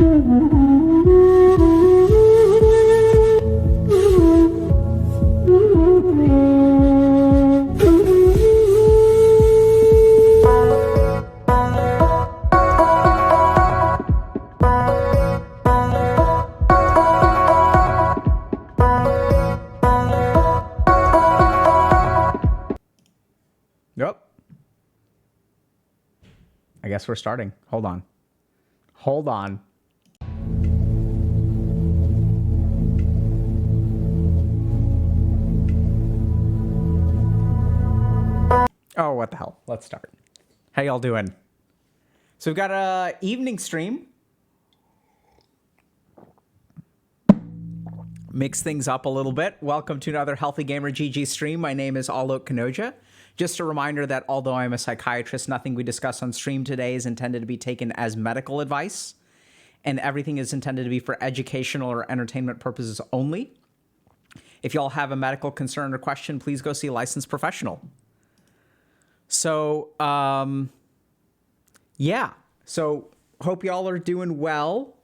Yep. I guess we're starting. Hold on. Hold on. Oh, what the hell? Let's start. How y'all doing? So we've got a evening stream. Mix things up a little bit. Welcome to another Healthy Gamer GG stream. My name is Alok Kanoja. Just a reminder that although I'm a psychiatrist, nothing we discuss on stream today is intended to be taken as medical advice, and everything is intended to be for educational or entertainment purposes only. If y'all have a medical concern or question, please go see a licensed professional. So, yeah. So, hope y'all are doing well.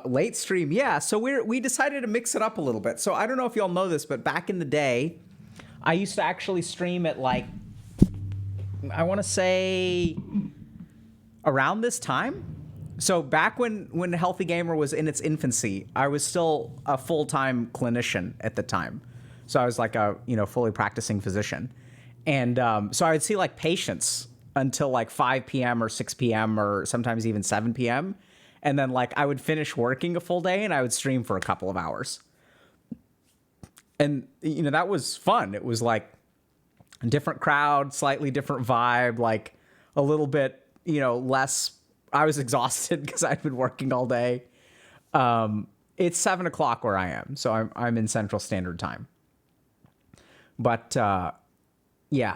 Late stream, yeah. So we decided to mix it up a little bit. So I don't know if y'all know this, but back in the day, I used to actually stream at like, I want to say around this time. So back when Healthy Gamer was in its infancy, I was still a full-time clinician at the time. So I was like a, fully practicing physician. And so I would see like patients until like 5 p.m. or 6 p.m. or sometimes even 7 p.m. And then like I would finish working a full day and I would stream for a couple of hours. And, that was fun. It was like a different crowd, slightly different vibe, like a little bit, less. I was exhausted because I'd been working all day. It's 7 o'clock where I am. So I'm in Central Standard Time. But yeah.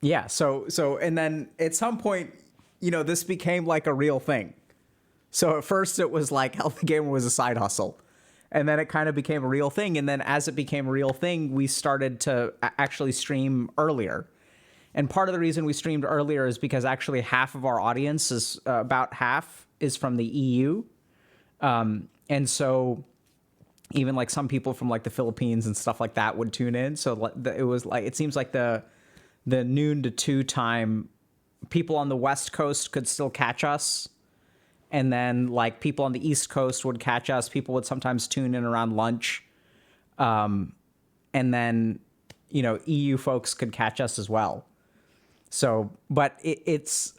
Yeah. So, and then at some point, this became like a real thing. So at first it was like Healthy Gamer was a side hustle. And then it kind of became a real thing. And then as it became a real thing, we started to actually stream earlier. And part of the reason we streamed earlier is because actually half of our audience is about half is from the EU. And so even like some people from like the Philippines and stuff like that would tune in. So it was like, it seems like the noon to 2 time, people on the West Coast could still catch us. And then like people on the East Coast would catch us. People would sometimes tune in around lunch. And then, EU folks could catch us as well. So, but it's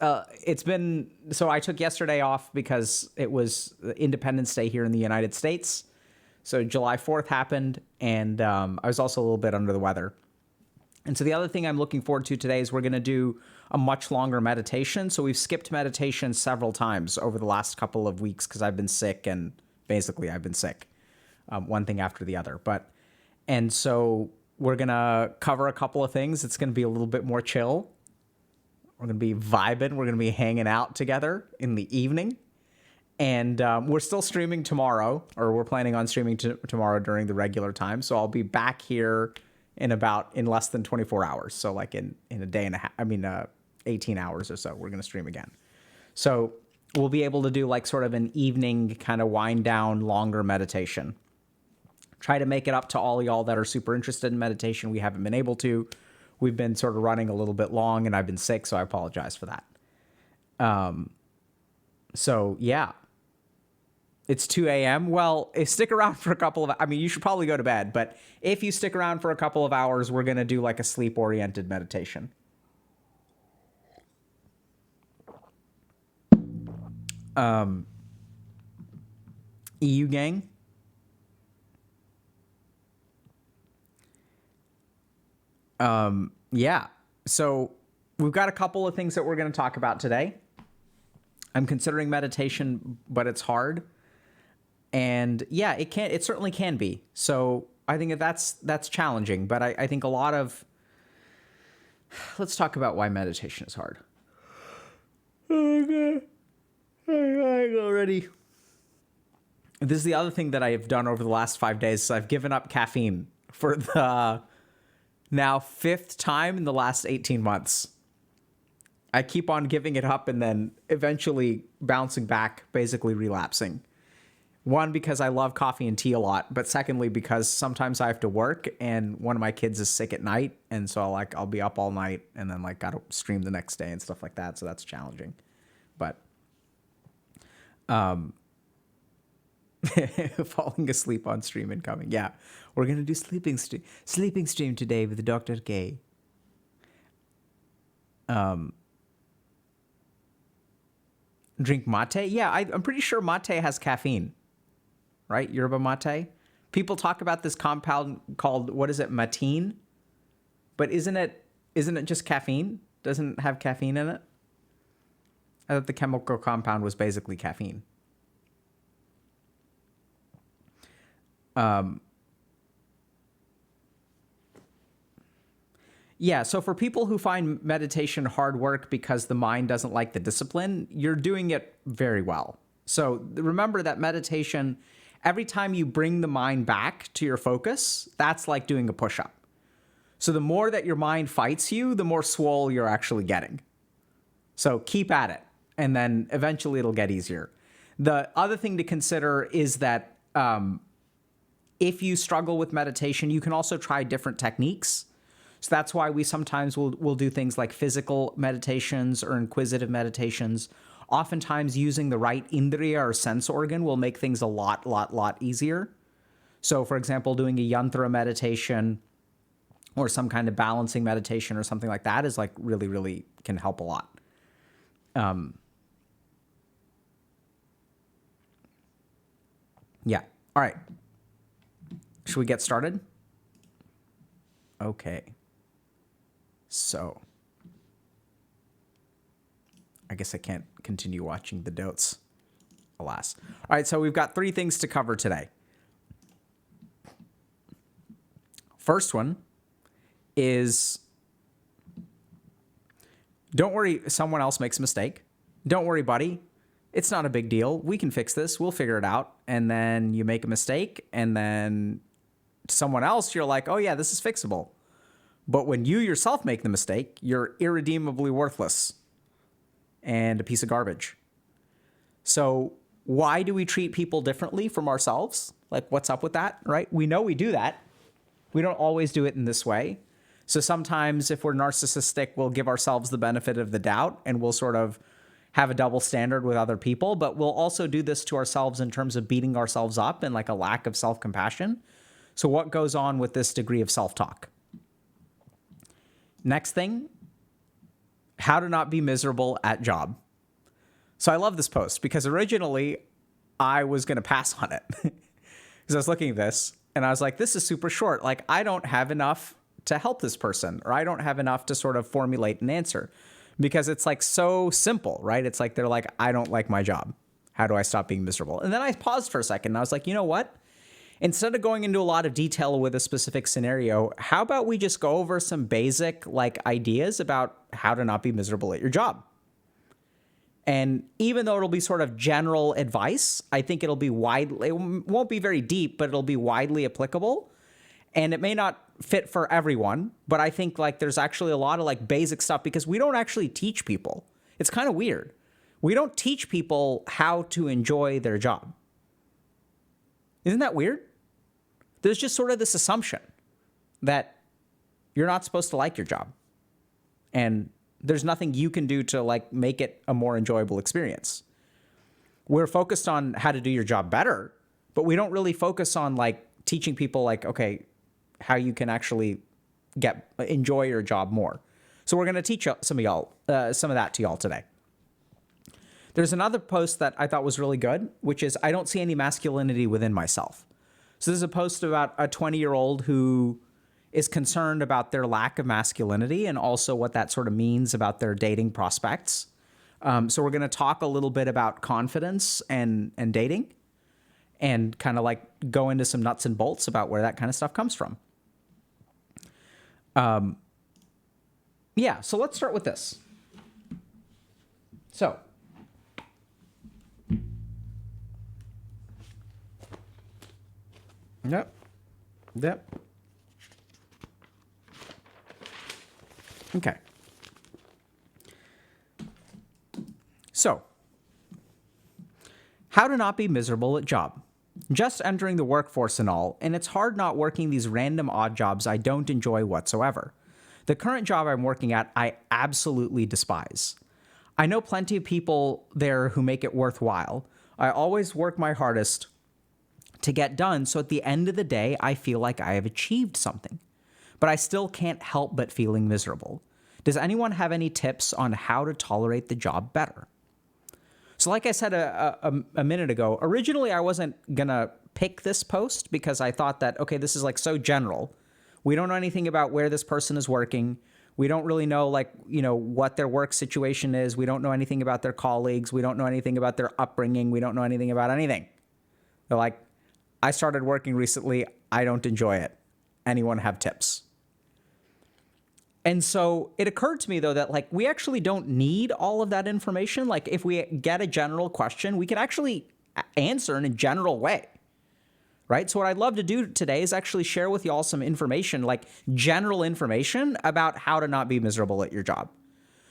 been, so I took yesterday off because it was Independence Day here in the United States. So July 4th happened, and I was also a little bit under the weather. And so the other thing I'm looking forward to today is we're going to do a much longer meditation. So we've skipped meditation several times over the last couple of weeks because I've been sick, and basically I've been sick, one thing after the other. And so we're going to cover a couple of things. It's going to be a little bit more chill. We're going to be vibing. We're going to be hanging out together in the evening. And we're still streaming tomorrow, or we're planning on streaming tomorrow during the regular time. So I'll be back here in less than 24 hours. So like in a day and a half, 18 hours or so, we're going to stream again. So we'll be able to do like sort of an evening kind of wind down, longer meditation. Try to make it up to all y'all that are super interested in meditation. We haven't been able to. We've been sort of running a little bit long, and I've been sick, so I apologize for that. So yeah. It's 2 a.m. Well, stick around for a couple of, you should probably go to bed, but if you stick around for a couple of hours, we're going to do like a sleep-oriented meditation. EU gang. Yeah. So we've got a couple of things that we're going to talk about today. I'm considering meditation, but it's hard. And yeah, it certainly can be. So I think that's challenging, but I think a lot of, let's talk about why meditation is hard. Okay. Already. This is the other thing that I have done over the last 5 days. So I've given up caffeine for the now 5th time in the last 18 months. I keep on giving it up and then eventually bouncing back, basically relapsing. One, because I love coffee and tea a lot, but secondly, because sometimes I have to work and one of my kids is sick at night. And so I'll be up all night and then gotta stream the next day and stuff like that. So that's challenging. But falling asleep on stream incoming. Yeah. We're going to do sleeping stream today with Dr. K. Drink mate? Yeah, I'm pretty sure mate has caffeine. Right? Yerba mate. People talk about this compound called, what is it, matine? But isn't it just caffeine? Doesn't it have caffeine in it? I thought the chemical compound was basically caffeine. Yeah, so for people who find meditation hard work because the mind doesn't like the discipline, you're doing it very well. So remember that meditation, every time you bring the mind back to your focus, that's like doing a push-up. So the more that your mind fights you, the more swole you're actually getting. So keep at it, and then eventually it'll get easier. The other thing to consider is that if you struggle with meditation, you can also try different techniques. So that's why we sometimes will do things like physical meditations or inquisitive meditations. Oftentimes using the right indriya or sense organ will make things a lot easier. So for example, doing a yantra meditation or some kind of balancing meditation or something like that is like really can help a lot. Yeah. All right. Should we get started? Okay. So I guess I can't continue watching the notes, alas. All right, so we've got 3 things to cover today. First one is, don't worry, someone else makes a mistake. Don't worry, buddy. It's not a big deal. We can fix this. We'll figure it out. And then you make a mistake, and then someone else, you're like, oh yeah, this is fixable. But when you yourself make the mistake, you're irredeemably worthless and a piece of garbage. So why do we treat people differently from ourselves? Like, what's up with that, right? We know we do that. We don't always do it in this way. So sometimes if we're narcissistic, we'll give ourselves the benefit of the doubt and we'll sort of have a double standard with other people, but we'll also do this to ourselves in terms of beating ourselves up and like a lack of self-compassion. So what goes on with this degree of self-talk? Next thing, how to not be miserable at job. So I love this post because originally I was going to pass on it because I was looking at this and I was like, this is super short. Like, I don't have enough to help this person, or I don't have enough to sort of formulate an answer, because it's like so simple, right? It's like, they're like, I don't like my job. How do I stop being miserable? And then I paused for a second and I was like, you know what? Instead of going into a lot of detail with a specific scenario, how about we just go over some basic like ideas about how to not be miserable at your job? And even though it'll be sort of general advice, I think it'll be it won't be very deep, but it'll be widely applicable. And it may not fit for everyone, but I think like there's actually a lot of like basic stuff, because we don't actually teach people. It's kind of weird. We don't teach people how to enjoy their job. Isn't that weird? There's just sort of this assumption that you're not supposed to like your job. And there's nothing you can do to like make it a more enjoyable experience. We're focused on how to do your job better, but we don't really focus on like teaching people like, okay, how you can actually enjoy your job more. So we're going to teach some of that to y'all today. There's another post that I thought was really good, which is, I don't see any masculinity within myself. So this is a post about a 20-year-old who is concerned about their lack of masculinity and also what that sort of means about their dating prospects. So we're going to talk a little bit about confidence and dating, and kind of like go into some nuts and bolts about where that kind of stuff comes from. Yeah, so let's start with this. So Yep. Okay. So, how to not be miserable at job. Just entering the workforce and all, and it's hard not working these random odd jobs I don't enjoy whatsoever. The current job I'm working at, I absolutely despise. I know plenty of people there who make it worthwhile. I always work my hardest to get done, so at the end of the day, I feel like I have achieved something. But I still can't help but feeling miserable. Does anyone have any tips on how to tolerate the job better? So like I said a minute ago, originally I wasn't going to pick this post because I thought that, okay, this is like so general. We don't know anything about where this person is working. We don't really know, like, you know, what their work situation is. We don't know anything about their colleagues. We don't know anything about their upbringing. We don't know anything about anything. They're like, I started working recently. I don't enjoy it. Anyone have tips? And so it occurred to me, though, that like we actually don't need all of that information. Like if we get a general question, we can actually answer in a general way, right? So what I'd love to do today is actually share with y'all some information, like general information about how to not be miserable at your job.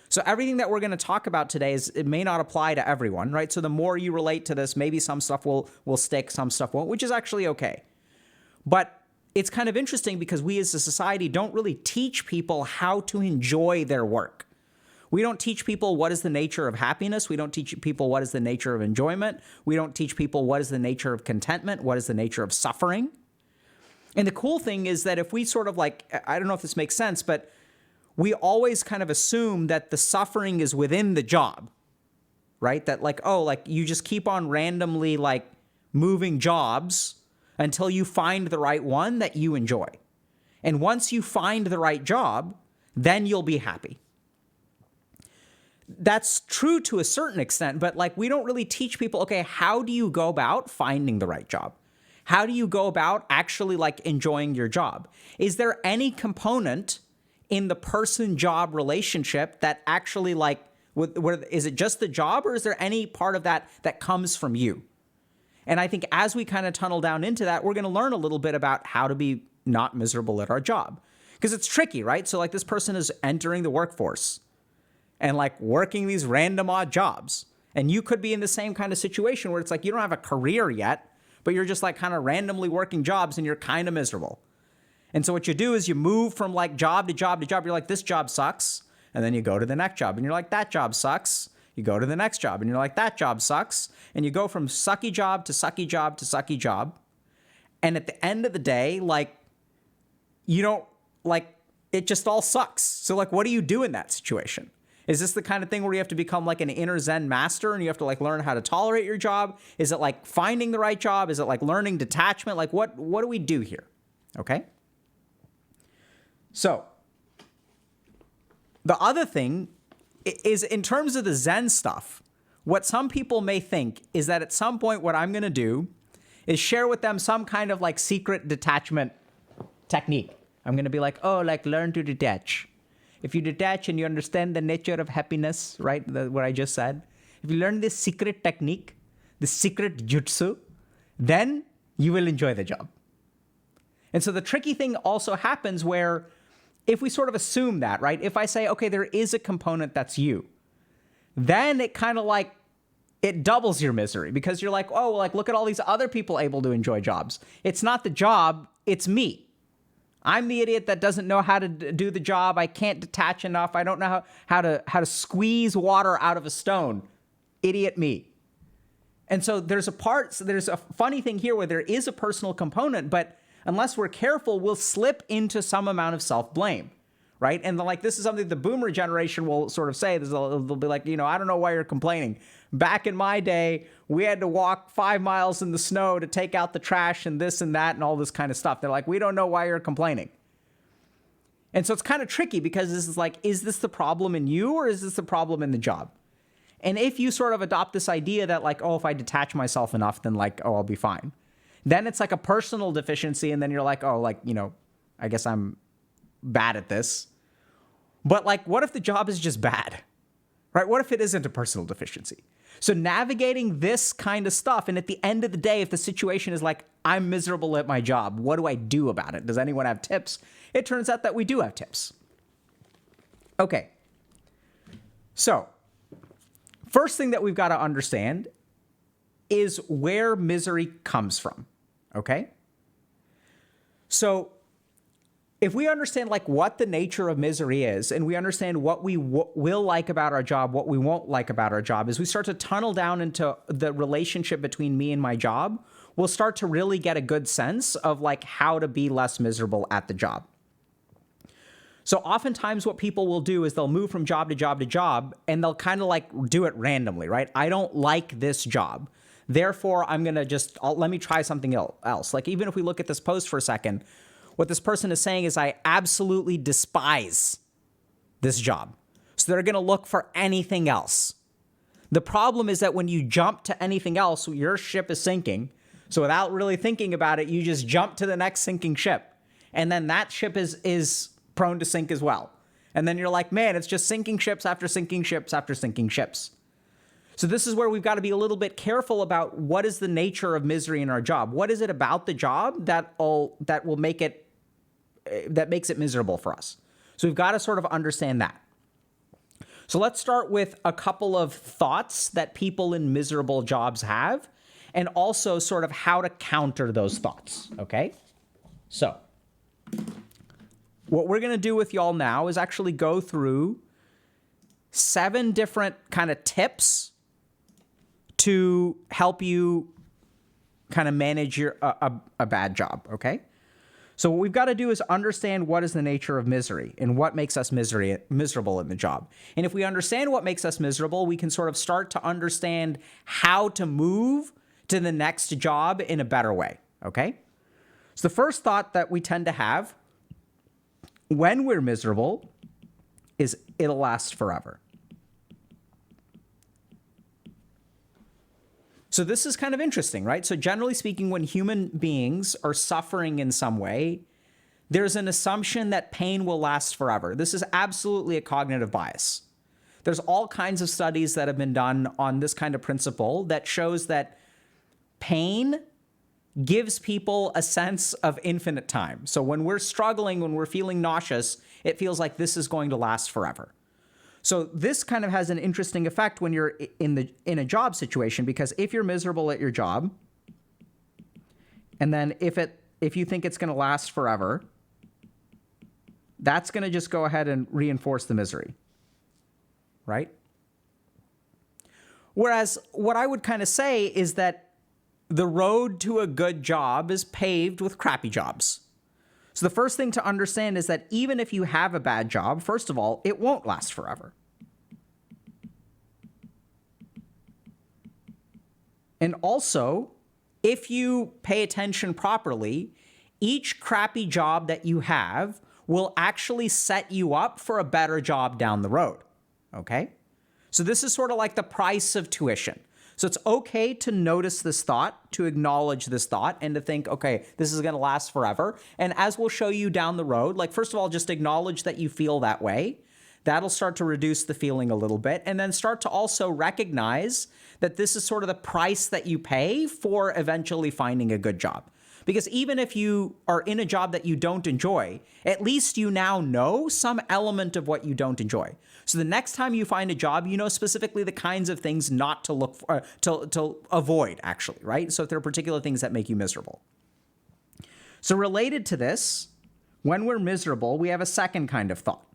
So everything that we're going to talk about today it may not apply to everyone, right? So the more you relate to this, maybe some stuff will stick, some stuff won't, which is actually okay. But it's kind of interesting because we as a society don't really teach people how to enjoy their work. We don't teach people what is the nature of happiness. We don't teach people what is the nature of enjoyment. We don't teach people what is the nature of contentment, what is the nature of suffering. And the cool thing is that if we sort of like, I don't know if this makes sense, but we always kind of assume that the suffering is within the job, right? That like, oh, like you just keep on randomly like moving jobs until you find the right one that you enjoy. And once you find the right job, then you'll be happy. That's true to a certain extent, but like we don't really teach people, okay, how do you go about finding the right job? How do you go about actually like enjoying your job? Is there any component in the person-job relationship that actually like, is it just the job or is there any part of that that comes from you? And I think as we kind of tunnel down into that, we're going to learn a little bit about how to be not miserable at our job. Because it's tricky, right? So like this person is entering the workforce and like working these random odd jobs. And you could be in the same kind of situation where it's like you don't have a career yet, but you're just like kind of randomly working jobs and you're kind of miserable. And so what you do is you move from like job to job to job. You're like, this job sucks. And then you go to the next job and you're like, that job sucks. You go to the next job and you're like, that job sucks. And you go from sucky job to sucky job to sucky job. And at the end of the day, like, you don't, like, it just all sucks. So like, what do you do in that situation? Is this the kind of thing where you have to become like an inner Zen master and you have to like learn how to tolerate your job? Is it like finding the right job? Is it like learning detachment? Like what do we do here? Okay. So the other thing is in terms of the Zen stuff, what some people may think is that at some point what I'm going to do is share with them some kind of like secret detachment technique. I'm going to be like, oh, like learn to detach. If you detach and you understand the nature of happiness, right, what I just said, if you learn this secret technique, this secret jutsu, then you will enjoy the job. And so the tricky thing also happens where if we sort of assume that, right? If I say, okay, there is a component that's you, then it kind of like, it doubles your misery because you're like, oh, like look at all these other people able to enjoy jobs. It's not the job, it's me. I'm the idiot that doesn't know how to do the job. I can't detach enough. I don't know how to squeeze water out of a stone. Idiot me. And so there's a funny thing here where there is a personal component, but unless we're careful, we'll slip into some amount of self-blame, right? And like this is something the boomer generation will sort of say. They'll be like, you know, I don't know why you're complaining. Back in my day, we had to walk 5 miles in the snow to take out the trash and this and that and all this kind of stuff. They're like, we don't know why you're complaining. And so it's kind of tricky because this is like, is this the problem in you or is this the problem in the job? And if you sort of adopt this idea that like, oh, if I detach myself enough, then like, oh, I'll be fine. Then it's like a personal deficiency. And then you're like, oh, like, you know, I guess I'm bad at this. But like, what if the job is just bad, right? What if it isn't a personal deficiency? So navigating this kind of stuff. And at the end of the day, if the situation is like, I'm miserable at my job, what do I do about it? Does anyone have tips? It turns out that we do have tips. Okay. So first thing that we've got to understand is where misery comes from, okay? So if we understand like what the nature of misery is, and we understand what we will like about our job, what we won't like about our job, as we start to tunnel down into the relationship between me and my job, we'll start to really get a good sense of like how to be less miserable at the job. So oftentimes what people will do is they'll move from job to job to job, and they'll kind of like do it randomly, right? I don't like this job. Therefore, I'm going to let me try something else. Like even if we look at this post for a second, what this person is saying is, I absolutely despise this job. So they're going to look for anything else. The problem is that when you jump to anything else, your ship is sinking. So without really thinking about it, you just jump to the next sinking ship. And then that ship is prone to sink as well. And then you're like, man, it's just sinking ships after sinking ships after sinking ships. So this is where we've got to be a little bit careful about what is the nature of misery in our job. What is it about the job that makes it miserable for us? So we've got to sort of understand that. So let's start with a couple of thoughts that people in miserable jobs have, and also sort of how to counter those thoughts, okay? So what we're going to do with y'all now is actually go through 7 different kind of tips to help you kind of manage a bad job, okay? So what we've got to do is understand what is the nature of misery and what makes us miserable in the job. And if we understand what makes us miserable, we can sort of start to understand how to move to the next job in a better way, okay? So the first thought that we tend to have when we're miserable is it'll last forever. So this is kind of interesting, right? So generally speaking, when human beings are suffering in some way, there's an assumption that pain will last forever. This is absolutely a cognitive bias. There's all kinds of studies that have been done on this kind of principle that shows that pain gives people a sense of infinite time. So when we're struggling, when we're feeling nauseous, it feels like this is going to last forever. So this kind of has an interesting effect when you're in a job situation, because if you're miserable at your job, and then if you think it's going to last forever, that's going to just go ahead and reinforce the misery, right? Whereas what I would kind of say is that the road to a good job is paved with crappy jobs. So the first thing to understand is that even if you have a bad job, first of all, it won't last forever. And also, if you pay attention properly, each crappy job that you have will actually set you up for a better job down the road, okay? So this is sort of like the price of tuition. So it's okay to notice this thought, to acknowledge this thought, and to think, okay, this is going to last forever. And as we'll show you down the road, like first of all, just acknowledge that you feel that way. That'll start to reduce the feeling a little bit, and then start to also recognize that this is sort of the price that you pay for eventually finding a good job. Because even if you are in a job that you don't enjoy, at least you now know some element of what you don't enjoy. So the next time you find a job, you know specifically the kinds of things not to look for, to avoid, actually, right? So if there are particular things that make you miserable. So related to this, when we're miserable, we have a second kind of thought.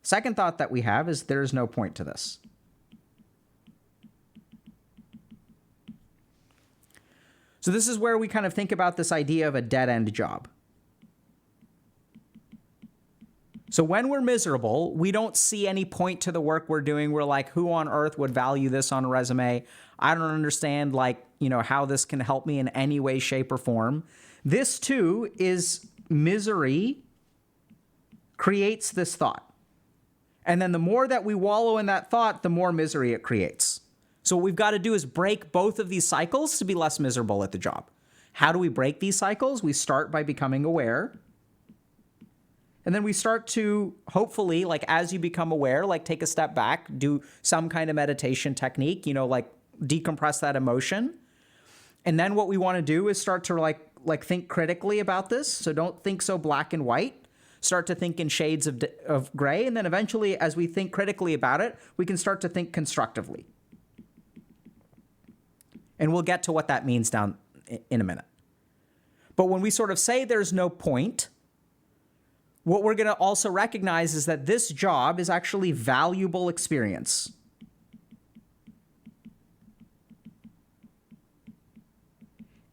Second thought that we have is there is no point to this. So this is where we kind of think about this idea of a dead-end job. So when we're miserable, we don't see any point to the work we're doing. We're like, who on earth would value this on a resume? I don't understand, like, how this can help me in any way, shape, or form. This too is misery creates this thought. And then the more that we wallow in that thought, the more misery it creates. So what we've got to do is break both of these cycles to be less miserable at the job. How do we break these cycles? We start by becoming aware. And then we start to, hopefully, like as you become aware, like take a step back, do some kind of meditation technique, like decompress that emotion. And then what we want to do is start to like think critically about this. So don't think so black and white. Start to think in shades of gray. And then eventually, as we think critically about it, we can start to think constructively. And we'll get to what that means down in a minute. But when we sort of say there's no point, what we're going to also recognize is that this job is actually valuable experience.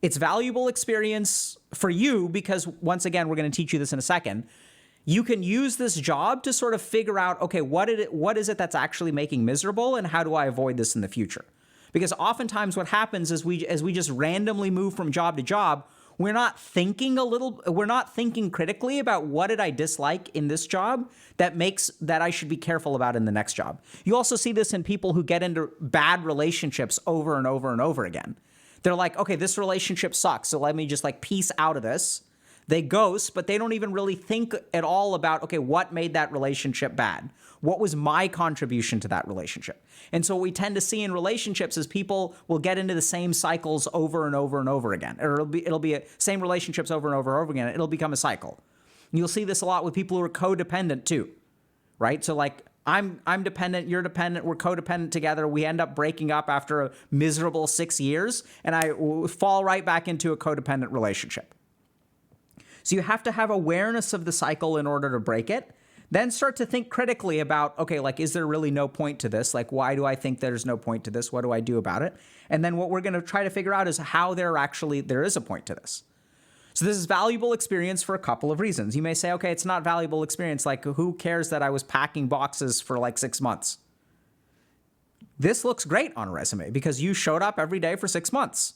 It's valuable experience for you because, once again, we're going to teach you this in a second. You can use this job to sort of figure out, okay, what is it that's actually making miserable, and how do I avoid this in the future? Because oftentimes what happens is as we just randomly move from job to job, we're not thinking critically about what did I dislike in this job that I should be careful about in the next job. You also see this in people who get into bad relationships over and over and over again. They're like, okay, this relationship sucks, so let me just like piece out of this. They ghost, but they don't even really think at all about, okay, what made that relationship bad? What was my contribution to that relationship? And so what we tend to see in relationships is people will get into the same cycles over and over and over again. Or it'll be same relationships over and over and over again. It'll become a cycle. And you'll see this a lot with people who are codependent too, right? So like I'm dependent, you're dependent, we're codependent together. We end up breaking up after a miserable 6 years, and I fall right back into a codependent relationship. So you have to have awareness of the cycle in order to break it. Then start to think critically about, okay, like, is there really no point to this? Like, why do I think there's no point to this? What do I do about it? And then what we're going to try to figure out is how there is a point to this. So this is valuable experience for a couple of reasons. You may say, okay, it's not valuable experience. Like, who cares that I was packing boxes for like 6 months? This looks great on a resume because you showed up every day for 6 months.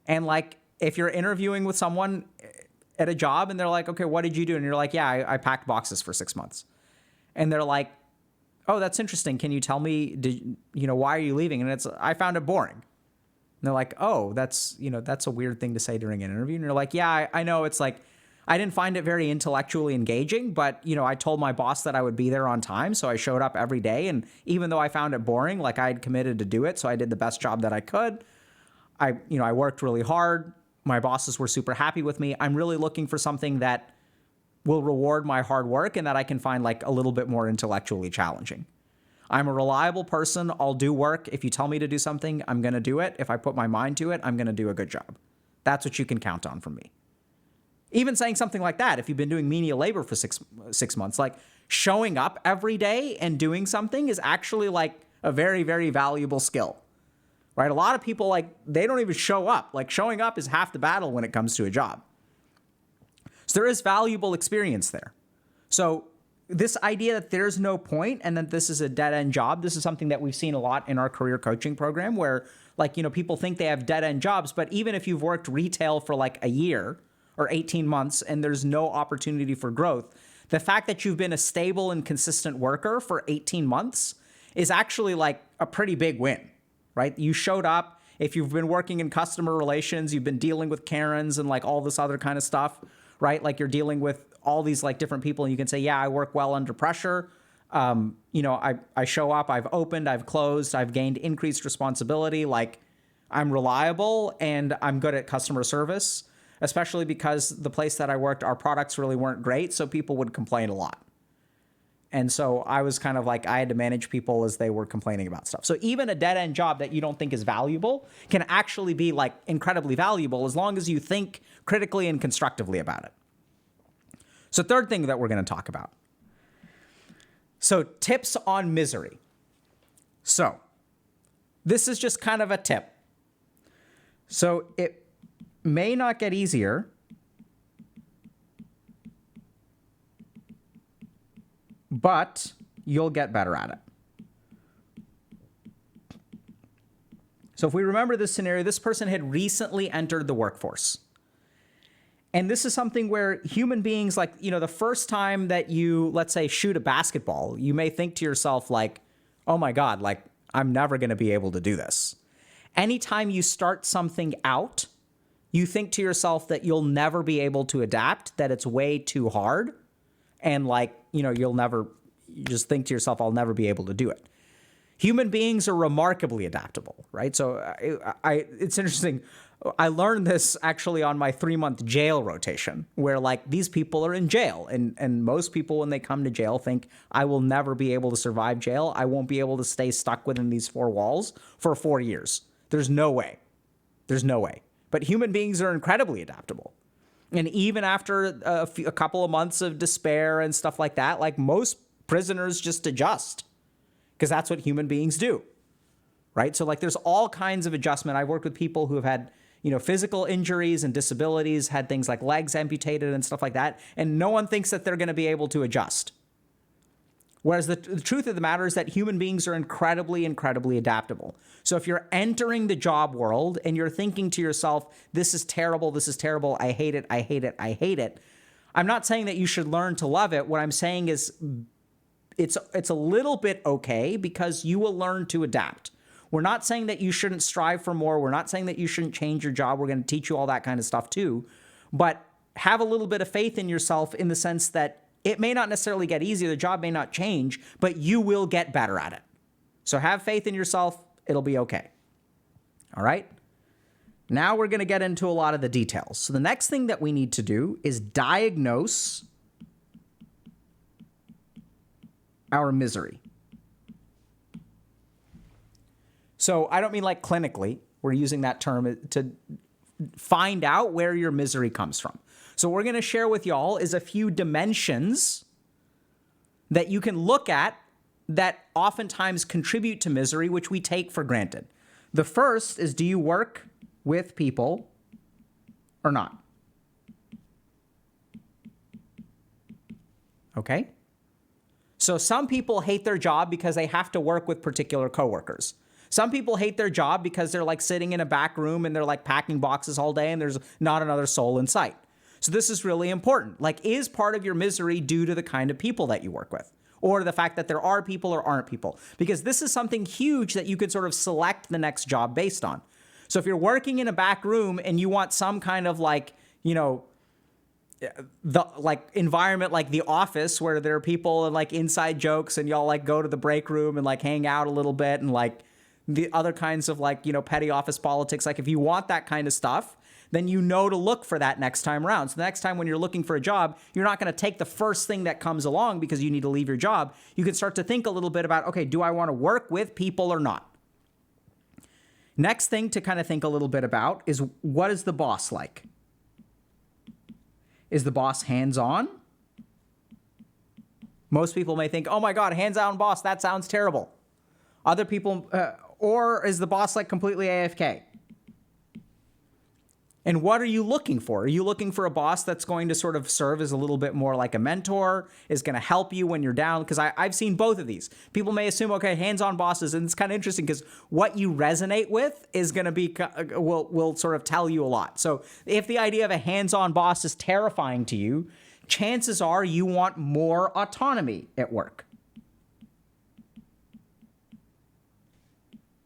And like, if you're interviewing with someone at a job and they're like, okay, what did you do? And you're like, yeah, I packed boxes for 6 months. And they're like, oh, that's interesting. Can you tell me, why are you leaving? And I found it boring. And they're like, oh, that's a weird thing to say during an interview. And you're like, yeah, I know. It's like, I didn't find it very intellectually engaging, but I told my boss that I would be there on time. So I showed up every day. And even though I found it boring, like I had committed to do it. So I did the best job that I could. I worked really hard. My bosses were super happy with me. I'm really looking for something that will reward my hard work and that I can find like a little bit more intellectually challenging. I'm a reliable person. I'll do work. If you tell me to do something, I'm going to do it. If I put my mind to it, I'm going to do a good job. That's what you can count on from me. Even saying something like that, if you've been doing menial labor for six months, like showing up every day and doing something is actually like a very, very valuable skill. Right? A lot of people, like, they don't even show up. Like, showing up is half the battle when it comes to a job. So there is valuable experience there. So this idea that there's no point and that this is a dead-end job, this is something that we've seen a lot in our career coaching program where, like, people think they have dead-end jobs, but even if you've worked retail for like a year or 18 months and there's no opportunity for growth, the fact that you've been a stable and consistent worker for 18 months is actually like a pretty big win. Right? You showed up. If you've been working in customer relations, you've been dealing with Karens and like all this other kind of stuff, right? Like you're dealing with all these like different people and you can say, yeah, I work well under pressure. I show up, I've opened, I've closed, I've gained increased responsibility. Like I'm reliable and I'm good at customer service, especially because the place that I worked, our products really weren't great. So people would complain a lot. And so I was kind of like, I had to manage people as they were complaining about stuff. So even a dead-end job that you don't think is valuable can actually be like incredibly valuable as long as you think critically and constructively about it. So third thing that we're going to talk about. So tips on misery. So this is just kind of a tip. So it may not get easier, but you'll get better at it. So if we remember this scenario, this person had recently entered the workforce. And this is something where human beings, like, the first time that you, let's say, shoot a basketball, you may think to yourself like, oh my God, like, I'm never going to be able to do this. Anytime you start something out, you think to yourself that you'll never be able to adapt, that it's way too hard. And like, you just think to yourself, I'll never be able to do it. Human beings are remarkably adaptable, right? So it's interesting. I learned this actually on my 3-month jail rotation where like these people are in jail and most people when they come to jail think I will never be able to survive jail. I won't be able to stay stuck within these 4 walls for 4 years. There's no way. There's no way. But human beings are incredibly adaptable. And even after a couple of months of despair and stuff like that, like most prisoners just adjust because that's what human beings do, right? So like there's all kinds of adjustment. I've worked with people who have had, physical injuries and disabilities, had things like legs amputated and stuff like that, and no one thinks that they're going to be able to adjust. Whereas the truth of the matter is that human beings are incredibly, incredibly adaptable. So if you're entering the job world and you're thinking to yourself, this is terrible, I hate it, I hate it, I hate it, I'm not saying that you should learn to love it. What I'm saying is it's a little bit okay because you will learn to adapt. We're not saying that you shouldn't strive for more. We're not saying that you shouldn't change your job. We're going to teach you all that kind of stuff too. But have a little bit of faith in yourself in the sense that it may not necessarily get easier, the job may not change, but you will get better at it. So have faith in yourself, it'll be okay. All right? Now we're going to get into a lot of the details. So the next thing that we need to do is diagnose our misery. So I don't mean like clinically, we're using that term to find out where your misery comes from. So what we're going to share with y'all is a few dimensions that you can look at that oftentimes contribute to misery, which we take for granted. The first is, do you work with people or not? Okay? So some people hate their job because they have to work with particular coworkers. Some people hate their job because they're like sitting in a back room and they're like packing boxes all day and there's not another soul in sight. So this is really important. Like, is part of your misery due to the kind of people that you work with, or the fact that there are people or aren't people? Because this is something huge that you could sort of select the next job based on. So if you're working in a back room and you want some kind of like, the like environment like the office where there are people and like inside jokes and y'all like go to the break room and like hang out a little bit and like the other kinds of like, petty office politics. Like if you want that kind of stuff, then you know to look for that next time around. So the next time when you're looking for a job, you're not going to take the first thing that comes along because you need to leave your job. You can start to think a little bit about, okay, do I want to work with people or not? Next thing to kind of think a little bit about is, what is the boss like? Is the boss hands-on? Most people may think, oh my God, hands-on boss, that sounds terrible. Other people, or is the boss like completely AFK? And what are you looking for? Are you looking for a boss that's going to sort of serve as a little bit more like a mentor, is going to help you when you're down? Because I've seen both of these. People may assume, okay, hands-on bosses, and it's kind of interesting because what you resonate with is going to be, will sort of tell you a lot. So if the idea of a hands-on boss is terrifying to you, chances are you want more autonomy at work.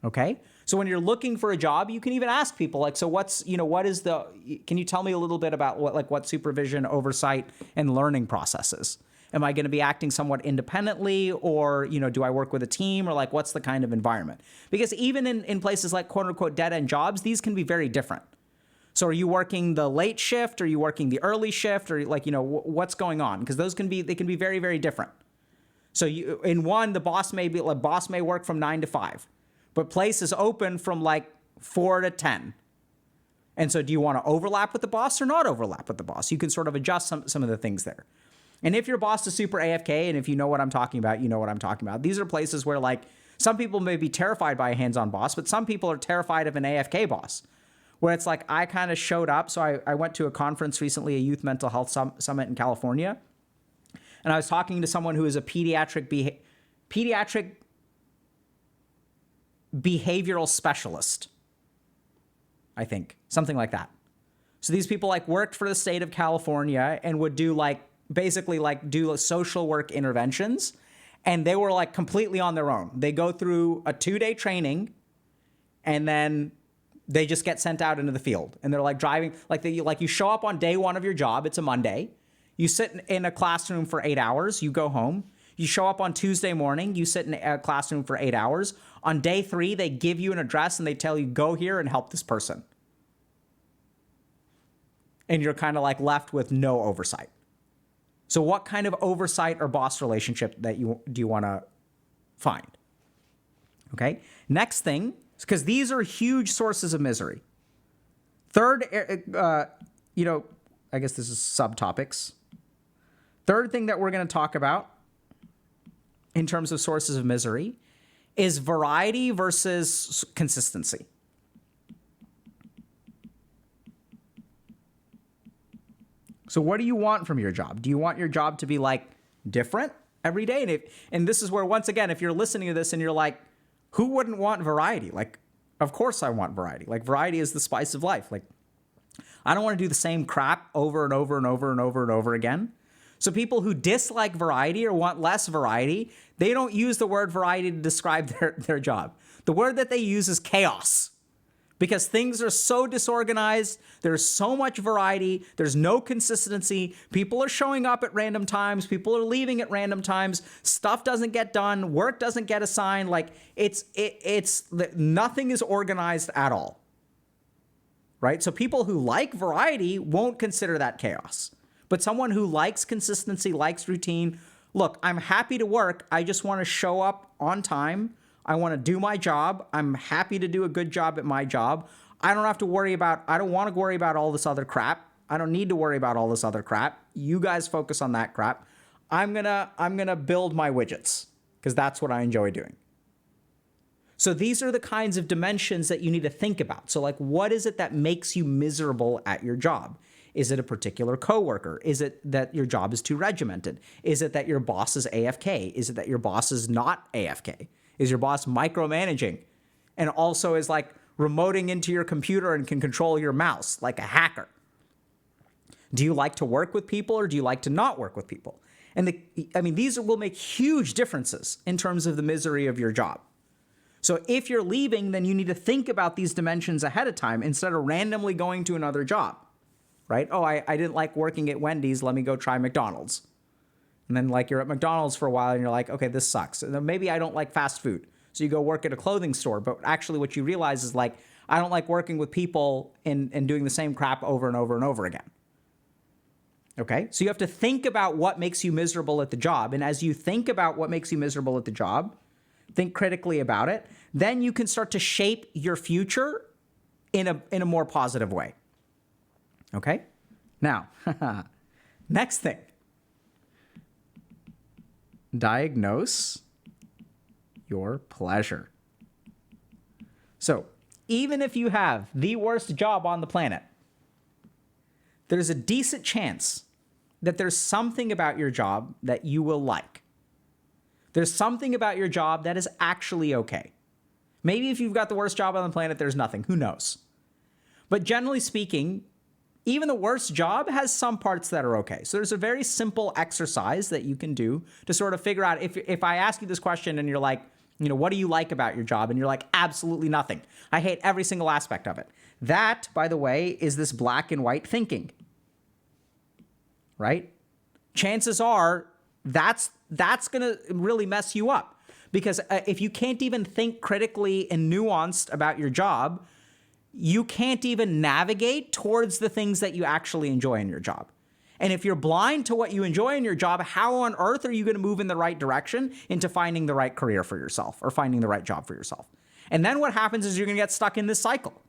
Okay? So when you're looking for a job, you can even ask people like, so can you tell me a little bit about what supervision, oversight, and learning processes? Am I going to be acting somewhat independently, or, do I work with a team, or like, what's the kind of environment? Because even in places like quote unquote dead end jobs, these can be very different. So are you working the late shift? Are you working the early shift? Or like, what's going on? Because they can be very, very different. So in one, the boss may work from 9 to 5. But place is open from like 4 to 10. And so do you want to overlap with the boss or not overlap with the boss? You can sort of adjust some of the things there. And if your boss is super AFK, and if you know what I'm talking about, you know what I'm talking about. These are places where like some people may be terrified by a hands-on boss, but some people are terrified of an AFK boss. Where it's like, I kind of showed up. So I went to a conference recently, a youth mental health summit in California. And I was talking to someone who is a pediatric behavioral specialist, I think, something like that. So these people like worked for the state of California and would do like basically like do social work interventions, and they were like completely on their own. They go through a 2-day training, and then they just get sent out into the field, and they're like driving like you show up on day one of your job. It's a Monday. You sit in a classroom for 8 hours. You go home. You show up on Tuesday morning. You sit in a classroom for 8 hours. On day 3, they give you an address and they tell you, go here and help this person. And you're kind of like left with no oversight. So what kind of oversight or boss relationship do you want to find? Okay. Next thing because these are huge sources of misery. Third, I guess this is subtopics. Third thing that we're going to talk about in terms of sources of misery is variety versus consistency. So what do you want from your job? Do you want your job to be like different every day? And this is where, once again, if you're listening to this and you're like, who wouldn't want variety? Like, of course I want variety. Like, variety is the spice of life. Like, I don't want to do the same crap over and over and over and over and over again. So people who dislike variety or want less variety, they don't use the word variety to describe their job. The word that they use is chaos, because things are so disorganized. There's so much variety. There's no consistency. People are showing up at random times. People are leaving at random times. Stuff doesn't get done. Work doesn't get assigned. Like, nothing is organized at all. Right? So people who like variety won't consider that chaos. But someone who likes consistency, likes routine, look, I'm happy to work. I just want to show up on time. I want to do my job. I'm happy to do a good job at my job. I don't want to worry about all this other crap. I don't need to worry about all this other crap. You guys focus on that crap. I'm going to build my widgets because that's what I enjoy doing. So these are the kinds of dimensions that you need to think about. So like, what is it that makes you miserable at your job? Is it a particular coworker? Is it that your job is too regimented? Is it that your boss is AFK? Is it that your boss is not AFK? Is your boss micromanaging and also is like remoting into your computer and can control your mouse like a hacker? Do you like to work with people or do you like to not work with people? And these will make huge differences in terms of the misery of your job. So if you're leaving, then you need to think about these dimensions ahead of time instead of randomly going to another job, right? Oh, I didn't like working at Wendy's. Let me go try McDonald's. And then like you're at McDonald's for a while and you're like, okay, this sucks. And then maybe I don't like fast food. So you go work at a clothing store. But actually what you realize is like, I don't like working with people and doing the same crap over and over and over again. Okay? So you have to think about what makes you miserable at the job. And as you think about what makes you miserable at the job, think critically about it, then you can start to shape your future in a more positive way. Okay? Now, next thing. Diagnose your pleasure. So, even if you have the worst job on the planet, there's a decent chance that there's something about your job that you will like. There's something about your job that is actually okay. Maybe if you've got the worst job on the planet, there's nothing. Who knows? But generally speaking, even the worst job has some parts that are okay. So there's a very simple exercise that you can do to sort of figure out if I ask you this question and you're like, what do you like about your job? And you're like, absolutely nothing. I hate every single aspect of it. That, by the way, is this black and white thinking, right? Chances are that's going to really mess you up because if you can't even think critically and nuanced about your job, you can't even navigate towards the things that you actually enjoy in your job. And if you're blind to what you enjoy in your job, how on earth are you going to move in the right direction into finding the right career for yourself or finding the right job for yourself? And then what happens is you're going to get stuck in this cycle.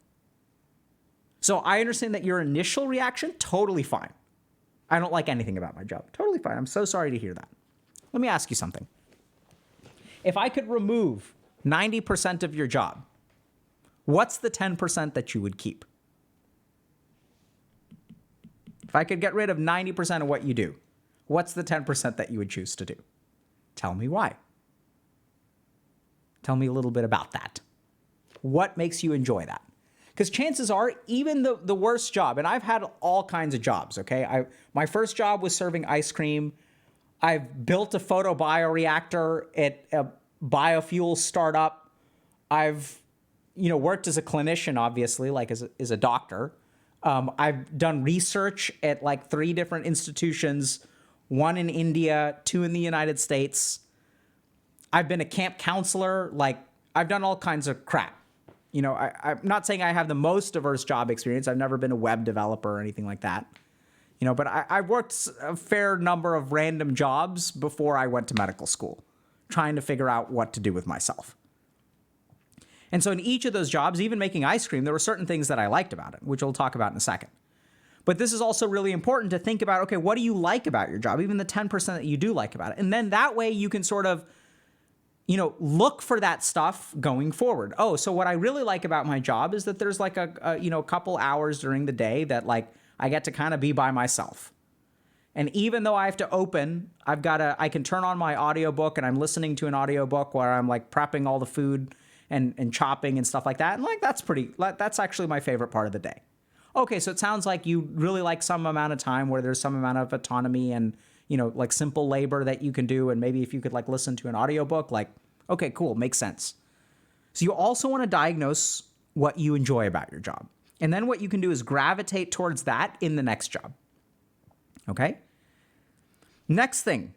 So I understand that your initial reaction, totally fine. I don't like anything about my job. Totally fine. I'm so sorry to hear that. Let me ask you something. If I could remove 90% of your job, what's the 10% that you would keep? If I could get rid of 90% of what you do, what's the 10% that you would choose to do? Tell me why. Tell me a little bit about that. What makes you enjoy that? Because chances are, even the worst job, and I've had all kinds of jobs, okay? My first job was serving ice cream. I've built a photobioreactor at a biofuel startup. I've worked as a clinician, obviously, like as a doctor. I've done research at like 3 different institutions, 1 in India, 2 in the United States. I've been a camp counselor. Like, I've done all kinds of crap. I'm not saying I have the most diverse job experience. I've never been a web developer or anything like that. But I worked a fair number of random jobs before I went to medical school, trying to figure out what to do with myself. And so in each of those jobs, even making ice cream, there were certain things that I liked about it, which we'll talk about in a second. But this is also really important to think about, okay, what do you like about your job? Even the 10% that you do like about it. And then that way you can sort of, look for that stuff going forward. Oh, so what I really like about my job is that there's like a couple hours during the day that like I get to kind of be by myself. And even though I have to open, I can turn on my audiobook and I'm listening to an audiobook where I'm like prepping all the food and chopping and stuff like that. And like, that's actually my favorite part of the day. Okay, so it sounds like you really like some amount of time where there's some amount of autonomy and, like simple labor that you can do. And maybe if you could like listen to an audiobook, like, okay, cool, makes sense. So you also want to diagnose what you enjoy about your job. And then what you can do is gravitate towards that in the next job. Okay? Next thing,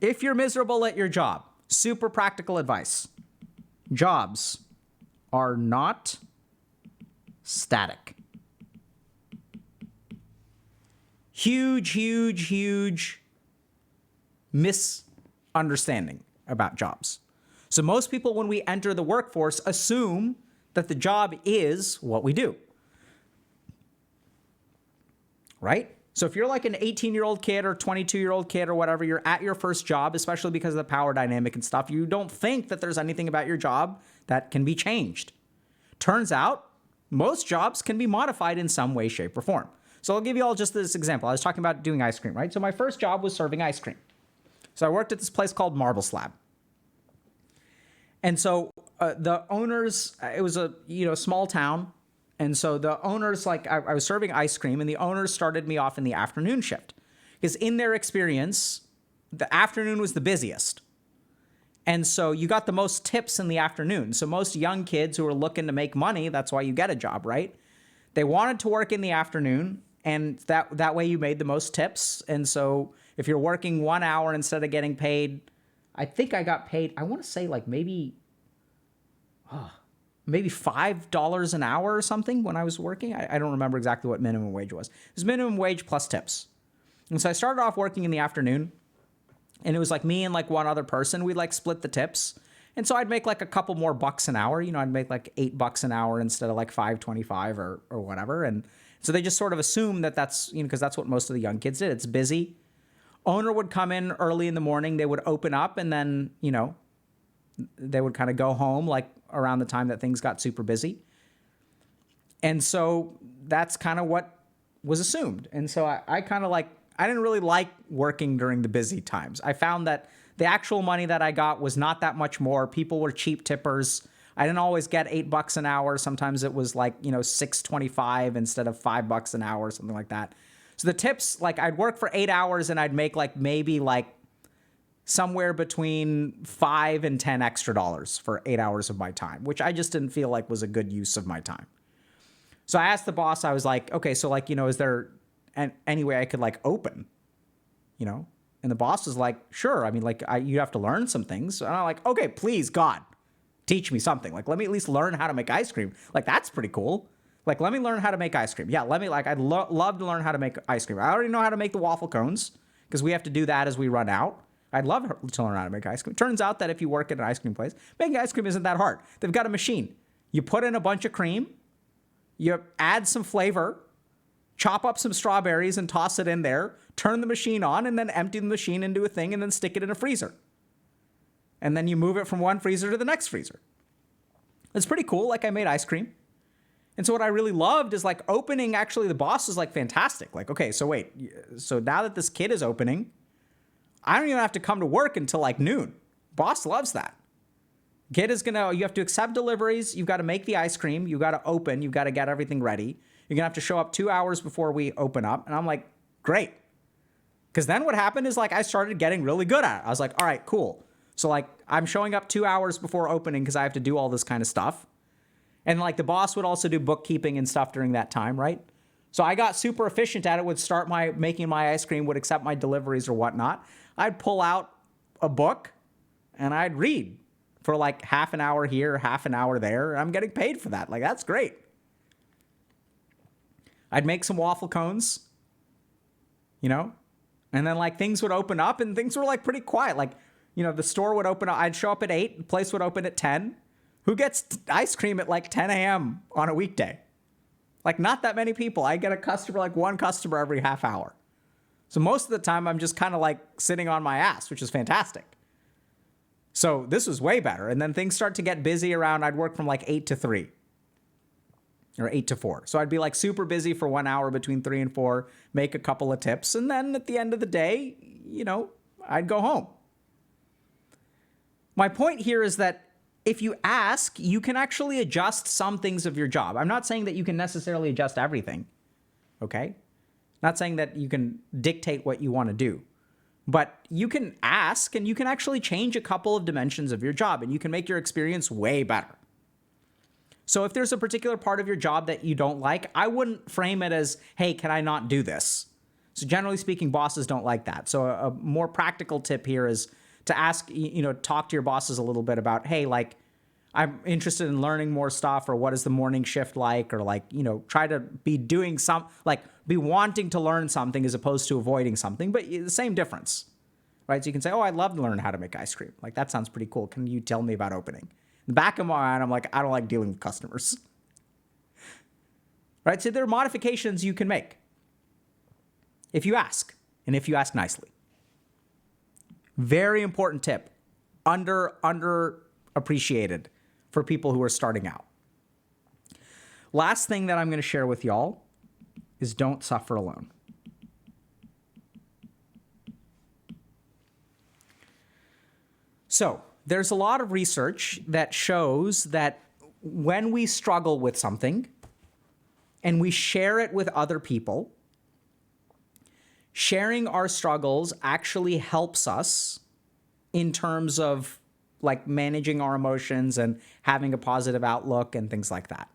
if you're miserable at your job, super practical advice. Jobs are not static. Huge misunderstanding about jobs. So most people, when we enter the workforce, assume that the job is what we do. Right? So if you're like an 18-year-old kid or 22-year-old kid or whatever, you're at your first job, especially because of the power dynamic and stuff, you don't think that there's anything about your job that can be changed. Turns out, most jobs can be modified in some way, shape, or form. So I'll give you all just this example. I was talking about doing ice cream, right? So my first job was serving ice cream. So I worked at this place called Marble Slab. And so the owners, it was a small town. And so the owners, like I was serving ice cream and the owners started me off in the afternoon shift. Because in their experience, the afternoon was the busiest. And so you got the most tips in the afternoon. So most young kids who are looking to make money, that's why you get a job, right? They wanted to work in the afternoon. And that way you made the most tips. And so if you're working 1 hour instead of getting paid, I think I got paid, I want to say like maybe $5 an hour or something when I was working. I don't remember exactly what minimum wage was. It was minimum wage plus tips. And so I started off working in the afternoon. And it was like me and like one other person. We'd like split the tips. And so I'd make like a couple more bucks an hour. I'd make like $8 an hour instead of like $5.25 or whatever. And so they just sort of assume that that's, because that's what most of the young kids did. It's busy. Owner would come in early in the morning. They would open up and then, they would kind of go home like around the time that things got super busy. And so that's kind of what was assumed. And so I kind of I didn't really like working during the busy times. I found that the actual money that I got was not that much more. People were cheap tippers. I didn't always get $8 an hour. Sometimes it was like, $6.25 instead of $5 an hour, something like that. So the tips, like I'd work for 8 hours and I'd make like maybe like somewhere between $5 and $10 extra for 8 hours of my time, which I just didn't feel like was a good use of my time. So I asked the boss, I was like, okay, so like, is there any way I could like open, And the boss was like, sure. I mean, like you have to learn some things. And I'm like, okay, please God, teach me something. Like, let me at least learn how to make ice cream. Like, that's pretty cool. Like, let me learn how to make ice cream. Yeah, I'd love to learn how to make ice cream. I already know how to make the waffle cones because we have to do that as we run out. I'd love to learn how to make ice cream. Turns out that if you work at an ice cream place, making ice cream isn't that hard. They've got a machine. You put in a bunch of cream, you add some flavor, chop up some strawberries and toss it in there, turn the machine on, and then empty the machine into a thing and then stick it in a freezer. And then you move it from one freezer to the next freezer. It's pretty cool. Like I made ice cream. And so what I really loved is like opening, actually the boss was like fantastic. Like, okay, so wait, so now that this kid is opening, I don't even have to come to work until like noon. Boss loves that. Kid is you have to accept deliveries. You've got to make the ice cream. You've got to open. You've got to get everything ready. You're going to have to show up 2 hours before we open up. And I'm like, great. Because then what happened is like I started getting really good at it. I was like, all right, cool. So like I'm showing up 2 hours before opening because I have to do all this kind of stuff. And like the boss would also do bookkeeping and stuff during that time, right? So I got super efficient at it, would start making my ice cream, would accept my deliveries or whatnot. I'd pull out a book and I'd read for like half an hour here, half an hour there. And I'm getting paid for that. Like, that's great. I'd make some waffle cones, and then like things would open up and things were like pretty quiet. Like, the store would open up. I'd show up at 8, the place would open at 10. Who gets ice cream at like 10 a.m. on a weekday? Like, not that many people. I get a customer, like one customer every half hour. So most of the time, I'm just kind of like sitting on my ass, which is fantastic. So this was way better. And then things start to get busy around, I'd work from like 8 to 3 or 8 to 4. So I'd be like super busy for 1 hour between 3 and 4, make a couple of tips. And then at the end of the day, you know, I'd go home. My point here is that if you ask, you can actually adjust some things of your job. I'm not saying that you can necessarily adjust everything, okay? Not saying that you can dictate what you want to do. But you can ask, and you can actually change a couple of dimensions of your job, and you can make your experience way better. So if there's a particular part of your job that you don't like, I wouldn't frame it as, hey, can I not do this? So generally speaking, bosses don't like that. So a more practical tip here is to ask, you know, talk to your bosses a little bit about, hey, like, I'm interested in learning more stuff, or what is the morning shift like, or like, you know, try to be doing some, like, be wanting to learn something as opposed to avoiding something, but the same difference, right? So you can say, oh, I'd love to learn how to make ice cream. Like, that sounds pretty cool. Can you tell me about opening? In the back of my mind, I'm like, I don't like dealing with customers, right? So there are modifications you can make if you ask, and if you ask nicely. Very important tip, underappreciated for people who are starting out. Last thing that I'm going to share with y'all is don't suffer alone. So there's a lot of research that shows that when we struggle with something and we share it with other people, sharing our struggles actually helps us in terms of like managing our emotions and having a positive outlook and things like that.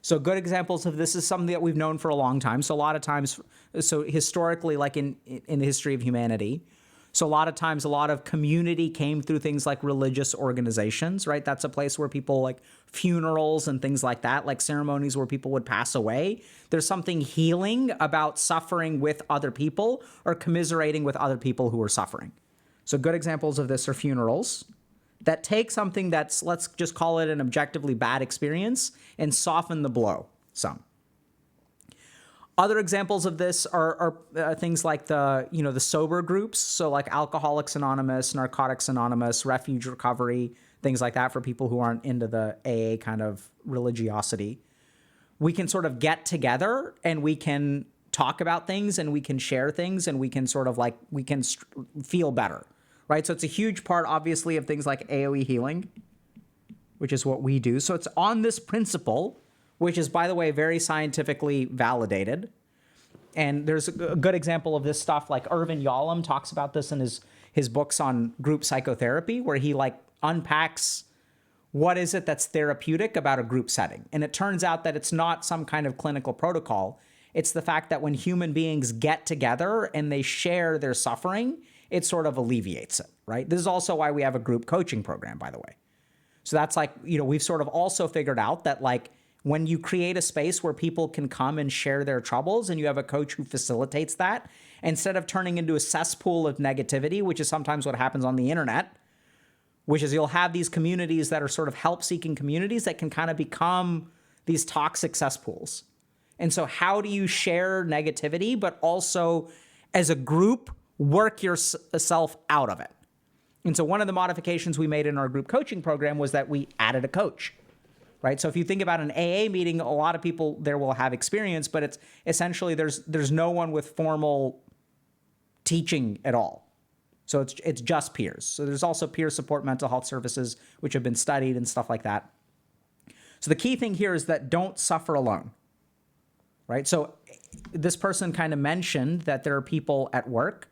So good examples of this is something that we've known for a long time. So a lot of times, so historically, like in the history of humanity, so a lot of times, a lot of community came through things like religious organizations, right? That's a place where people, like funerals and things like that, like ceremonies where people would pass away. There's something healing about suffering with other people or commiserating with other people who are suffering. So good examples of this are funerals that take something that's, let's just call it an objectively bad experience, and soften the blow some. Other examples of this are things like the sober groups, so like Alcoholics Anonymous, Narcotics Anonymous, Refuge Recovery, things like that for people who aren't into the AA kind of religiosity. We can sort of get together and we can talk about things and we can share things and we can sort of like, we can feel better, right? So it's a huge part, obviously, of things like AOE healing, which is what we do. So it's on this principle, which is, by the way, very scientifically validated. And there's a good example of this stuff, like Irvin Yalom talks about this in his books on group psychotherapy, where he like unpacks what is it that's therapeutic about a group setting. And it turns out that it's not some kind of clinical protocol. It's the fact that when human beings get together and they share their suffering, it sort of alleviates it, right? This is also why we have a group coaching program, by the way. So that's like, we've sort of also figured out that like when you create a space where people can come and share their troubles and you have a coach who facilitates that, instead of turning into a cesspool of negativity, which is sometimes what happens on the internet, which is you'll have these communities that are sort of help-seeking communities that can kind of become these toxic cesspools. And so how do you share negativity, but also as a group, work yourself out of it? And so one of the modifications we made in our group coaching program was that we added a coach, right? So if you think about an AA meeting, a lot of people there will have experience, but it's essentially there's no one with formal teaching at all. So it's just peers. So there's also peer support mental health services, which have been studied and stuff like that. So the key thing here is that don't suffer alone, right? So this person kind of mentioned that there are people at work,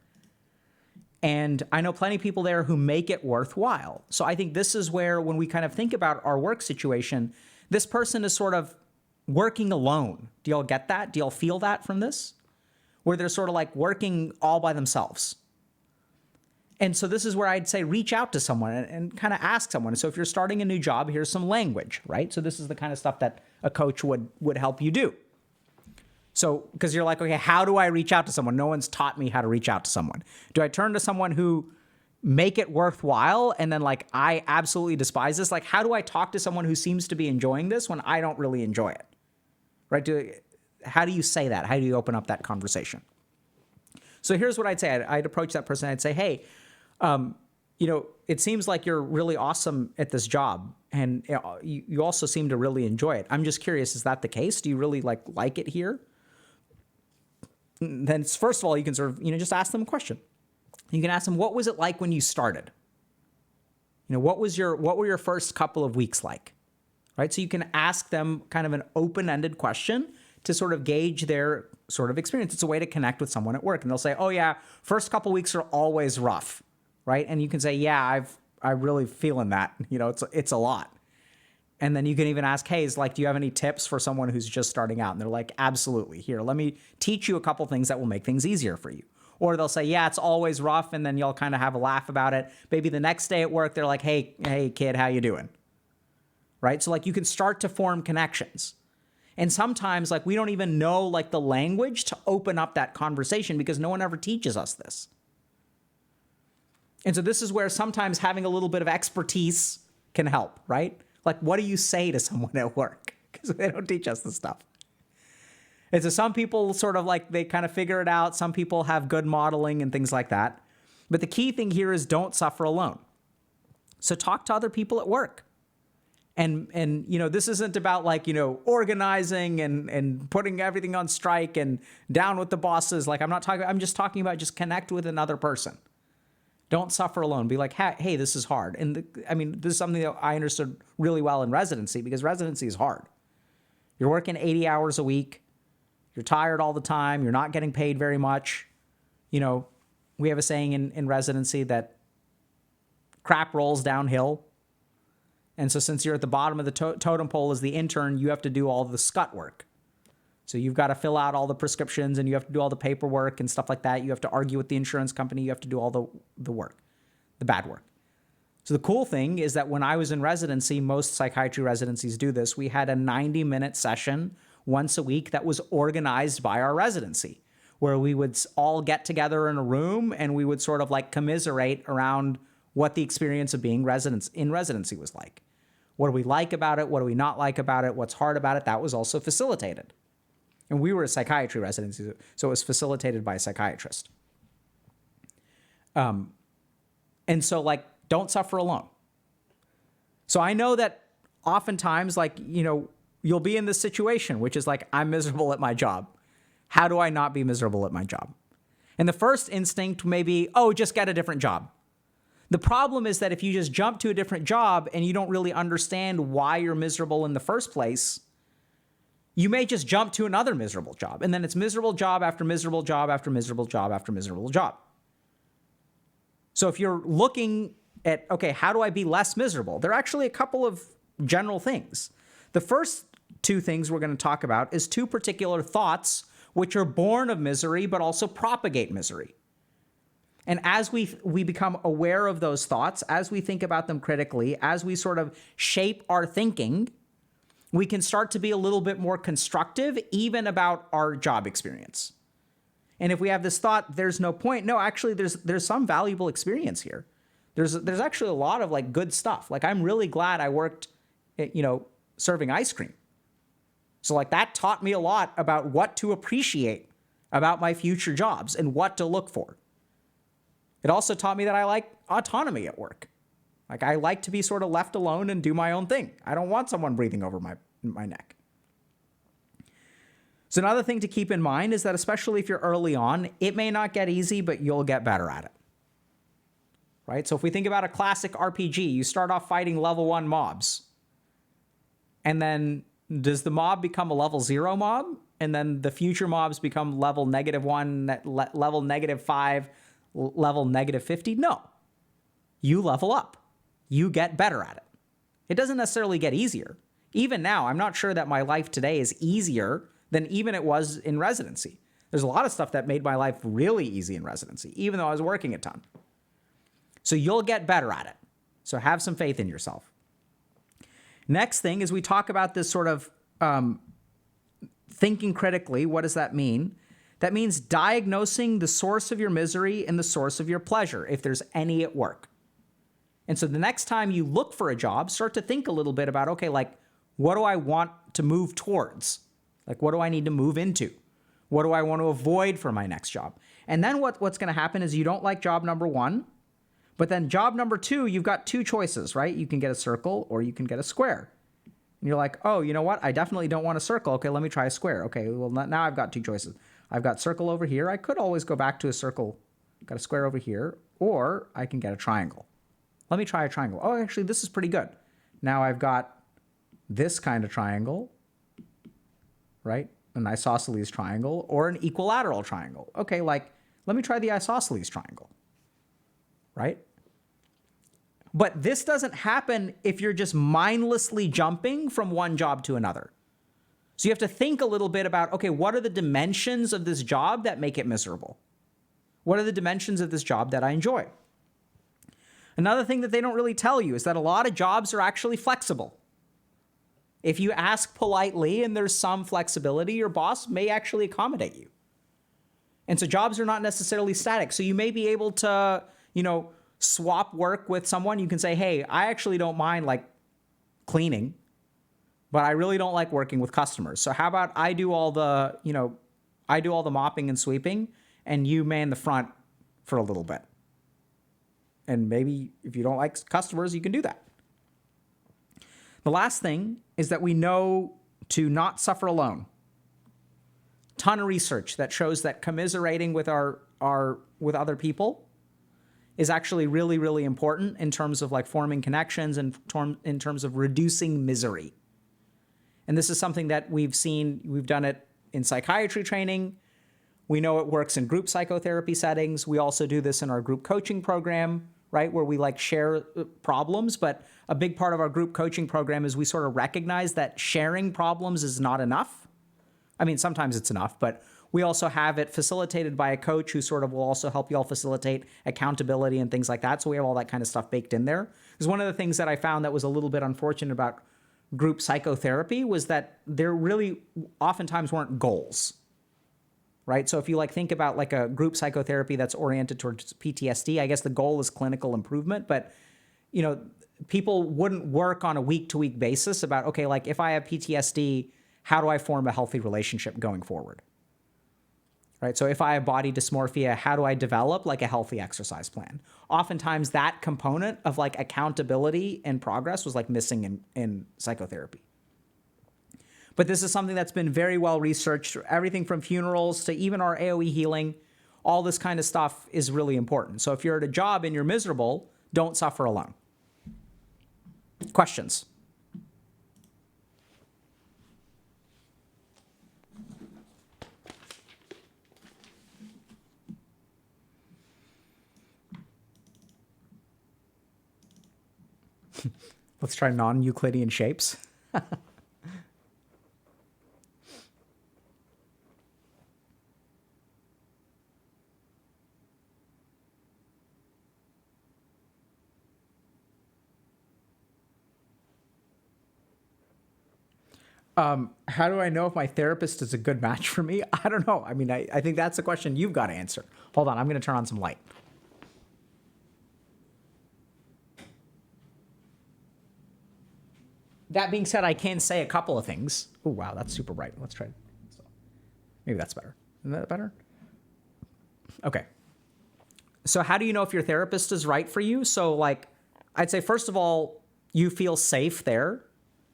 and I know plenty of people there who make it worthwhile. So I think this is where, when we kind of think about our work situation, this person is sort of working alone. Do y'all get that? Do y'all feel that from this? Where they're sort of like working all by themselves. And so this is where I'd say reach out to someone and kind of ask someone. So if you're starting a new job, here's some language, right? So this is the kind of stuff that a coach would help you do. So, because you're like, okay, how do I reach out to someone? No one's taught me how to reach out to someone. Do I turn to someone who make it worthwhile. And then like, I absolutely despise this. Like, how do I talk to someone who seems to be enjoying this when I don't really enjoy it? Right? How do you say that? How do you open up that conversation? So here's what I'd say. I'd approach that person. I'd say, hey, it seems like you're really awesome at this job, and you also seem to really enjoy it. I'm just curious, is that the case? Do you really like it here? Then first of all, you can sort of, just ask them a question. You can ask them, what was it like when you started? What were your first couple of weeks like? Right? So you can ask them kind of an open-ended question to sort of gauge their sort of experience. It's a way to connect with someone at work. And they'll say, oh yeah, first couple weeks are always rough, right? And you can say, yeah, I'm really feeling that. It's a lot. And then you can even ask, hey, do you have any tips for someone who's just starting out? And they're like, absolutely. Here, let me teach you a couple things that will make things easier for you. Or they'll say, yeah, it's always rough. And then you'll kind of have a laugh about it. Maybe the next day at work, they're like, hey kid, how you doing? Right? So you can start to form connections. And sometimes we don't even know the language to open up that conversation because no one ever teaches us this. And so this is where sometimes having a little bit of expertise can help, right? What do you say to someone at work? Because they don't teach us this stuff. And so some people sort of they kind of figure it out. Some people have good modeling and things like that. But the key thing here is don't suffer alone. So talk to other people at work. And this isn't about organizing and putting everything on strike and down with the bosses. I'm just talking about just connect with another person. Don't suffer alone. Be like, hey, this is hard. And this is something that I understood really well in residency because residency is hard. You're working 80 hours a week. You're tired all the time. You're not getting paid very much. We have a saying in residency that crap rolls downhill. And so since you're at the bottom of the totem pole as the intern, you have to do all the scut work. So you've got to fill out all the prescriptions and you have to do all the paperwork and stuff like that. You have to argue with the insurance company. You have to do all the work, the bad work. So the cool thing is that when I was in residency, most psychiatry residencies do this. We had a 90-minute session once a week that was organized by our residency, where we would all get together in a room and we would sort of commiserate around what the experience of being in residency was like. What do we like about it? What do we not like about it? What's hard about it? That was also facilitated. And we were a psychiatry residency, so it was facilitated by a psychiatrist. And so don't suffer alone. So I know that oftentimes you'll be in this situation, which is I'm miserable at my job. How do I not be miserable at my job? And the first instinct may be, oh, just get a different job. The problem is that if you just jump to a different job and you don't really understand why you're miserable in the first place, you may just jump to another miserable job. And then it's miserable job after miserable job after miserable job after miserable job. So if you're looking at, okay, how do I be less miserable? There are actually a couple of general things. The first two things we're going to talk about is two particular thoughts which are born of misery but also propagate misery. And as we become aware of those thoughts, as we think about them critically, as we sort of shape our thinking, we can start to be a little bit more constructive even about our job experience. And if we have this thought, there's no point. No, actually, there's some valuable experience here. There's actually a lot of good stuff. I'm really glad I worked, serving ice cream. So that taught me a lot about what to appreciate about my future jobs and what to look for. It also taught me that I like autonomy at work. I like to be sort of left alone and do my own thing. I don't want someone breathing over my neck. So another thing to keep in mind is that especially if you're early on, it may not get easy, but you'll get better at it. Right? So if we think about a classic RPG, you start off fighting level 1 mobs. And then does the mob become a level 0 mob? And then the future mobs become level -1, level -5, level -50? No. You level up. You get better at it. It doesn't necessarily get easier. Even now, I'm not sure that my life today is easier than even it was in residency. There's a lot of stuff that made my life really easy in residency, even though I was working a ton. So you'll get better at it. So have some faith in yourself. Next thing is we talk about this sort of thinking critically. What does that mean? That means diagnosing the source of your misery and the source of your pleasure, if there's any at work. And so the next time you look for a job, start to think a little bit about, okay, like, what do I want to move towards? Like, what do I need to move into? What do I want to avoid for my next job? And then what's going to happen is you don't like job number one, but then job number two, you've got two choices, right? You can get a circle or you can get a square. And you're like, oh, you know what? I definitely don't want a circle. Okay, let me try a square. Okay, well, now I've got two choices. I've got circle over here. I could always go back to a circle. Got a square over here. Or I can get a triangle. Let me try a triangle. Oh, actually, this is pretty good. Now I've got this kind of triangle, right? An isosceles triangle or an equilateral triangle. Okay, like, let me try the isosceles triangle, right? But this doesn't happen if you're just mindlessly jumping from one job to another. So you have to think a little bit about, okay, what are the dimensions of this job that make it miserable? What are the dimensions of this job that I enjoy? Another thing that they don't really tell you is that a lot of jobs are actually flexible. If you ask politely and there's some flexibility, your boss may actually accommodate you. And so jobs are not necessarily static. So you may be able to, swap work with someone. You can say, hey, I actually don't mind like cleaning, but I really don't like working with customers. So how about I do all the mopping and sweeping and you man the front for a little bit. And maybe if you don't like customers, you can do that. The last thing is that we know to not suffer alone. Ton of research that shows that commiserating with with other people is actually really, really important in terms of like forming connections and in terms of reducing misery. And this is something that we've done it in psychiatry training. We know it works in group psychotherapy settings. We also do this in our group coaching program, right? Where we like share problems. But a big part of our group coaching program is we sort of recognize that sharing problems is not enough. I mean, sometimes it's enough, but we also have it facilitated by a coach who sort of will also help you all facilitate accountability and things like that. So we have all that kind of stuff baked in there. Because one of the things that I found that was a little bit unfortunate about group psychotherapy was that there really oftentimes weren't goals, right? So if you like think about like a group psychotherapy that's oriented towards PTSD, I guess the goal is clinical improvement, but people wouldn't work on a week-to-week basis about, okay, like if I have PTSD, how do I form a healthy relationship going forward? Right? So if I have body dysmorphia, how do I develop like a healthy exercise plan? Oftentimes that component of like accountability and progress was like missing in psychotherapy. But this is something that's been very well researched. Everything from funerals to even our AOE healing, all this kind of stuff is really important. So if you're at a job and you're miserable, don't suffer alone. Questions? Let's try non-Euclidean shapes. How do I know if my therapist is a good match for me? I don't know. I mean, I think that's a question you've got to answer. Hold on, I'm going to turn on some light. That being said, I can say a couple of things. Oh, wow, that's super bright. Let's try. Maybe that's better. Isn't that better? Okay. So how do you know if your therapist is right for you? So like, I'd say, first of all, you feel safe there.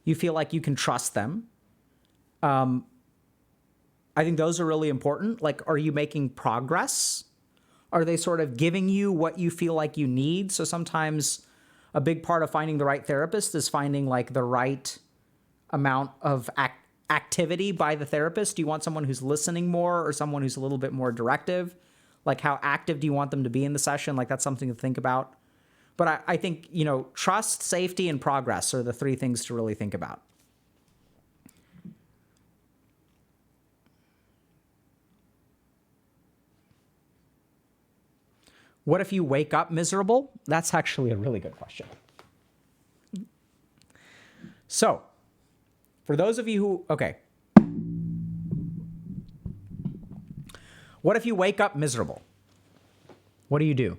You feel like you can trust them. I think those are really important. Like, are you making progress? Are they sort of giving you what you feel like you need? So sometimes a big part of finding the right therapist is finding like the right amount of activity by the therapist. Do you want someone who's listening more or someone who's a little bit more directive? Like how active do you want them to be in the session? Like that's something to think about. But I think, trust, safety, and progress are the three things to really think about. What if you wake up miserable? That's actually a really good question. So, for those of you who, okay. What if you wake up miserable? What do you do?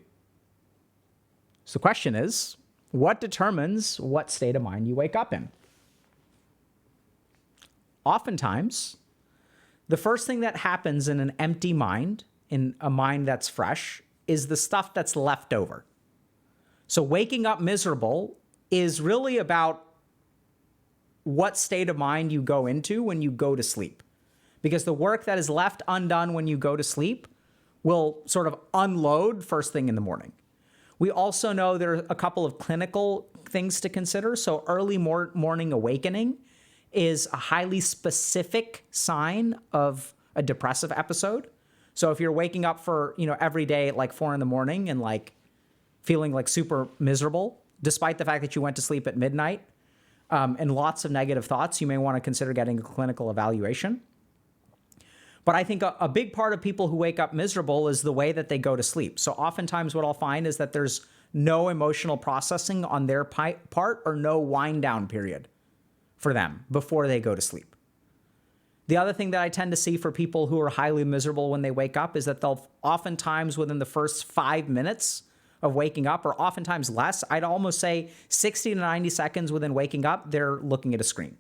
So the question is, what determines what state of mind you wake up in? Oftentimes, the first thing that happens in an empty mind, in a mind that's fresh, is the stuff that's left over. So waking up miserable is really about what state of mind you go into when you go to sleep. Because the work that is left undone when you go to sleep will sort of unload first thing in the morning. We also know there are a couple of clinical things to consider. So early morning awakening is a highly specific sign of a depressive episode. So if you're waking up for, every day at like 4 a.m. and like feeling like super miserable, despite the fact that you went to sleep at midnight, and lots of negative thoughts, you may want to consider getting a clinical evaluation. But I think a big part of people who wake up miserable is the way that they go to sleep. So oftentimes what I'll find is that there's no emotional processing on their part or no wind down period for them before they go to sleep. The other thing that I tend to see for people who are highly miserable when they wake up is that they'll oftentimes within the first 5 minutes of waking up, or oftentimes less, I'd almost say 60 to 90 seconds within waking up, they're looking at a screen.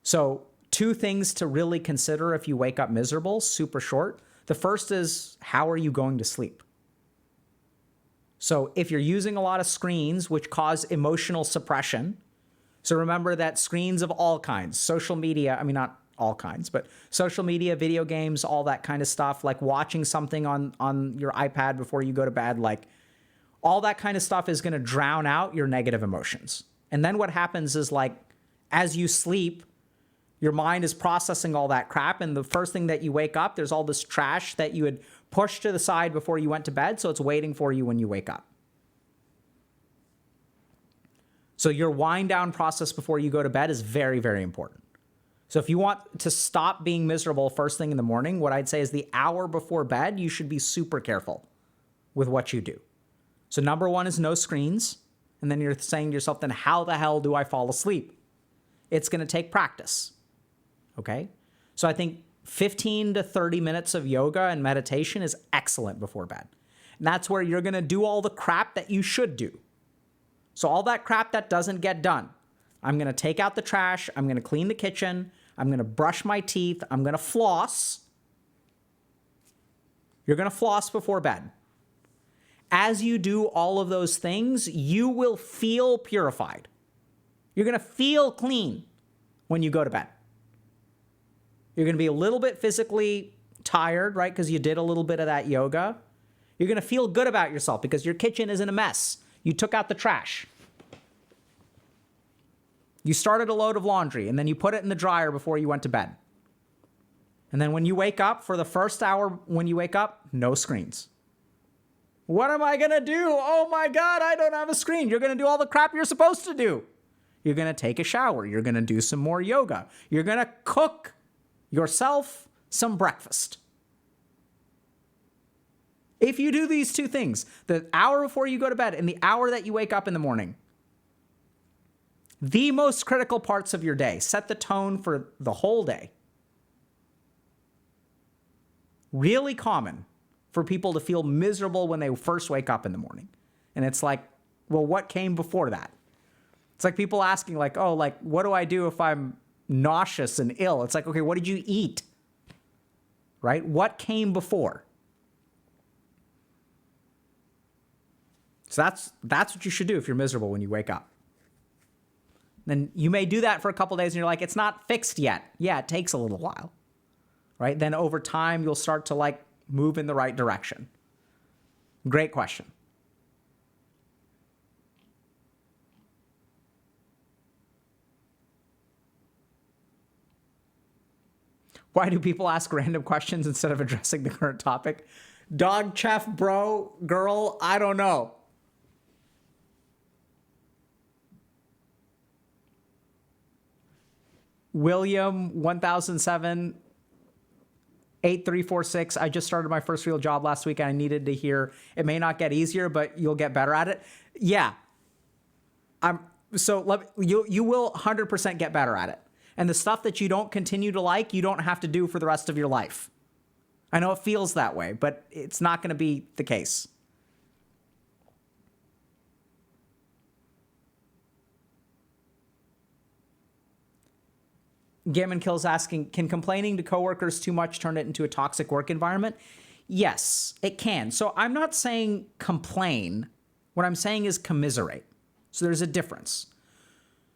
So 2 things to really consider if you wake up miserable, super short. The first is, how are you going to sleep? So if you're using a lot of screens, which cause emotional suppression, so remember that screens of all kinds, social media, not all kinds, but social media, video games, all that kind of stuff, like watching something on your iPad before you go to bed, like all that kind of stuff is going to drown out your negative emotions. And then what happens is, like, as you sleep, your mind is processing all that crap, and the first thing that you wake up, there's all this trash that you had pushed to the side before you went to bed, so it's waiting for you when you wake up. So your wind down process before you go to bed is very, very important. So if you want to stop being miserable first thing in the morning, what I'd say is the hour before bed, you should be super careful with what you do. So number 1 is no screens, and then you're saying to yourself, then how the hell do I fall asleep? It's going to take practice. Okay? So I think 15 to 30 minutes of yoga and meditation is excellent before bed. And that's where you're going to do all the crap that you should do. So all that crap that doesn't get done, I'm going to take out the trash, I'm going to clean the kitchen, I'm going to brush my teeth, I'm going to floss. You're going to floss before bed. As you do all of those things, you will feel purified. You're going to feel clean when you go to bed. You're going to be a little bit physically tired, right? Because you did a little bit of that yoga. You're going to feel good about yourself because your kitchen isn't a mess. You took out the trash. You started a load of laundry, and then you put it in the dryer before you went to bed. And then when you wake up, for the first hour when you wake up, no screens. What am I going to do? Oh my God, I don't have a screen. You're going to do all the crap you're supposed to do. You're going to take a shower. You're going to do some more yoga. You're going to cook yourself some breakfast. If you do these 2 things, the hour before you go to bed and the hour that you wake up in the morning, the most critical parts of your day, set the tone for the whole day. Really common for people to feel miserable when they first wake up in the morning. And it's like, well, what came before that? It's like people asking like, oh, like, what do I do if I'm nauseous and ill? It's like, okay, what did you eat? Right? What came before? So that's what you should do if you're miserable when you wake up. Then you may do that for a couple days and you're like, it's not fixed yet. Yeah, it takes a little while, right? Then over time, you'll start to like move in the right direction. Great question. Why do people ask random questions instead of addressing the current topic? Dog chef, bro, girl, I don't know. William 1007 8346. I just started my first real job last week and I needed to hear it may not get easier, but you'll get better at it. Yeah. You will 100% get better at it. And the stuff that you don't continue to like, you don't have to do for the rest of your life. I know it feels that way, but it's not going to be the case. Gammon Kills asking, can complaining to coworkers too much turn it into a toxic work environment? Yes, it can. So I'm not saying complain. What I'm saying is commiserate. So there's a difference.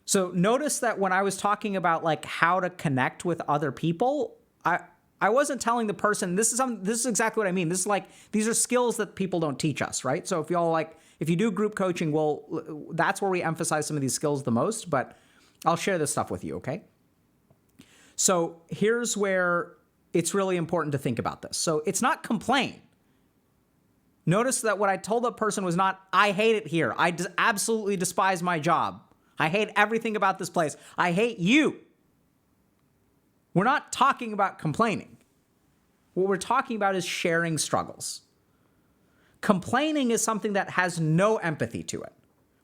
So notice that when I was talking about like how to connect with other people, I wasn't telling the person, this is exactly what I mean. This is like, these are skills that people don't teach us, right? So if you do group coaching, well, that's where we emphasize some of these skills the most, but I'll share this stuff with you, okay? So here's where it's really important to think about this. So it's not complain. Notice that what I told the person was not, I hate it here. I absolutely despise my job. I hate everything about this place. I hate you. We're not talking about complaining. What we're talking about is sharing struggles. Complaining is something that has no empathy to it.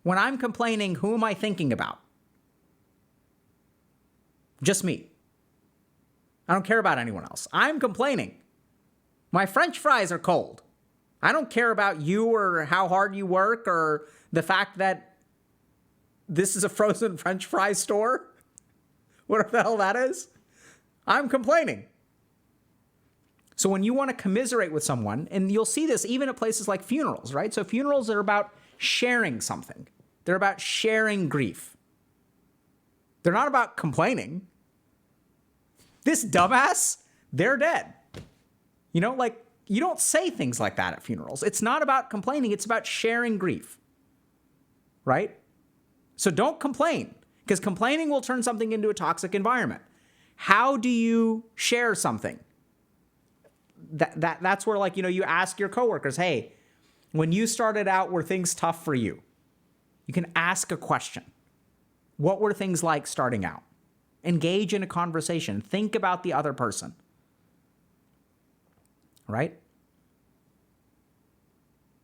When I'm complaining, who am I thinking about? Just me. I don't care about anyone else. I'm complaining. My French fries are cold. I don't care about you or how hard you work or the fact that this is a frozen French fry store. Whatever the hell that is. I'm complaining. So when you want to commiserate with someone, and you'll see this even at places like funerals, right? So funerals are about sharing something. They're about sharing grief. They're not about complaining. This dumbass, they're dead. You know, like, you don't say things like that at funerals. It's not about complaining. It's about sharing grief, right? So don't complain, because complaining will turn something into a toxic environment. How do you share something? That's where, like, you know, you ask your coworkers, hey, when you started out, were things tough for you? You can ask a question. What were things like starting out? Engage in a conversation. Think about the other person. Right?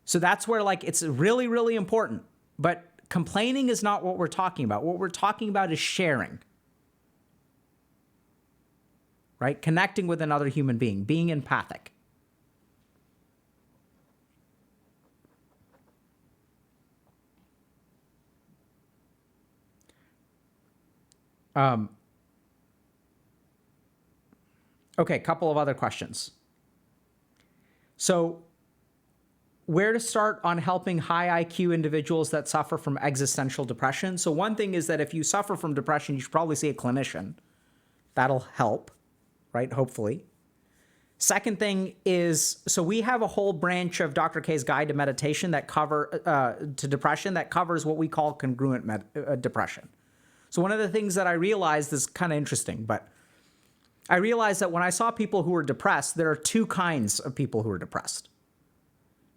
So that's where, like, it's really, really important. But complaining is not what we're talking about. What we're talking about is sharing. Right? Connecting with another human being, being empathic. Okay, couple of other questions. So, where to start on helping high IQ individuals that suffer from existential depression? So one thing is that if you suffer from depression, you should probably see a clinician. That'll help, right? Hopefully. Second thing is, so we have a whole branch of Dr. K's Guide to Meditation that to depression that covers what we call congruent depression. So one of the things that I realized is kind of interesting, but I realized that when I saw people who were depressed, there are two kinds of people who are depressed.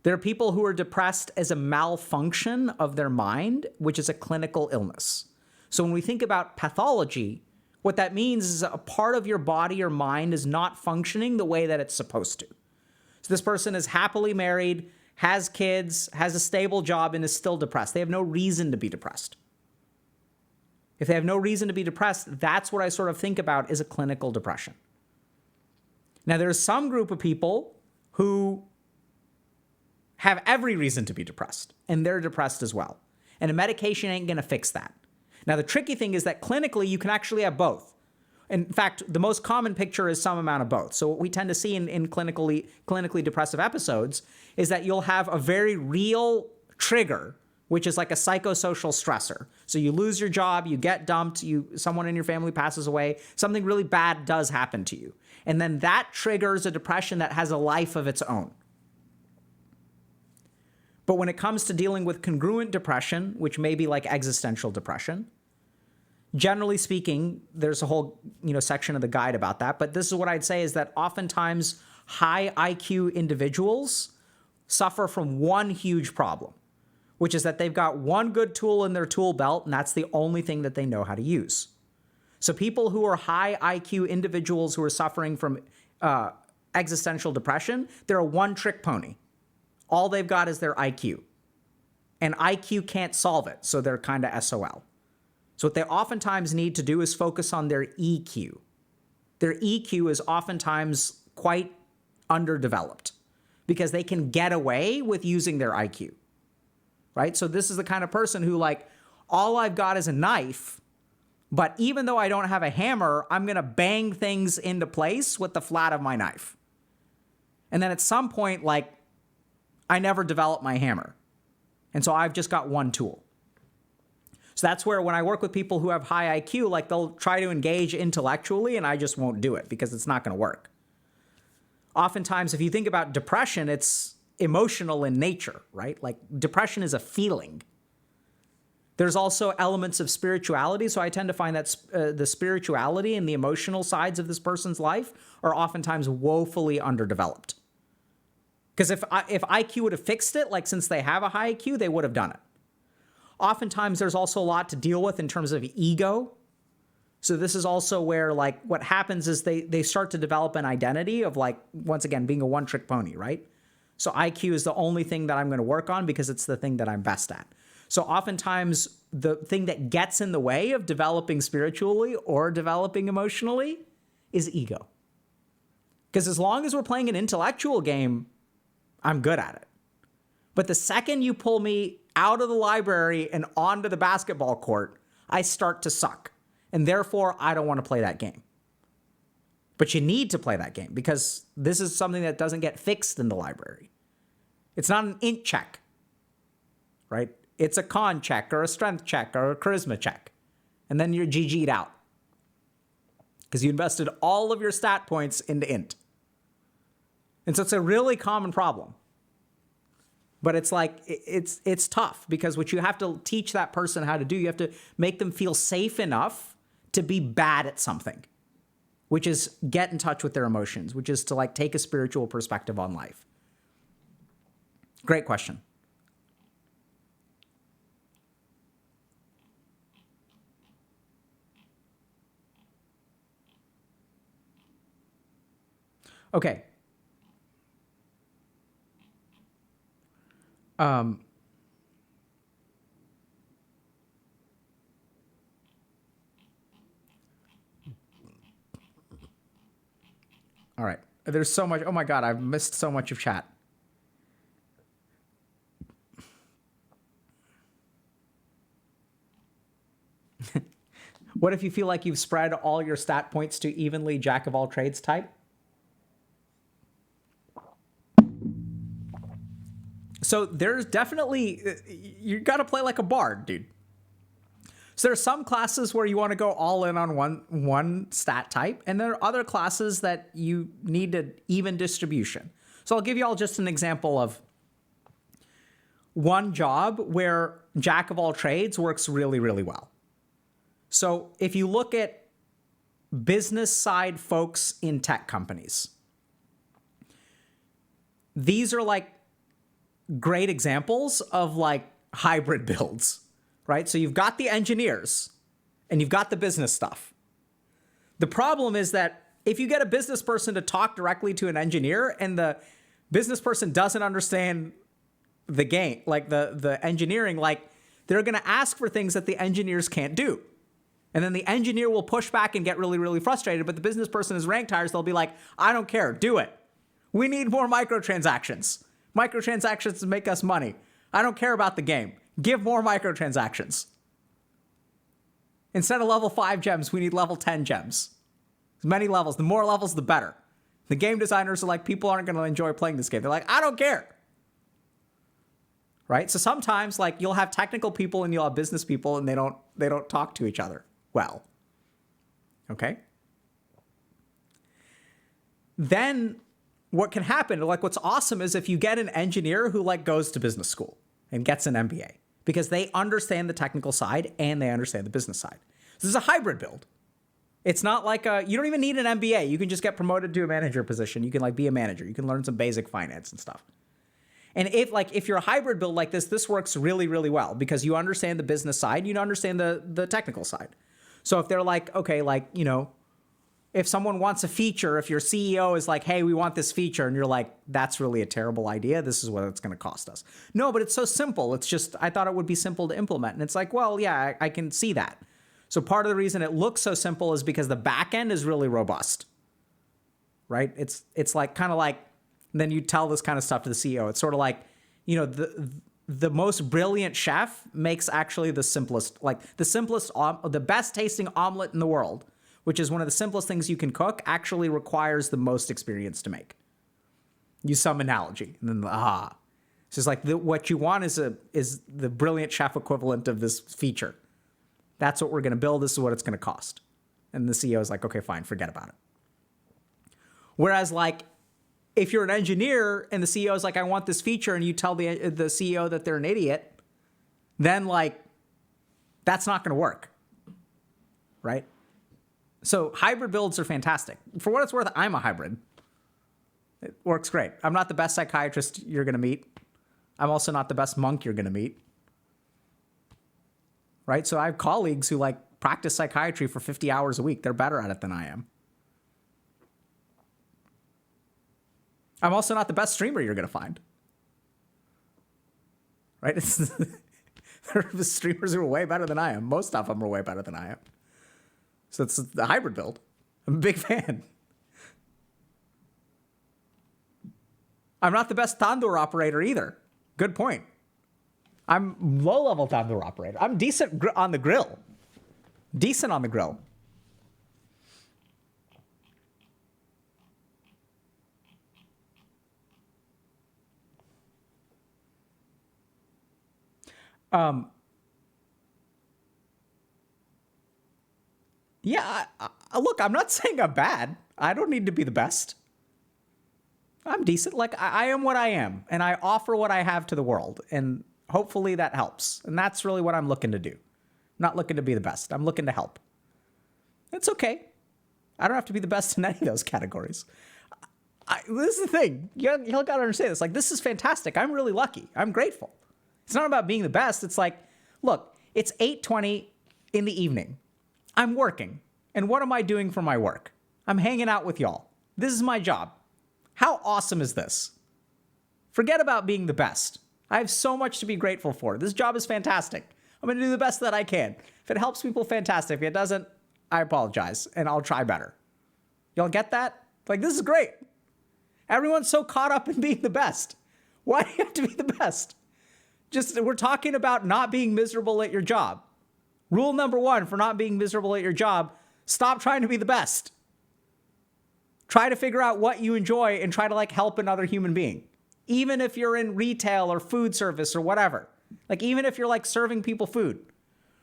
There are people who are depressed as a malfunction of their mind, which is a clinical illness. So when we think about pathology, what that means is a part of your body or mind is not functioning the way that it's supposed to. So this person is happily married, has kids, has a stable job, and is still depressed. They have no reason to be depressed. If they have no reason to be depressed, that's what I sort of think about as a clinical depression. Now, there's some group of people who have every reason to be depressed, and they're depressed as well. And a medication ain't going to fix that. Now, the tricky thing is that clinically, you can actually have both. In fact, the most common picture is some amount of both. So what we tend to see in clinically depressive episodes is that you'll have a very real trigger, which is like a psychosocial stressor. So you lose your job, you get dumped, someone in your family passes away, something really bad does happen to you. And then that triggers a depression that has a life of its own. But when it comes to dealing with congruent depression, which may be like existential depression, generally speaking, there's a whole section of the guide about that. But this is what I'd say is that oftentimes high IQ individuals suffer from one huge problem, which is that they've got one good tool in their tool belt, and that's the only thing that they know how to use. So people who are high IQ individuals who are suffering from existential depression, they're a one-trick pony. All they've got is their IQ. And IQ can't solve it, so they're kind of SOL. So what they oftentimes need to do is focus on their EQ. Their EQ is oftentimes quite underdeveloped because they can get away with using their IQ, right? So this is the kind of person who like, all I've got is a knife, but even though I don't have a hammer, I'm going to bang things into place with the flat of my knife. And then at some point, like, I never develop my hammer. And so I've just got one tool. So that's where when I work with people who have high IQ, like they'll try to engage intellectually and I just won't do it because it's not going to work. Oftentimes, if you think about depression, it's emotional in nature, right? Like depression is a feeling. There's also elements of spirituality. So I tend to find that the spirituality and the emotional sides of this person's life are oftentimes woefully underdeveloped. Because if IQ would have fixed it, like since they have a high IQ, they would have done it. Oftentimes, there's also a lot to deal with in terms of ego. So this is also where like what happens is they start to develop an identity of like, once again, being a one-trick pony, right? So IQ is the only thing that I'm going to work on because it's the thing that I'm best at. So oftentimes, the thing that gets in the way of developing spiritually or developing emotionally is ego. Because as long as we're playing an intellectual game, I'm good at it. But the second you pull me out of the library and onto the basketball court, I start to suck. And therefore, I don't want to play that game. But you need to play that game because this is something that doesn't get fixed in the library. It's not an int check, right? It's a con check or a strength check or a charisma check. And then you're GG'd out because you invested all of your stat points into int. And so it's a really common problem. But it's like, it's tough because what you have to teach that person how to do, you have to make them feel safe enough to be bad at something, which is get in touch with their emotions, which is to like take a spiritual perspective on life. Great question. Okay. All right. There's so much. Oh my God, I've missed so much of chat. What if you feel like you've spread all your stat points to evenly jack of all trades type? So there's definitely, you got to play like a bard, dude. So there are some classes where you want to go all in on one stat type, and there are other classes that you need an even distribution. So I'll give you all just an example of one job where jack of all trades works really, really well. So if you look at business side folks in tech companies, these are like great examples of like hybrid builds, right? So you've got the engineers and you've got the business stuff. The problem is that if you get a business person to talk directly to an engineer and the business person doesn't understand the game, like the engineering, like they're going to ask for things that the engineers can't do. And then the engineer will push back and get really, really frustrated. But the business person is ranked higher, so they'll be like, I don't care, do it. We need more microtransactions. Microtransactions make us money. I don't care about the game. Give more microtransactions. Instead of level 5 gems, we need level 10 gems. As many levels. The more levels, the better. The game designers are like, people aren't going to enjoy playing this game. They're like, I don't care. Right? So sometimes like you'll have technical people and you'll have business people and they don't talk to each other well. Okay? Then what can happen, like what's awesome is if you get an engineer who like goes to business school and gets an MBA because they understand the technical side and they understand the business side. So this is a hybrid build. It's not like you don't even need an MBA. You can just get promoted to a manager position. You can like be a manager. You can learn some basic finance and stuff. And if you're a hybrid build like this works really, really well because you understand the business side, you understand the technical side. So if they're like, okay, like, you know, if someone wants a feature, if your CEO is like, hey, we want this feature, and you're like, that's really a terrible idea. This is what it's going to cost us. No, but it's so simple. It's just, I thought it would be simple to implement. And it's like, well, yeah, I can see that. So part of the reason it looks so simple is because the back end is really robust, right? It's like kind of like And then you tell this kind of stuff to the CEO. It's sort of like, the most brilliant chef makes actually the simplest, the best tasting omelet in the world, which is one of the simplest things you can cook, actually requires the most experience to make. Use some analogy. And then, It's just like what you want is the brilliant chef equivalent of this feature. That's what we're going to build. This is what it's going to cost. And the CEO is like, okay, fine, forget about it. Whereas like, if you're an engineer and the CEO is like, I want this feature, and you tell the CEO that they're an idiot, then like, that's not going to work, right? So hybrid builds are fantastic. For what it's worth, I'm a hybrid. It works great. I'm not the best psychiatrist you're going to meet. I'm also not the best monk you're going to meet, right? So I have colleagues who like practice psychiatry for 50 hours a week. They're better at it than I am. I'm also not the best streamer you're going to find, right? There are streamers who are way better than I am. Most of them are way better than I am. So it's the hybrid build. I'm a big fan. I'm not the best tandoor operator either. Good point. I'm low-level tandoor operator. I'm decent on the grill. Decent on the grill. Yeah, look, I'm not saying I'm bad. I don't need to be the best. I'm decent. Like, I am what I am, and I offer what I have to the world, and hopefully that helps. And that's really what I'm looking to do. I'm not looking to be the best. I'm looking to help. It's okay. I don't have to be the best in any of those categories. This is the thing. You got to understand this. Like, this is fantastic. I'm really lucky. I'm grateful. It's not about being the best. It's like, look, it's 8:20 in the evening. I'm working. And what am I doing for my work? I'm hanging out with y'all. This is my job. How awesome is this? Forget about being the best. I have so much to be grateful for. This job is fantastic. I'm going to do the best that I can. If it helps people, fantastic. If it doesn't, I apologize, and I'll try better. Y'all get that? Like, this is great. Everyone's so caught up in being the best. Why do you have to be the best? We're talking about not being miserable at your job. Rule number 1 for not being miserable at your job, stop trying to be the best. Try to figure out what you enjoy and try to like help another human being. Even if you're in retail or food service or whatever. Like even if you're like serving people food.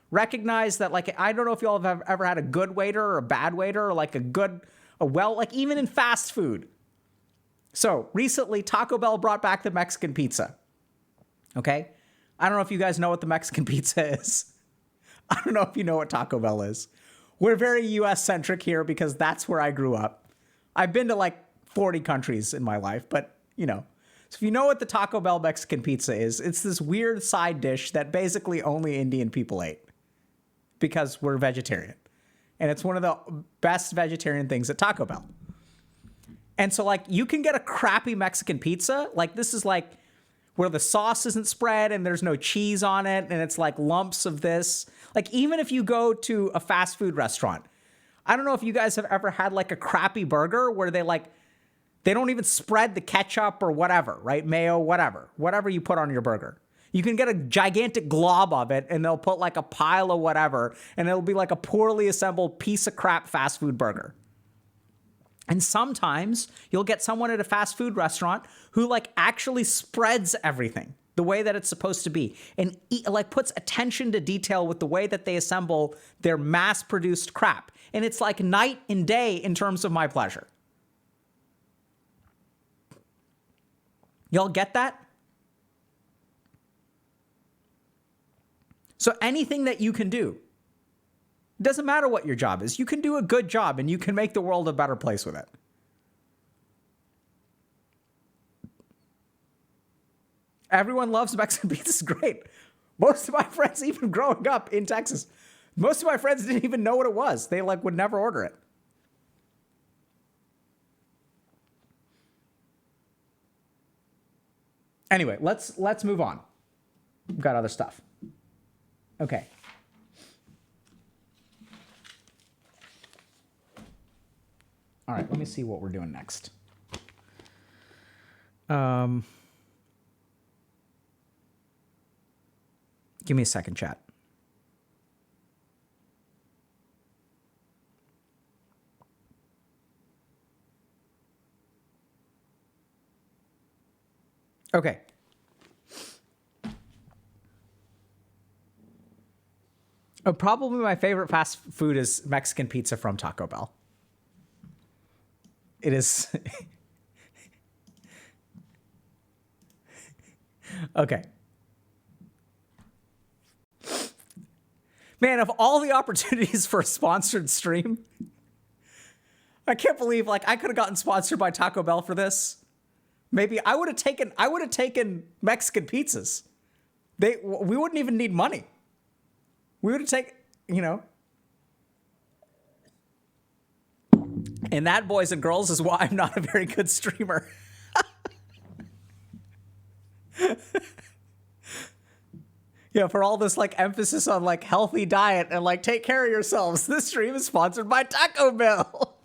Recognize that like, I don't know if y'all have ever had a good waiter or a bad waiter or like like even in fast food. So recently Taco Bell brought back the Mexican pizza. Okay? I don't know if you guys know what the Mexican pizza is. I don't know if you know what Taco Bell is. We're very US centric here because that's where I grew up. I've been to like 40 countries in my life, but So if you know what the Taco Bell Mexican pizza is, it's this weird side dish that basically only Indian people ate because we're vegetarian. And it's one of the best vegetarian things at Taco Bell. And so like you can get a crappy Mexican pizza. Like this is like where the sauce isn't spread and there's no cheese on it. And it's like lumps of this. Like even if you go to a fast food restaurant, I don't know if you guys have ever had like a crappy burger where they don't even spread the ketchup or whatever, right? Mayo, whatever you put on your burger. You can get a gigantic glob of it and they'll put like a pile of whatever and it'll be like a poorly assembled piece of crap fast food burger. And sometimes you'll get someone at a fast food restaurant who like actually spreads everything the way that it's supposed to be and like puts attention to detail with the way that they assemble their mass-produced crap. And it's like night and day in terms of my pleasure. Y'all get that? So anything that you can do, doesn't matter what your job is, you can do a good job and you can make the world a better place with it. Everyone loves Mexican pizza. It's great. Most of my friends, even growing up in Texas, most of my friends didn't even know what it was. They like would never order it. Anyway, let's move on. We've got other stuff. Okay. All right, let me see what we're doing next. Give me a second, chat. Okay. Probably my favorite fast food is Mexican pizza from Taco Bell. It is. Okay. Man, of all the opportunities for a sponsored stream, I can't believe like I could have gotten sponsored by Taco Bell for this. Maybe I would have taken Mexican pizzas. We wouldn't even need money. We would have taken, and that, boys and girls, is why I'm not a very good streamer. For all this like emphasis on like healthy diet and like take care of yourselves, this stream is sponsored by Taco Bell.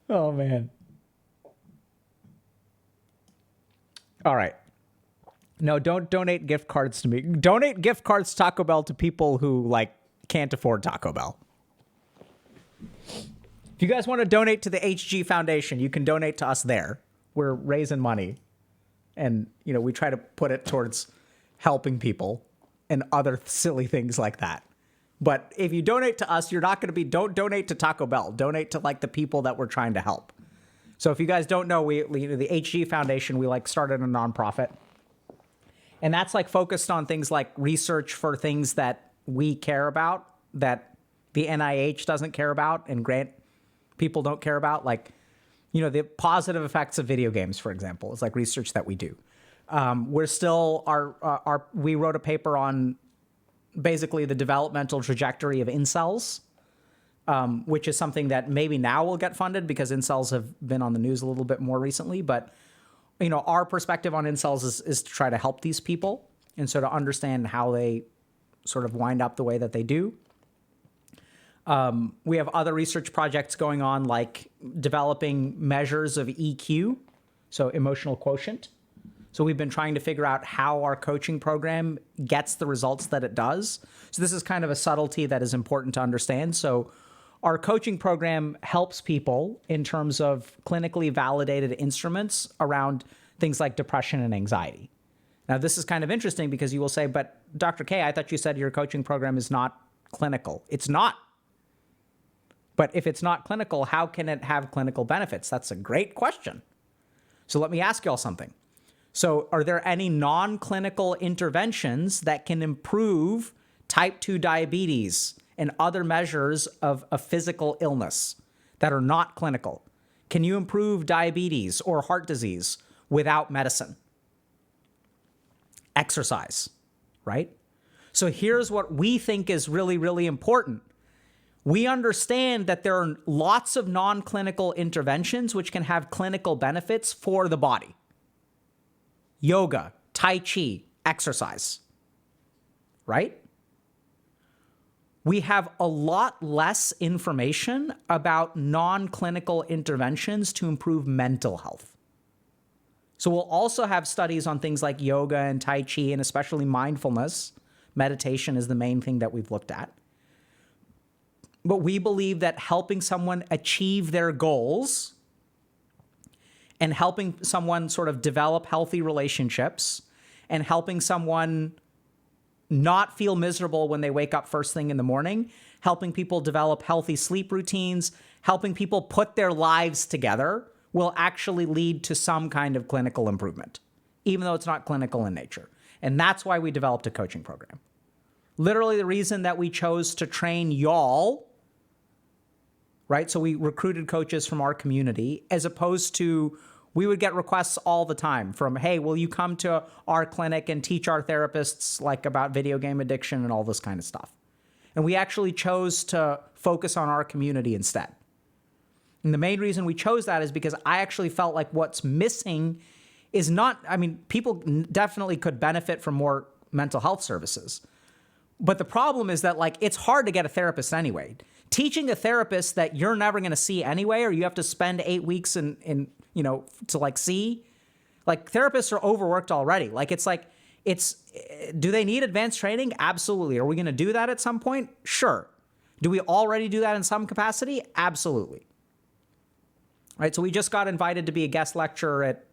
Oh man. All right. No, don't donate gift cards to me. Donate gift cards to Taco Bell to people who like can't afford Taco Bell. If you guys want to donate to the HG Foundation, you can donate to us there. We're raising money. And, we try to put it towards helping people and other silly things like that. But if you donate to us, you're not going to don't donate to Taco Bell. Donate to like the people that we're trying to help. So if you guys don't know, the HG Foundation, we like started a nonprofit. And that's like focused on things like research for things that we care about, that the NIH doesn't care about and grant people don't care about. Like, the positive effects of video games, for example, is like research that we do. We're still, we wrote a paper on basically the developmental trajectory of incels, which is something that maybe now will get funded because incels have been on the news a little bit more recently. But, our perspective on incels is to try to help these people and so to understand how they sort of wind up the way that they do. We have other research projects going on, like developing measures of EQ, so emotional quotient. So we've been trying to figure out how our coaching program gets the results that it does. So this is kind of a subtlety that is important to understand. So our coaching program helps people in terms of clinically validated instruments around things like depression and anxiety. Now, this is kind of interesting because you will say, but Dr. K, I thought you said your coaching program is not clinical. It's not. But if it's not clinical, how can it have clinical benefits? That's a great question. So let me ask y'all something. So are there any non-clinical interventions that can improve type 2 diabetes and other measures of a physical illness that are not clinical? Can you improve diabetes or heart disease without medicine? Exercise, right? So here's what we think is really, really important. We understand that there are lots of non-clinical interventions which can have clinical benefits for the body. Yoga, Tai Chi, exercise, right? We have a lot less information about non-clinical interventions to improve mental health. So we'll also have studies on things like yoga and Tai Chi and especially mindfulness. Meditation is the main thing that we've looked at. But we believe that helping someone achieve their goals and helping someone sort of develop healthy relationships and helping someone not feel miserable when they wake up first thing in the morning, helping people develop healthy sleep routines, helping people put their lives together will actually lead to some kind of clinical improvement, even though it's not clinical in nature. And that's why we developed a coaching program. Literally the reason that we chose to train y'all, right? So we recruited coaches from our community as opposed to we would get requests all the time from, hey, will you come to our clinic and teach our therapists like about video game addiction and all this kind of stuff? And we actually chose to focus on our community instead. And the main reason we chose that is because I actually felt like what's missing is not, I mean, people definitely could benefit from more mental health services. But the problem is that, like, it's hard to get a therapist anyway. Teaching a therapist that you're never going to see anyway, or you have to spend 8 weeks in to like see, like, therapists are overworked already. Like, do they need advanced training? Absolutely. Are we going to do that at some point? Sure. Do we already do that in some capacity? Absolutely. Right. So we just got invited to be a guest lecturer at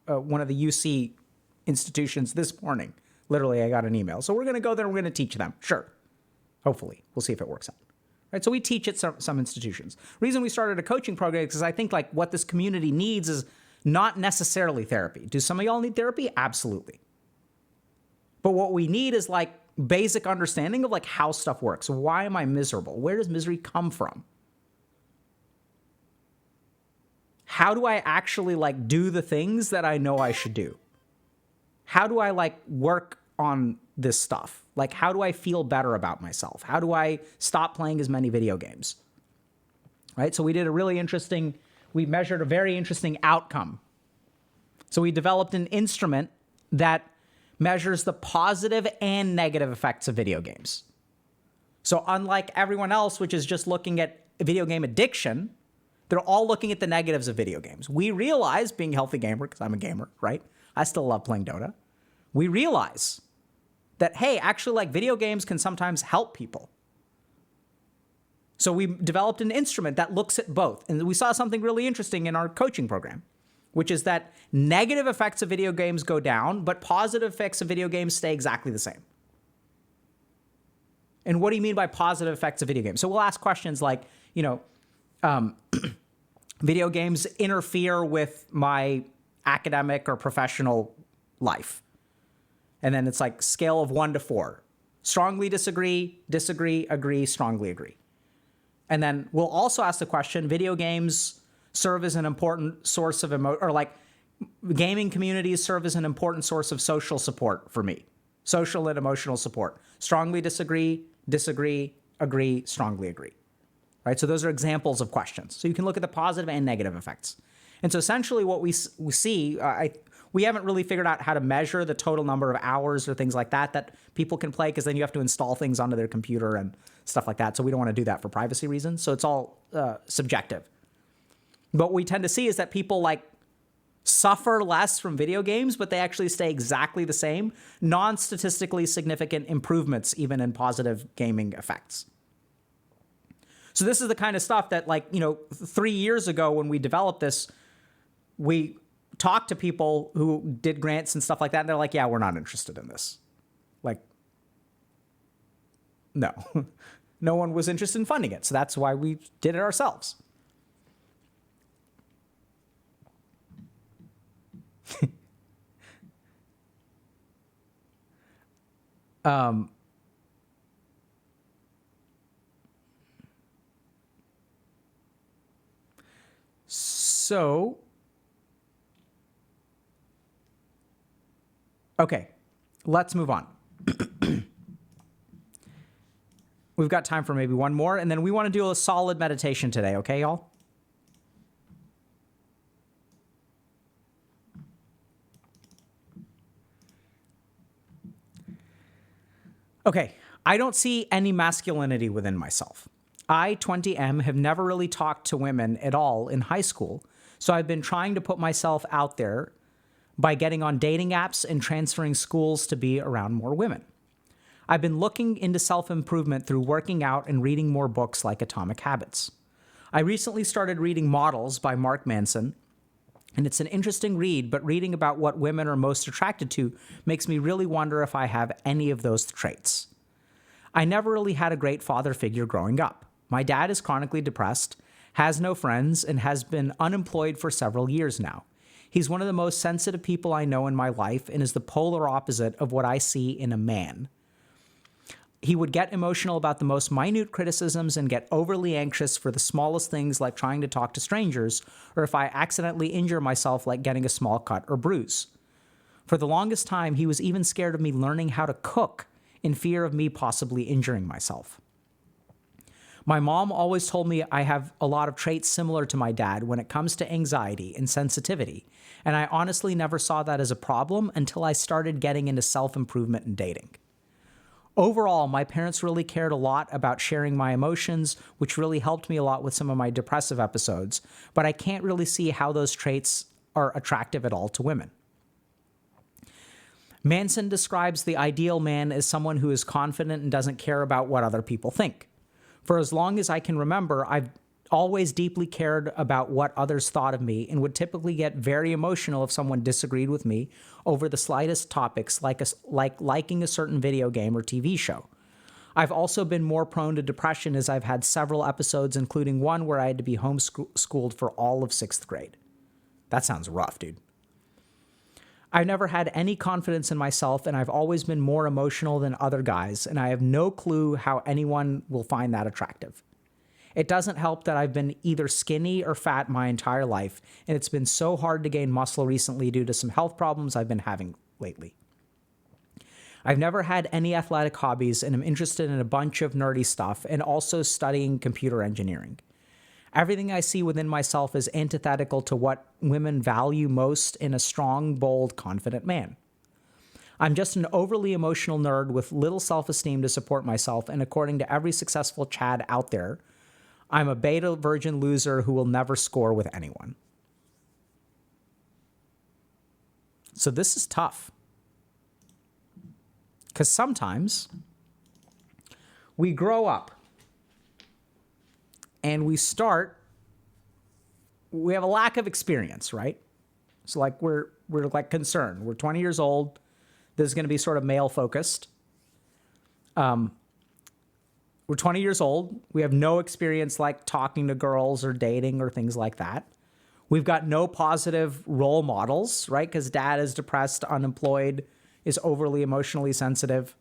one of the UC institutions this morning. Literally, I got an email. So we're going to go there and we're going to teach them. Sure. Hopefully. We'll see if it works out. Right? So we teach at some institutions. Reason we started a coaching program is because I think, like, what this community needs is not necessarily therapy. Do some of y'all need therapy? Absolutely. But what we need is, like, basic understanding of, like, how stuff works. Why am I miserable? Where does misery come from? How do I actually, like, do the things that I know I should do? How do I, like, work on this stuff? Like, how do I feel better about myself? How do I stop playing as many video games? Right? So we measured a very interesting outcome. So we developed an instrument that measures the positive and negative effects of video games. So unlike everyone else, which is just looking at video game addiction, they're all looking at the negatives of video games. We realize, being a healthy gamer, because I'm a gamer, right? I still love playing Dota. We realize that, hey, actually, like, video games can sometimes help people. So we developed an instrument that looks at both. And we saw something really interesting in our coaching program, which is that negative effects of video games go down, but positive effects of video games stay exactly the same. And what do you mean by positive effects of video games? So we'll ask questions like, video games interfere with my academic or professional life. And then it's like scale of 1 to 4. Strongly disagree, agree, strongly agree. And then we'll also ask the question, video games serve as an important source of gaming communities serve as an important source of social support for me. Social and emotional support. Strongly disagree, agree, strongly agree. Right? So those are examples of questions. So you can look at the positive and negative effects. And so essentially what we see, we haven't really figured out how to measure the total number of hours or things like that people can play, because then you have to install things onto their computer and stuff like that. So we don't want to do that for privacy reasons. So it's all subjective. But what we tend to see is that people, like, suffer less from video games, but they actually stay exactly the same. Non-statistically significant improvements even in positive gaming effects. So this is the kind of stuff that, like, 3 years ago when we developed this, we talked to people who did grants and stuff like that, and they're like, yeah, we're not interested in this. Like, no. No one was interested in funding it. So that's why we did it ourselves. Okay, let's move on. We've got time for maybe one more, and then we want to do a solid meditation today, okay, y'all? Okay, I don't see any masculinity within myself. I, 20M, have never really talked to women at all in high school, so I've been trying to put myself out there by getting on dating apps and transferring schools to be around more women. I've been looking into self-improvement through working out and reading more books like Atomic Habits. I recently started reading Models by Mark Manson, and it's an interesting read, but reading about what women are most attracted to makes me really wonder if I have any of those traits. I never really had a great father figure growing up. My dad is chronically depressed, has no friends, and has been unemployed for several years now. He's one of the most sensitive people I know in my life and is the polar opposite of what I see in a man. He would get emotional about the most minute criticisms and get overly anxious for the smallest things, like trying to talk to strangers, or if I accidentally injure myself, like getting a small cut or bruise. For the longest time, he was even scared of me learning how to cook in fear of me possibly injuring myself. My mom always told me I have a lot of traits similar to my dad when it comes to anxiety and sensitivity, and I honestly never saw that as a problem until I started getting into self-improvement and dating. Overall, my parents really cared a lot about sharing my emotions, which really helped me a lot with some of my depressive episodes, but I can't really see how those traits are attractive at all to women. Manson describes the ideal man as someone who is confident and doesn't care about what other people think. For as long as I can remember, I've always deeply cared about what others thought of me and would typically get very emotional if someone disagreed with me over the slightest topics, like liking a certain video game or TV show. I've also been more prone to depression as I've had several episodes, including one where I had to be homeschooled for all of 6th grade. That sounds rough, dude. I've never had any confidence in myself, and I've always been more emotional than other guys, and I have no clue how anyone will find that attractive. It doesn't help that I've been either skinny or fat my entire life, and it's been so hard to gain muscle recently due to some health problems I've been having lately. I've never had any athletic hobbies, and I'm interested in a bunch of nerdy stuff and also studying computer engineering. Everything I see within myself is antithetical to what women value most in a strong, bold, confident man. I'm just an overly emotional nerd with little self-esteem to support myself, and according to every successful Chad out there, I'm a beta virgin loser who will never score with anyone. So this is tough. Because sometimes we grow up and we have a lack of experience, right? So like we're like concerned. We're 20 years old. This is going to be sort of male focused. We're 20 years old. We have no experience like talking to girls or dating or things like that. We've got no positive role models, right? Because dad is depressed, unemployed, is overly emotionally sensitive.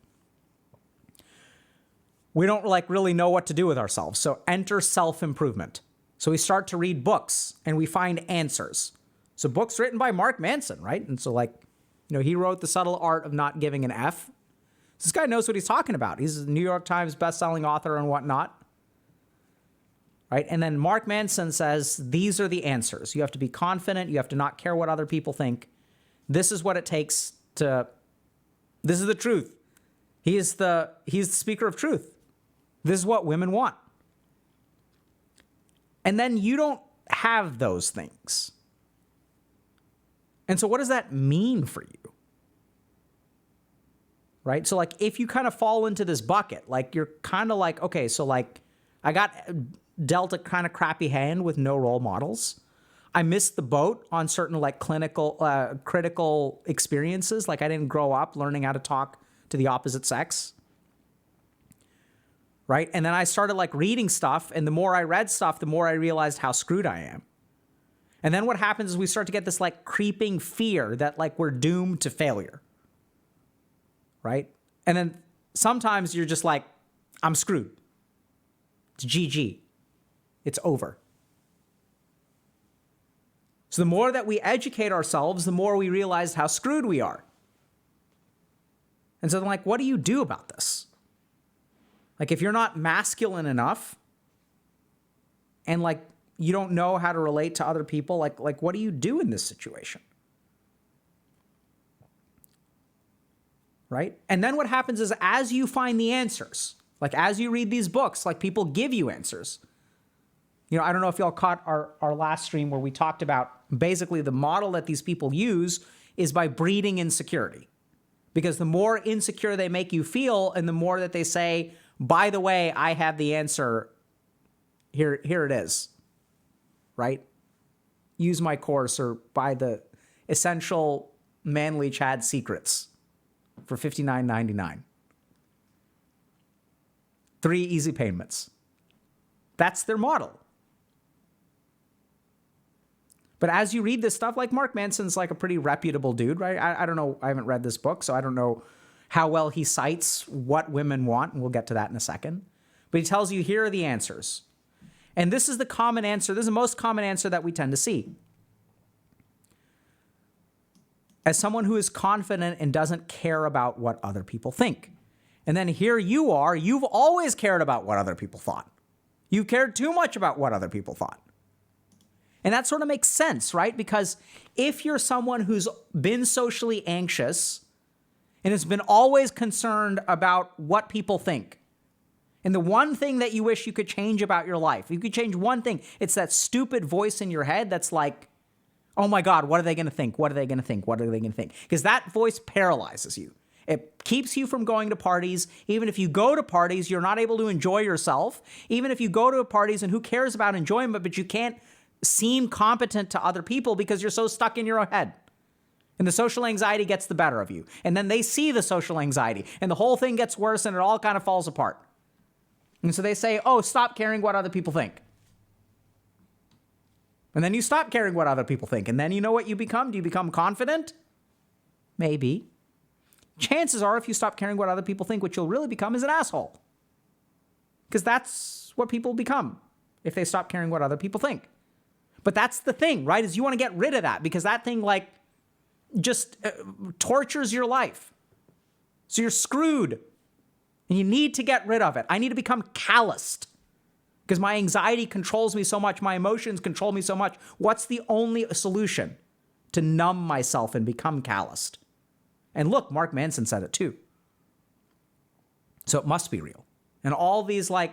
We don't like really know what to do with ourselves. So enter self-improvement. So we start to read books and we find answers. So books written by Mark Manson, right? And so like, he wrote The Subtle Art of Not Giving an F. This guy knows what he's talking about. He's a New York Times bestselling author and whatnot. Right? And then Mark Manson says, these are the answers. You have to be confident. You have to not care what other people think. This is what it takes to, this is the truth. He's the speaker of truth. This is what women want. And then you don't have those things. And so what does that mean for you? Right? So like if you kind of fall into this bucket, like you're kind of like, okay, so like I got dealt a kind of crappy hand with no role models. I missed the boat on certain like critical experiences. Like I didn't grow up learning how to talk to the opposite sex. Right? And then I started like reading stuff, and the more I read stuff, the more I realized how screwed I am. And then what happens is we start to get this like creeping fear that like we're doomed to failure. Right? And then sometimes you're just like, I'm screwed. It's GG. It's over. So the more that we educate ourselves, the more we realize how screwed we are. And so I'm like, what do you do about this? Like if you're not masculine enough and like you don't know how to relate to other people, like what do you do in this situation? Right? And then what happens is as you find the answers, like as you read these books, like people give you answers. I don't know if y'all caught our last stream where we talked about basically the model that these people use is by breeding insecurity. Because the more insecure they make you feel and the more that they say, by the way, I have the answer, here it is, right? Use my course or buy the essential manly Chad secrets for $59.99. 3 easy payments. That's their model. But as you read this stuff, like Mark Manson's like a pretty reputable dude, right? I don't know. I haven't read this book, so I don't know how well he cites what women want, and we'll get to that in a second. But he tells you, here are the answers. And this is the common answer. This is the most common answer that we tend to see. As someone who is confident and doesn't care about what other people think. And then here you are, you've always cared about what other people thought. You cared too much about what other people thought. And that sort of makes sense, right? Because if you're someone who's been socially anxious and has been always concerned about what people think. And the one thing that you wish you could change about your life, you could change one thing, it's that stupid voice in your head that's like, oh my God, what are they going to think? What are they going to think? What are they going to think? Because that voice paralyzes you. It keeps you from going to parties. Even if you go to parties, you're not able to enjoy yourself. Even if you go to parties, and who cares about enjoyment, but you can't seem competent to other people because you're so stuck in your own head. And the social anxiety gets the better of you. And then they see the social anxiety, and the whole thing gets worse, and it all kind of falls apart. And so they say, oh, stop caring what other people think. And then you stop caring what other people think. And then you know what you become? Do you become confident? Maybe. Chances are, if you stop caring what other people think, what you'll really become is an asshole. Because that's what people become if they stop caring what other people think. But that's the thing, right? Is you want to get rid of that, because that thing like just tortures your life. So you're screwed. And you need to get rid of it. I need to become calloused because my anxiety controls me so much. My emotions control me so much. What's the only solution? To numb myself and become calloused. And look, Mark Manson said it too. So it must be real. And all these like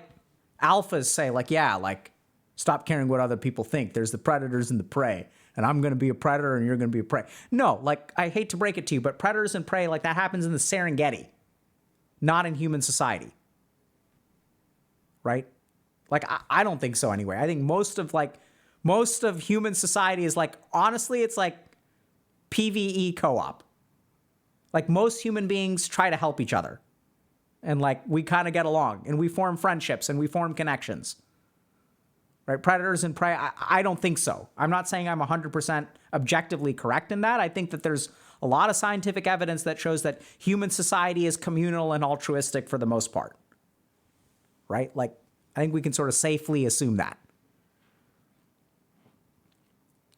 alphas say like, yeah, like stop caring what other people think. There's the predators and the prey. And I'm going to be a predator and you're going to be a prey. No, like I hate to break it to you, but predators and prey, like that happens in the Serengeti. Not in human society, right? Like, I don't think so anyway. I think most of human society is like, honestly, it's like PvE co-op. Like most human beings try to help each other. And like, we kind of get along and we form friendships and we form connections, right? Predators and prey, I don't think so. I'm not saying I'm 100% objectively correct in that. I think that there's a lot of scientific evidence that shows that human society is communal and altruistic for the most part, right? Like, I think we can sort of safely assume that.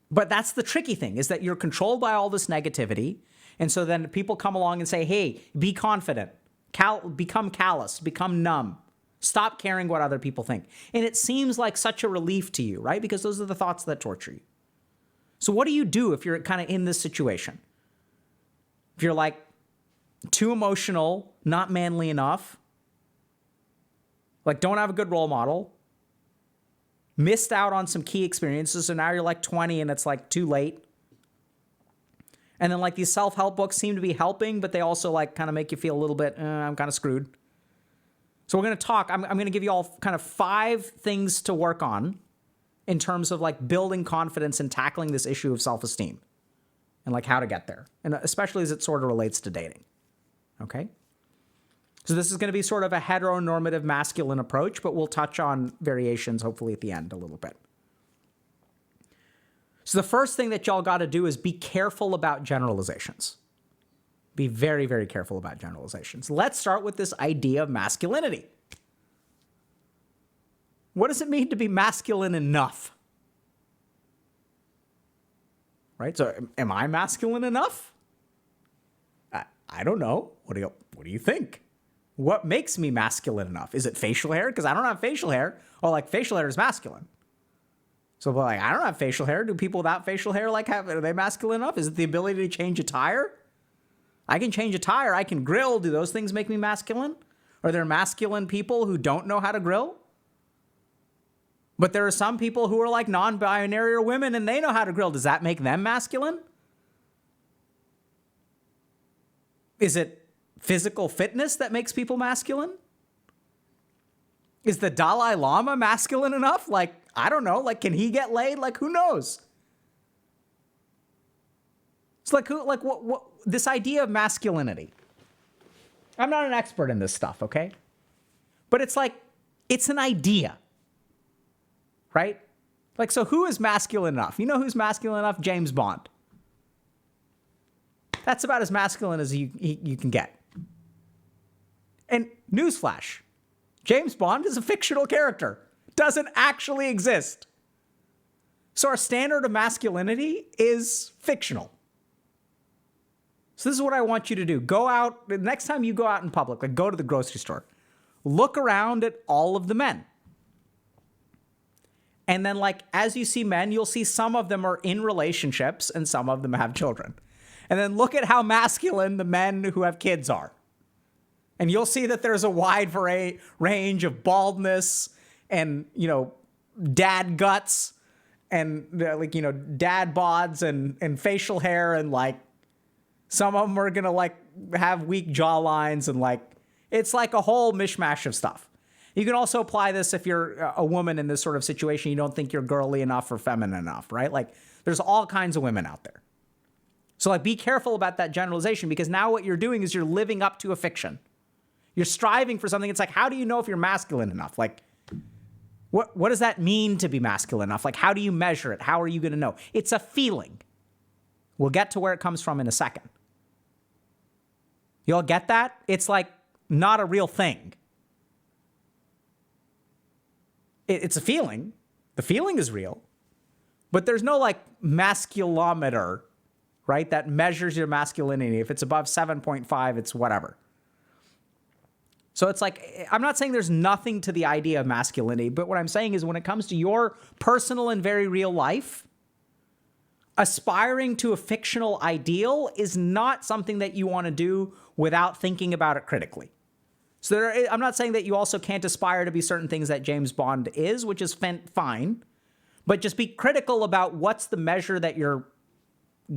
But that's the tricky thing, is that you're controlled by all this negativity. And so then people come along and say, hey, be confident, become callous, become numb, stop caring what other people think. And it seems like such a relief to you, right? Because those are the thoughts that torture you. So what do you do if you're kind of in this situation? If you're like too emotional, not manly enough, like don't have a good role model, missed out on some key experiences, so now you're like 20 and it's like too late. And then like these self-help books seem to be helping, but they also like kind of make you feel a little bit, I'm kind of screwed. So we're going to talk, I'm going to give you all kind of 5 things to work on in terms of like building confidence and tackling this issue of self-esteem. And like how to get there. And especially as it sort of relates to dating. Okay? So this is going to be sort of a heteronormative masculine approach, but we'll touch on variations hopefully at the end a little bit. So the first thing that y'all got to do is be careful about generalizations. Be very, very careful about generalizations. Let's start with this idea of masculinity. What does it mean to be masculine enough? Right? So am I masculine enough? I don't know. What do you think? What makes me masculine enough? Is it facial hair? Because I don't have facial hair. Oh, like facial hair is masculine. So like, I don't have facial hair. Do people without facial hair like are they masculine enough? Is it the ability to change a tire? I can change a tire. I can grill. Do those things make me masculine? Are there masculine people who don't know how to grill? But there are some people who are like non-binary or women and they know how to grill. Does that make them masculine? Is it physical fitness that makes people masculine? Is the Dalai Lama masculine enough? Like, I don't know. Like, can he get laid? Like, who knows? It's like, what this idea of masculinity. I'm not an expert in this stuff, okay? But it's like, it's an idea. Right? Like, so who is masculine enough? You know who's masculine enough? James Bond. That's about as masculine as you can get. And newsflash, James Bond is a fictional character. Doesn't actually exist. So our standard of masculinity is fictional. So this is what I want you to do. Go out, the next time you go out in public, like go to the grocery store, look around at all of the men. And then like, as you see men, you'll see some of them are in relationships and some of them have children. and then look at how masculine the men who have kids are. And you'll see that there's a wide range of baldness and, dad guts and dad bods and facial hair. And like, some of them are going to like have weak jawlines and like, it's like a whole mishmash of stuff. You can also apply this if you're a woman in this sort of situation. You don't think you're girly enough or feminine enough, right? Like there's all kinds of women out there. So like, be careful about that generalization, because now what you're doing is you're living up to a fiction. You're striving for something. It's like, how do you know if you're masculine enough? Like, what does that mean to be masculine enough? Like, how do you measure it? How are you going to know? It's a feeling. We'll get to where it comes from in a second. You all get that? It's like not a real thing. It's a feeling. The feeling is real. But there's no like masculometer, right? That measures your masculinity. If it's above 7.5, it's whatever. So it's like, I'm not saying there's nothing to the idea of masculinity, but what I'm saying is when it comes to your personal and very real life, aspiring to a fictional ideal is not something that you want to do without thinking about it critically. So I'm not saying that you also can't aspire to be certain things that James Bond is, which is fine, but just be critical about what's the measure that you're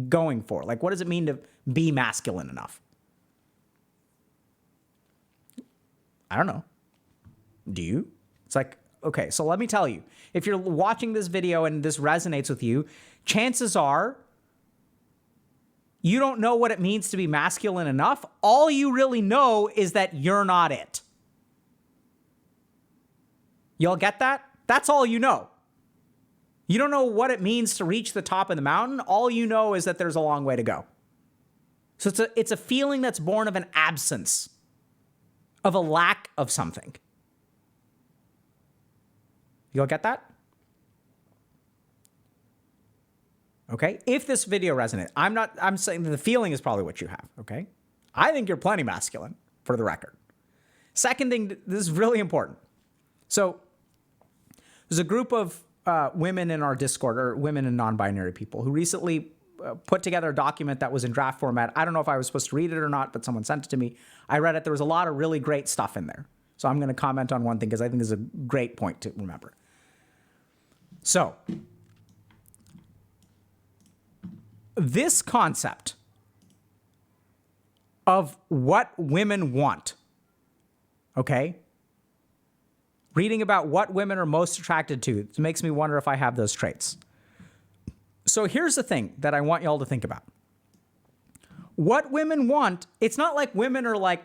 going for. Like, what does it mean to be masculine enough? I don't know. Do you? It's like, okay, so let me tell you, if you're watching this video and this resonates with you, chances are you don't know what it means to be masculine enough. All you really know is that you're not it. Y'all get that? That's all you know. You don't know what it means to reach the top of the mountain. All you know is that there's a long way to go. So it's a feeling that's born of an absence, of a lack of something. You all get that? Okay? If this video resonates, I'm saying that the feeling is probably what you have, okay? I think you're plenty masculine, for the record. Second thing, this is really important. So there's a group of women in our Discord, or women and non-binary people, who recently put together a document that was in draft format. I don't know if I was supposed to read it or not, but someone sent it to me. I read it. There was a lot of really great stuff in there. So I'm going to comment on one thing because I think it's a great point to remember. So this concept of what women want, okay? Reading about what women are most attracted to, it makes me wonder if I have those traits. So here's the thing that I want y'all to think about. What women want, it's not like women are like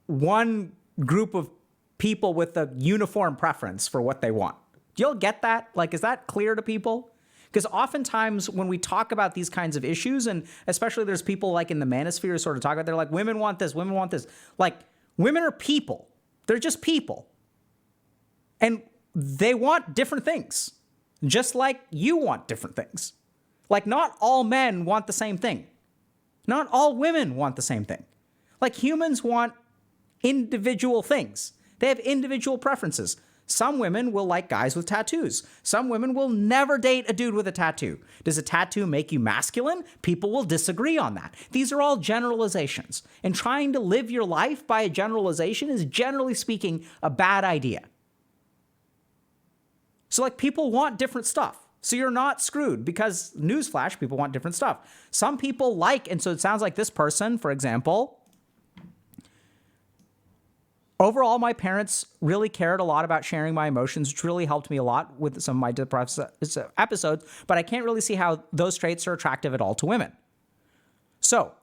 one group of people with a uniform preference for what they want. Do y'all get that? Like, is that clear to people? Because oftentimes when we talk about these kinds of issues, and especially there's people like in the manosphere sort of talk about, they're like, women want this, women want this. Like, women are people. They're just people. And they want different things. Just like you want different things. Like, not all men want the same thing. Not all women want the same thing. Like, humans want individual things. They have individual preferences. Some women will like guys with tattoos. Some women will never date a dude with a tattoo. Does a tattoo make you masculine? People will disagree on that. These are all generalizations. And trying to live your life by a generalization is, generally speaking, a bad idea. So like, people want different stuff. So you're not screwed, because newsflash, people want different stuff. Some people like, and so it sounds like this person, for example, overall, my parents really cared a lot about sharing my emotions, which really helped me a lot with some of my depressed episodes, but I can't really see how those traits are attractive at all to women. So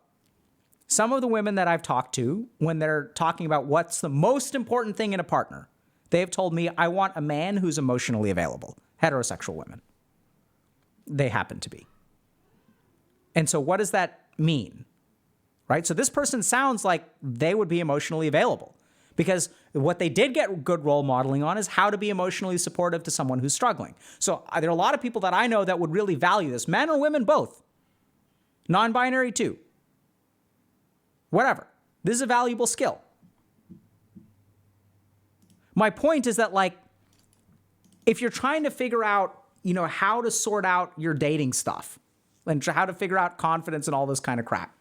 some of the women that I've talked to, when they're talking about what's the most important thing in a partner, they've told me, I want a man who's emotionally available. Heterosexual women. They happen to be. And so what does that mean? Right? So this person sounds like they would be emotionally available, because what they did get good role modeling on is how to be emotionally supportive to someone who's struggling. So there are a lot of people that I know that would really value this. Men or women, both. Non-binary too. Whatever. This is a valuable skill. My point is that, like, if you're trying to figure out, how to sort out your dating stuff, and how to figure out confidence and all this kind of crap.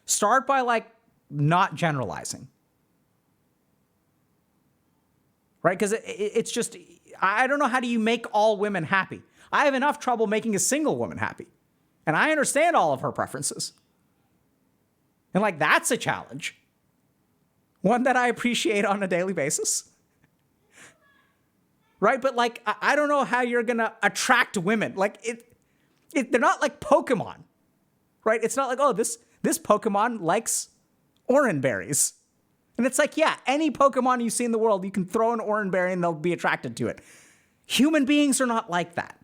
Start by like not generalizing. Right? Because it's just, I don't know, how do you make all women happy? I have enough trouble making a single woman happy. And I understand all of her preferences. And like, that's a challenge. One that I appreciate on a daily basis. Right? But like, I don't know how you're going to attract women. Like, they're not like Pokemon. Right? It's not like, oh, this Pokemon likes orange berries. And it's like, yeah, any Pokemon you see in the world, you can throw an orange berry and they'll be attracted to it. Human beings are not like that.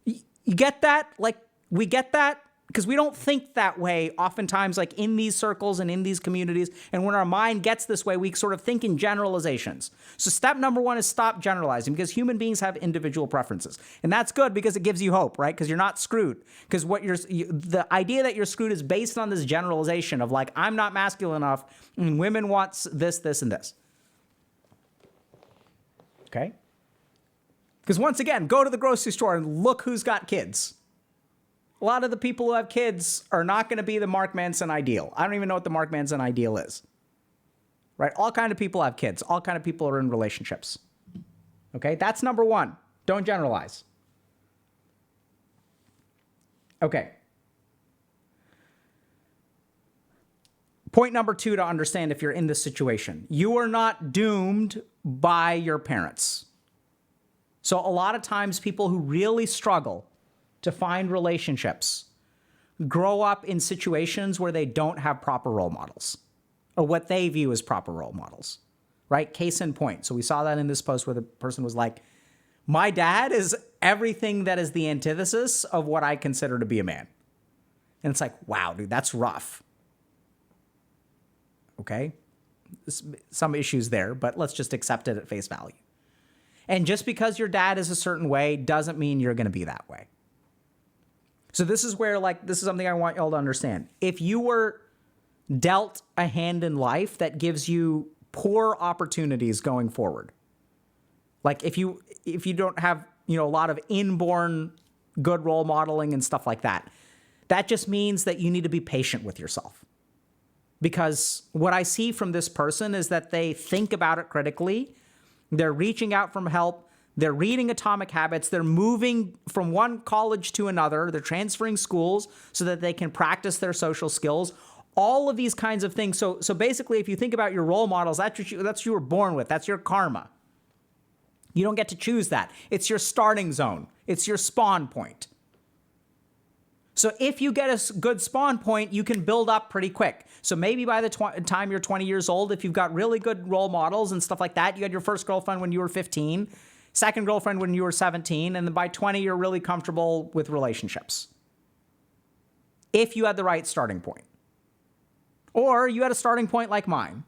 You get that? Like, we get that? Because we don't think that way oftentimes, like in these circles and in these communities. And when our mind gets this way, we sort of think in generalizations. So step number one is stop generalizing, because human beings have individual preferences. And that's good because it gives you hope, right? Because you're not screwed. Because the idea that you're screwed is based on this generalization of like, I'm not masculine enough, and women want this, this, and this. Okay? Because once again, go to the grocery store and look who's got kids. A lot of the people who have kids are not going to be the Mark Manson ideal. I don't even know what the Mark Manson ideal is. Right? All kind of people have kids. All kind of people are in relationships. Okay? That's number one. Don't generalize. Okay. Point number two to understand if you're in this situation. You are not doomed by your parents. So a lot of times people who really struggle to find relationships grow up in situations where they don't have proper role models, or what they view as proper role models, right? Case in point. So we saw that in this post where the person was like, my dad is everything that is the antithesis of what I consider to be a man. And it's like, wow, dude, that's rough. Okay? Some issues there, but let's just accept it at face value. And just because your dad is a certain way doesn't mean you're going to be that way. So this is where, like, this is something I want y'all to understand. If you were dealt a hand in life that gives you poor opportunities going forward, like if you don't have, a lot of inborn good role modeling and stuff like that, that just means that you need to be patient with yourself. Because what I see from this person is that they think about it critically. They're reaching out for help. They're reading Atomic Habits. They're moving from one college to another. They're transferring schools so that they can practice their social skills. All of these kinds of things. So basically, if you think about your role models, that's what you were born with. That's your karma. You don't get to choose that. It's your starting zone. It's your spawn point. So if you get a good spawn point, you can build up pretty quick. So maybe by the time you're 20 years old, if you've got really good role models and stuff like that, you had your first girlfriend when you were 15, second girlfriend when you were 17, and then by 20, you're really comfortable with relationships. If you had the right starting point. Or you had a starting point like mine,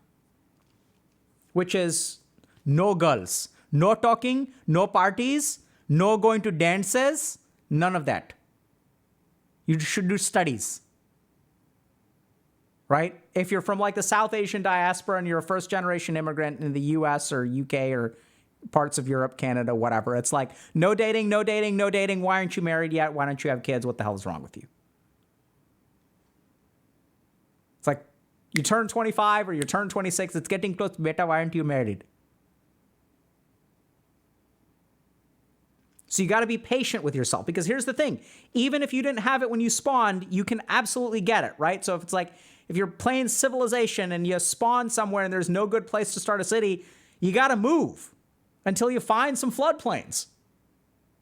which is no girls, no talking, no parties, no going to dances, none of that. You should do studies, right? If you're from like the South Asian diaspora and you're a first generation immigrant in the US or UK or parts of Europe, Canada, whatever, it's like, no dating, no dating, no dating. Why aren't you married yet? Why don't you have kids? What the hell is wrong with you? It's like, you turn 25 or you turn 26, it's getting close to beta, why aren't you married? So you got to be patient with yourself, because here's the thing. Even if you didn't have it when you spawned, you can absolutely get it, right? So if it's like, if you're playing Civilization and you spawn somewhere and there's no good place to start a city, you got to move until you find some floodplains.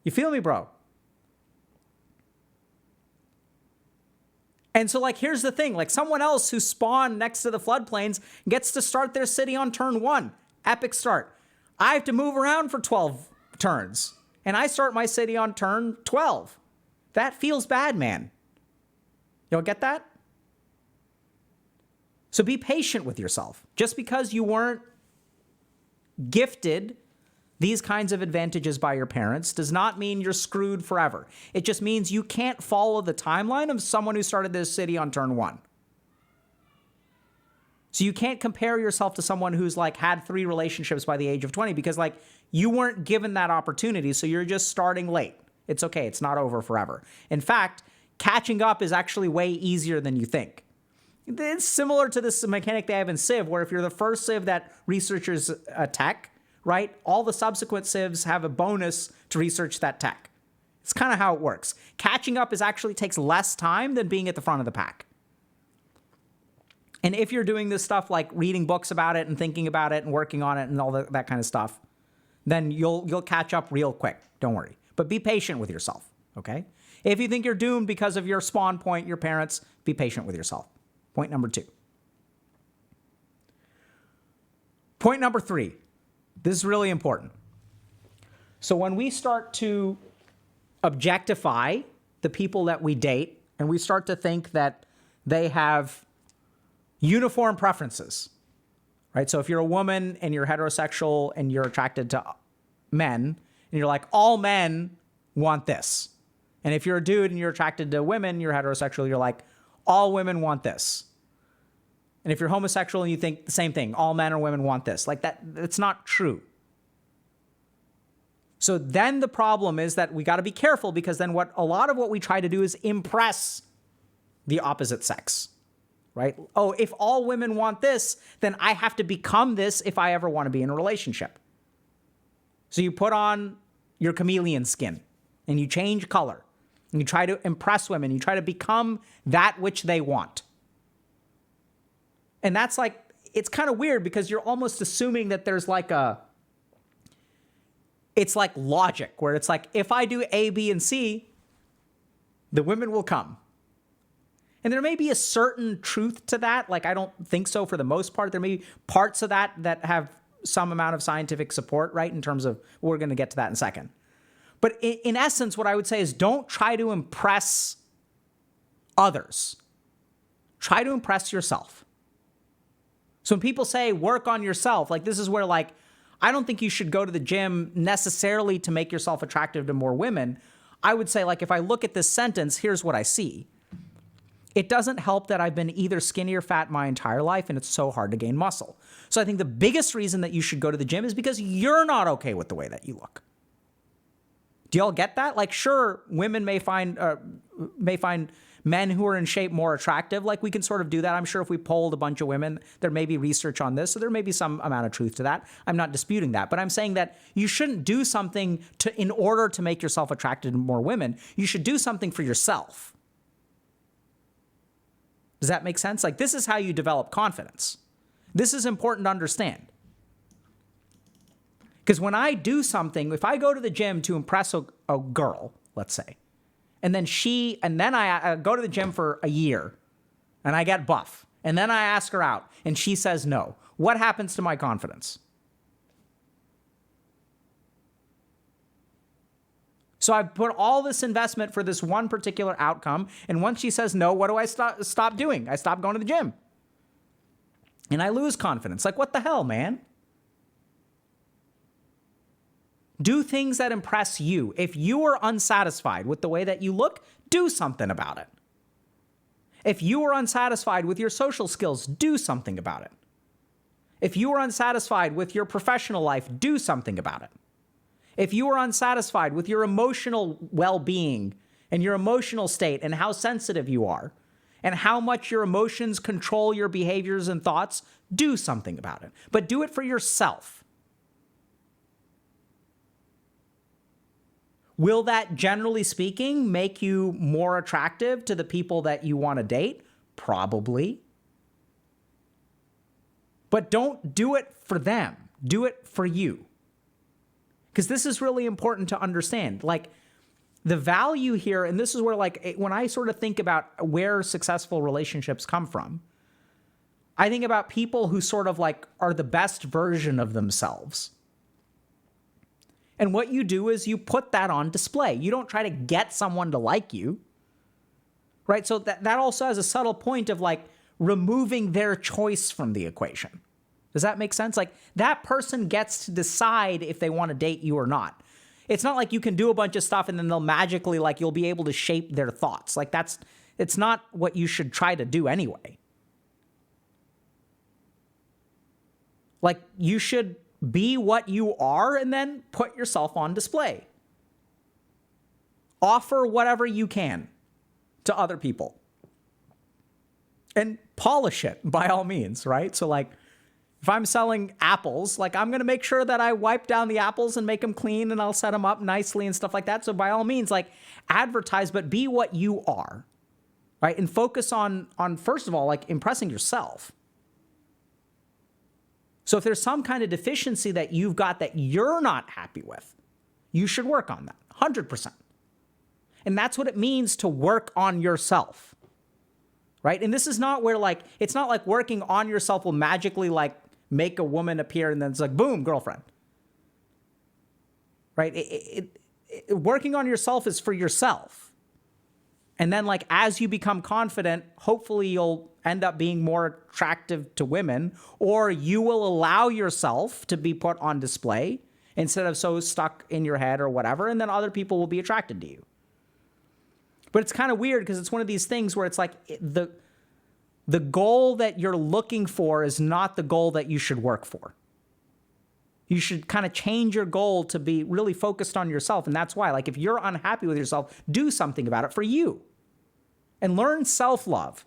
You feel me, bro? And so like, here's the thing, like someone else who spawned next to the floodplains gets to start their city on turn 1. Epic start. I have to move around for 12 turns. And I start my city on turn 12. That feels bad, man. Y'all get that? So be patient with yourself. Just because you weren't gifted these kinds of advantages by your parents does not mean you're screwed forever. It just means you can't follow the timeline of someone who started this city on turn 1. So you can't compare yourself to someone who's like had 3 relationships by the age of 20, because like you weren't given that opportunity. So you're just starting late It's okay. It's not over forever. In fact, catching up is actually way easier than you think. It's similar to this mechanic they have in Civ, where if you're the first Civ that researches a tech, right, all the subsequent Civs have a bonus to research that tech. It's kind of how it works. Catching up actually takes less time than being at the front of the pack. And if you're doing this stuff like reading books about it and thinking about it and working on it and all that kind of stuff, then you'll catch up real quick. Don't worry. But be patient with yourself, okay? If you think you're doomed because of your spawn point, your parents, be patient with yourself. Point number 2. Point number 3. This is really important. So when we start to objectify the people that we date and we start to think that they have uniform preferences, right? So if you're a woman and you're heterosexual and you're attracted to men and you're like, all men want this. And if you're a dude and you're attracted to women, you're heterosexual, you're like, all women want this. And if you're homosexual and you think the same thing, all men or women want this, like that's not true. So then the problem is that we got to be careful, because then a lot of what we try to do is impress the opposite sex, right? Oh, if all women want this, then I have to become this if I ever want to be in a relationship. So you put on your chameleon skin and you change color and you try to impress women. You try to become that which they want. And that's like, it's kind of weird because you're almost assuming that there's like it's like logic where it's like, if I do A, B, and C, the women will come. And there may be a certain truth to that. Like, I don't think so for the most part. There may be parts of that have some amount of scientific support, right? In terms of, we're going to get to that in a second. But in essence, what I would say is don't try to impress others. Try to impress yourself. So when people say work on yourself, like this is where like, I don't think you should go to the gym necessarily to make yourself attractive to more women. I would say, like, if I look at this sentence, here's what I see. It doesn't help that I've been either skinny or fat my entire life, and it's so hard to gain muscle. So I think the biggest reason that you should go to the gym is because you're not okay with the way that you look. Do y'all get that? Like, sure, women may find men who are in shape more attractive. Like, we can sort of do that. I'm sure if we polled a bunch of women, there may be research on this, so there may be some amount of truth to that. I'm not disputing that, but I'm saying that you shouldn't do something in order to make yourself attracted to more women. You should do something for yourself. Does that make sense? Like, this is how you develop confidence. This is important to understand. Because when I do something, if I go to the gym to impress a girl, let's say, and then I go to the gym for a year and I get buff, and then I ask her out and she says no, what happens to my confidence? So I've put all this investment for this one particular outcome, and once she says no, what do I stop doing? I stop going to the gym. And I lose confidence. Like, what the hell, man? Do things that impress you. If you are unsatisfied with the way that you look, do something about it. If you are unsatisfied with your social skills, do something about it. If you are unsatisfied with your professional life, do something about it. If you are unsatisfied with your emotional well-being and your emotional state and how sensitive you are and how much your emotions control your behaviors and thoughts, do something about it. But do it for yourself. Will that, generally speaking, make you more attractive to the people that you want to date? Probably. But don't do it for them. Do it for you. Because this is really important to understand. Like, the value here, and this is where, like, when I sort of think about where successful relationships come from, I think about people who sort of, like, are the best version of themselves. And what you do is you put that on display. You don't try to get someone to like you, right? So that also has a subtle point of, like, removing their choice from the equation. Does that make sense? Like, that person gets to decide if they want to date you or not. It's not like you can do a bunch of stuff and then they'll magically, like, you'll be able to shape their thoughts. Like, it's not what you should try to do anyway. Like, you should be what you are and then put yourself on display. Offer whatever you can to other people. And polish it by all means, right? So like, if I'm selling apples, like I'm going to make sure that I wipe down the apples and make them clean and I'll set them up nicely and stuff like that. So by all means, like advertise, but be what you are, right? And focus on first of all, like impressing yourself. So if there's some kind of deficiency that you've got that you're not happy with, you should work on that 100%. And that's what it means to work on yourself, right? And this is not where like, it's not like working on yourself will magically like make a woman appear and then it's like, boom, girlfriend, right? Working on yourself is for yourself. And then like, as you become confident, hopefully you'll end up being more attractive to women, or you will allow yourself to be put on display instead of so stuck in your head or whatever. And then other people will be attracted to you. But it's kind of weird because it's one of these things where it's like the goal that you're looking for is not the goal that you should work for. You should kind of change your goal to be really focused on yourself. And that's why, like, if you're unhappy with yourself, do something about it for you and learn self-love.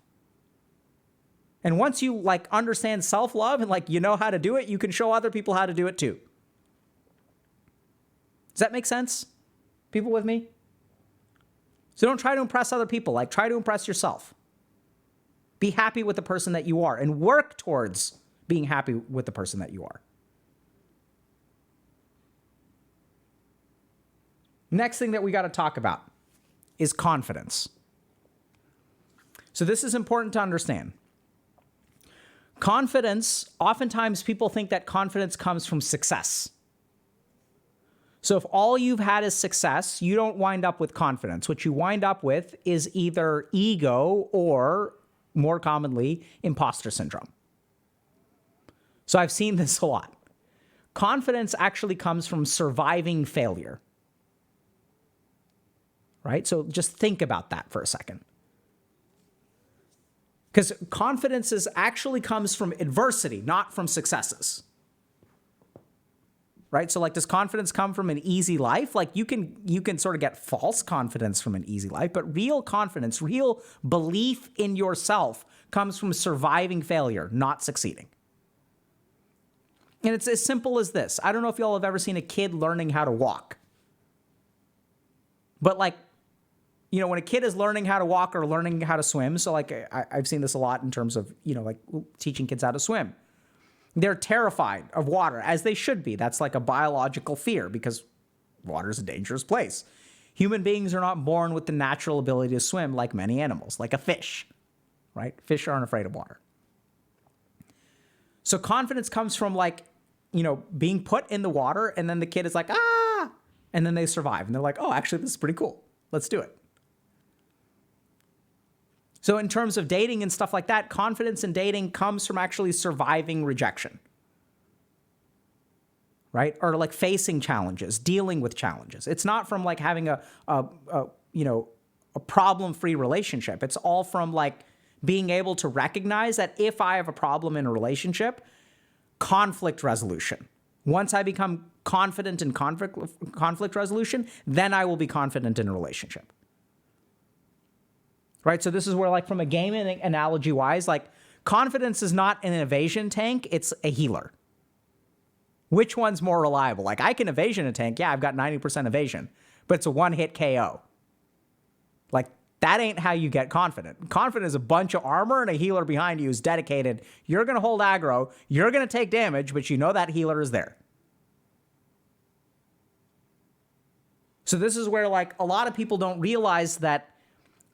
And once you like understand self-love and like, you know how to do it, you can show other people how to do it too. Does that make sense? People with me? So don't try to impress other people, like try to impress yourself. Be happy with the person that you are and work towards being happy with the person that you are. Next thing that we got to talk about is confidence. So this is important to understand. Confidence, oftentimes people think that confidence comes from success. So if all you've had is success, you don't wind up with confidence. What you wind up with is either ego or, more commonly, imposter syndrome. So I've seen this a lot. Confidence actually comes from surviving failure. Right? So just think about that for a second. Because confidence actually comes from adversity, not from successes. Right? So like, does confidence come from an easy life? Like you can sort of get false confidence from an easy life, but real confidence, real belief in yourself comes from surviving failure, not succeeding. And it's as simple as this. I don't know if y'all have ever seen a kid learning how to walk. But like, you know, when a kid is learning how to walk or learning how to swim, so like I've seen this a lot in terms of, you know, like teaching kids how to swim. They're terrified of water, as they should be. That's like a biological fear because water is a dangerous place. Human beings are not born with the natural ability to swim like many animals, like a fish, right? Fish aren't afraid of water. So confidence comes from like, you know, being put in the water and then the kid is like, ah, and then they survive. And they're like, oh, actually, this is pretty cool. Let's do it. So in terms of dating and stuff like that, confidence in dating comes from actually surviving rejection, right? Or like facing challenges, dealing with challenges. It's not from like having a problem-free relationship. It's all from like being able to recognize that if I have a problem in a relationship, conflict resolution. Once I become confident in conflict resolution, then I will be confident in a relationship. Right? So this is where, like, from a gaming analogy wise, like, confidence is not an evasion tank, it's a healer. Which one's more reliable? Like, I can evasion a tank. Yeah, I've got 90% evasion, but it's a one-hit KO. Like, that ain't how you get confident. Confident is a bunch of armor and a healer behind you who's dedicated. You're going to hold aggro. You're going to take damage, but you know that healer is there. So this is where, like, a lot of people don't realize that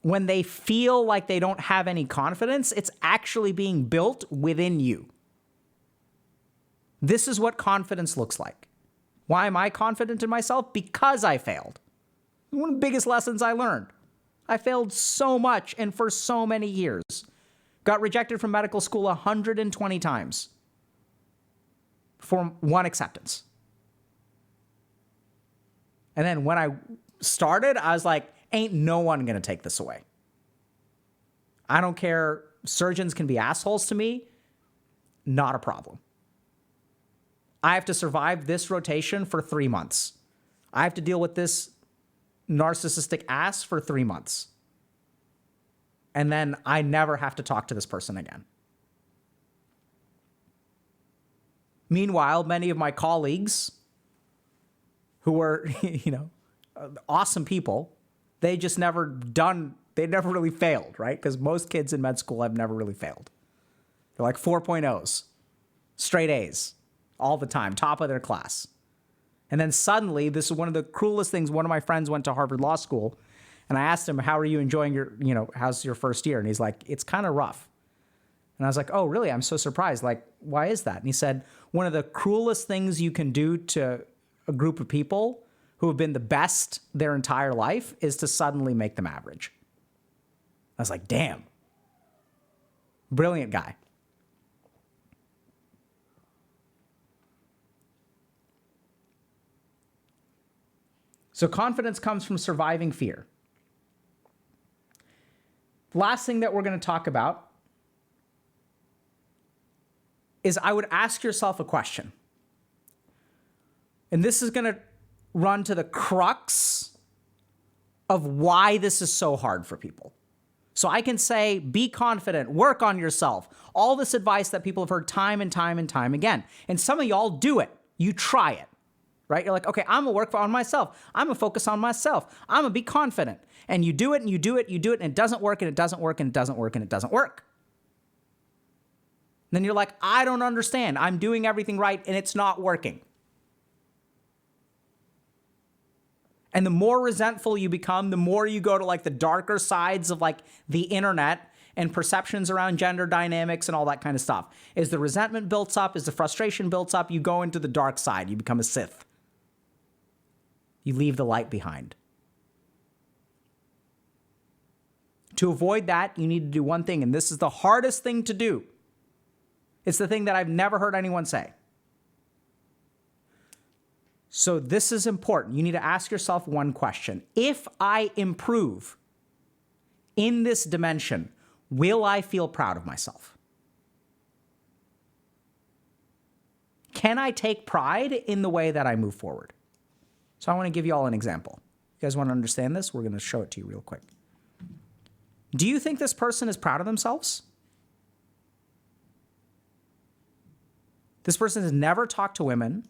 when they feel like they don't have any confidence, it's actually being built within you. This is what confidence looks like. Why am I confident in myself? Because I failed. One of the biggest lessons I learned. I failed so much and for so many years. Got rejected from medical school 120 times for one acceptance. And then when I started, I was like, ain't no one going to take this away. I don't care. Surgeons can be assholes to me. Not a problem. I have to survive this rotation for 3 months. I have to deal with this narcissistic ass for 3 months. And then I never have to talk to this person again. Meanwhile, many of my colleagues who were, awesome people, they never really failed, right? Because most kids in med school have never really failed. They're like 4.0s, straight A's all the time, top of their class. And then suddenly, this is one of the cruelest things. One of my friends went to Harvard Law School, and I asked him, how are you enjoying how's your first year? And he's like, it's kind of rough. And I was like, oh, really? I'm so surprised. Like, why is that? And he said, one of the cruelest things you can do to a group of people who have been the best their entire life is to suddenly make them average. I was like, damn. Brilliant guy. So confidence comes from surviving fear. Last thing that we're going to talk about is I would ask yourself a question. And this is going to run to the crux of why this is so hard for people. So I can say, be confident, work on yourself. All this advice that people have heard time and time and time again. And some of y'all do it. You try it, right? You're like, okay, I'm going to work on myself. I'm going to focus on myself. I'm going to be confident. And you do it and you do it, and it doesn't work and it doesn't work and it doesn't work and it doesn't work. Then you're like, I don't understand. I'm doing everything right and it's not working. And the more resentful you become, the more you go to like the darker sides of like the internet and perceptions around gender dynamics and all that kind of stuff. As the resentment builds up, as the frustration builds up, you go into the dark side. You become a Sith. You leave the light behind. To avoid that, you need to do one thing, and this is the hardest thing to do. It's the thing that I've never heard anyone say. So this is important. You need to ask yourself one question. If I improve in this dimension, will I feel proud of myself? Can I take pride in the way that I move forward? So I want to give you all an example. You guys want to understand this? We're going to show it to you real quick. Do you think this person is proud of themselves? This person has never talked to women.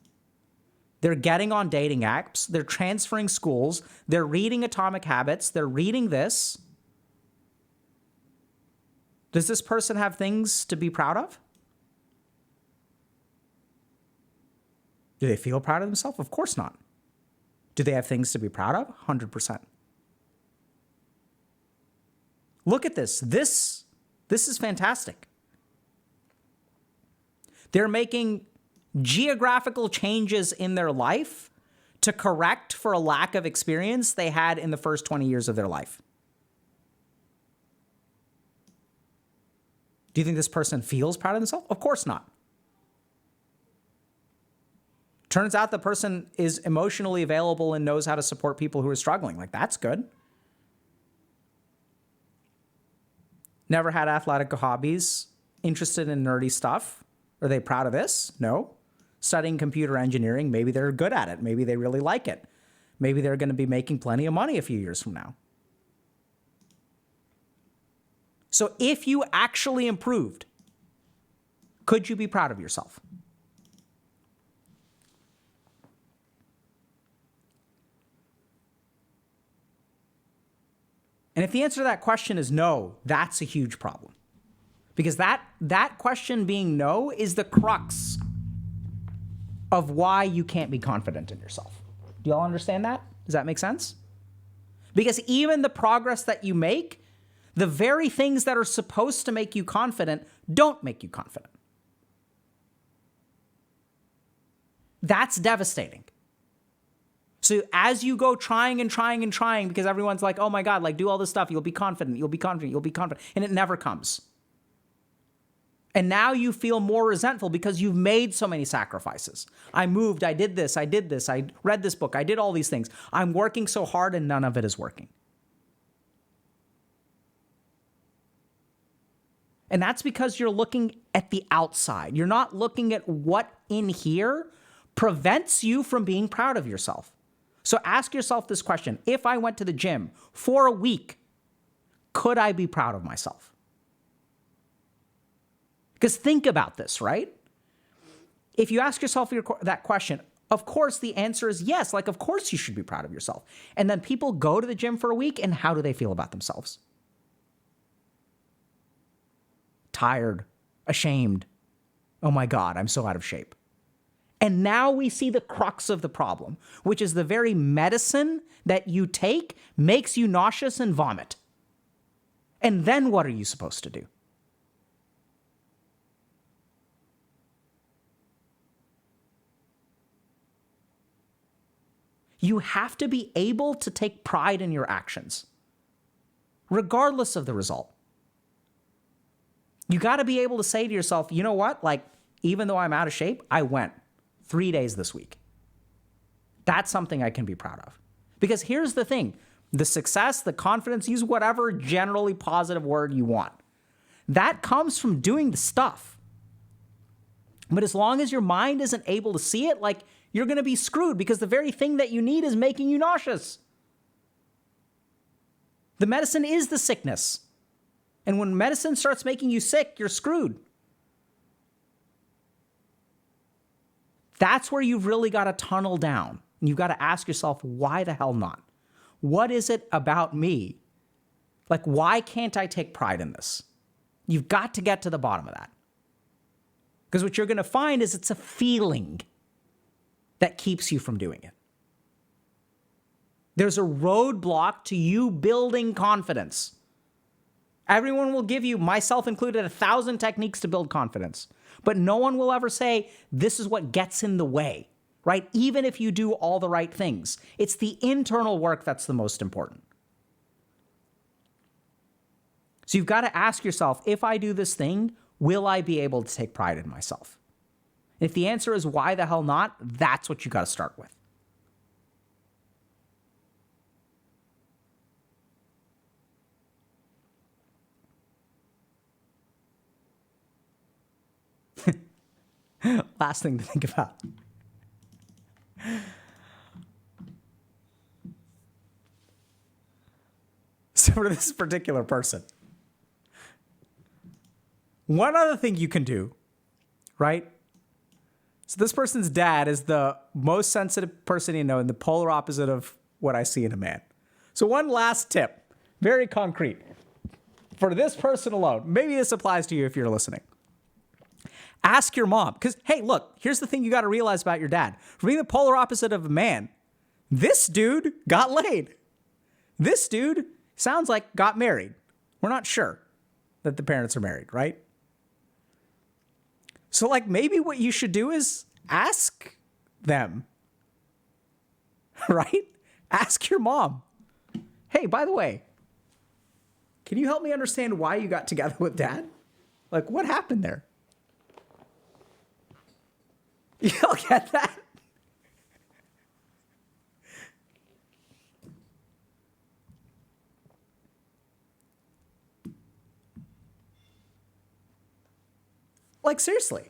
They're getting on dating apps. They're transferring schools. They're reading Atomic Habits. They're reading this. Does this person have things to be proud of? Do they feel proud of themselves? Of course not. Do they have things to be proud of? 100%. Look at this. This is fantastic. They're making geographical changes in their life to correct for a lack of experience they had in the first 20 years of their life. Do you think this person feels proud of themselves? Of course not. Turns out the person is emotionally available and knows how to support people who are struggling. Like, that's good. Never had athletic hobbies, interested in nerdy stuff. Are they proud of this? No. Studying computer engineering, maybe they're good at it. Maybe they really like it. Maybe they're going to be making plenty of money a few years from now. So if you actually improved, could you be proud of yourself? And if the answer to that question is no, that's a huge problem. Because that question being no is the crux of why you can't be confident in yourself. Do y'all understand that? Does that make sense? Because even the progress that you make, the very things that are supposed to make you confident don't make you confident. That's devastating. So as you go trying and trying and trying, because everyone's like, oh my God, like do all this stuff, you'll be confident, you'll be confident, you'll be confident, and it never comes. And now you feel more resentful because you've made so many sacrifices. I moved, I did this, I read this book, I did all these things. I'm working so hard and none of it is working. And that's because you're looking at the outside. You're not looking at what in here prevents you from being proud of yourself. So ask yourself this question. If I went to the gym for a week, could I be proud of myself? Because think about this, right? If you ask yourself that question, of course the answer is yes. Like, of course you should be proud of yourself. And then people go to the gym for a week, and how do they feel about themselves? Tired, ashamed. Oh my God, I'm so out of shape. And now we see the crux of the problem, which is the very medicine that you take makes you nauseous and vomit. And then what are you supposed to do? You have to be able to take pride in your actions, regardless of the result. You got to be able to say to yourself, you know what? Like, even though I'm out of shape, I went 3 days this week. That's something I can be proud of. Because here's the thing, the success, the confidence, use whatever generally positive word you want. That comes from doing the stuff. But as long as your mind isn't able to see it, like, you're going to be screwed, because the very thing that you need is making you nauseous. The medicine is the sickness. And when medicine starts making you sick, you're screwed. That's where you've really got to tunnel down. And you've got to ask yourself, why the hell not? What is it about me? Like, why can't I take pride in this? You've got to get to the bottom of that. Because what you're going to find is it's a feeling that keeps you from doing it. There's a roadblock to you building confidence. Everyone will give you, myself included, 1,000 techniques to build confidence. But no one will ever say, this is what gets in the way, right? Even if you do all the right things. It's the internal work that's the most important. So you've got to ask yourself, if I do this thing, will I be able to take pride in myself? If the answer is why the hell not, that's what you got to start with. Last thing to think about. So for this particular person, one other thing you can do, right? So this person's dad is the most sensitive person you know and the polar opposite of what I see in a man. So one last tip, very concrete. For this person alone, maybe this applies to you if you're listening. Ask your mom, because, hey, look, here's the thing you got to realize about your dad. For being the polar opposite of a man, this dude got laid. This dude sounds like got married. We're not sure that the parents are married, right? So, like, maybe what you should do is ask them, right? Ask your mom. Hey, by the way, can you help me understand why you got together with dad? Like, what happened there? You don't get that? Like, seriously.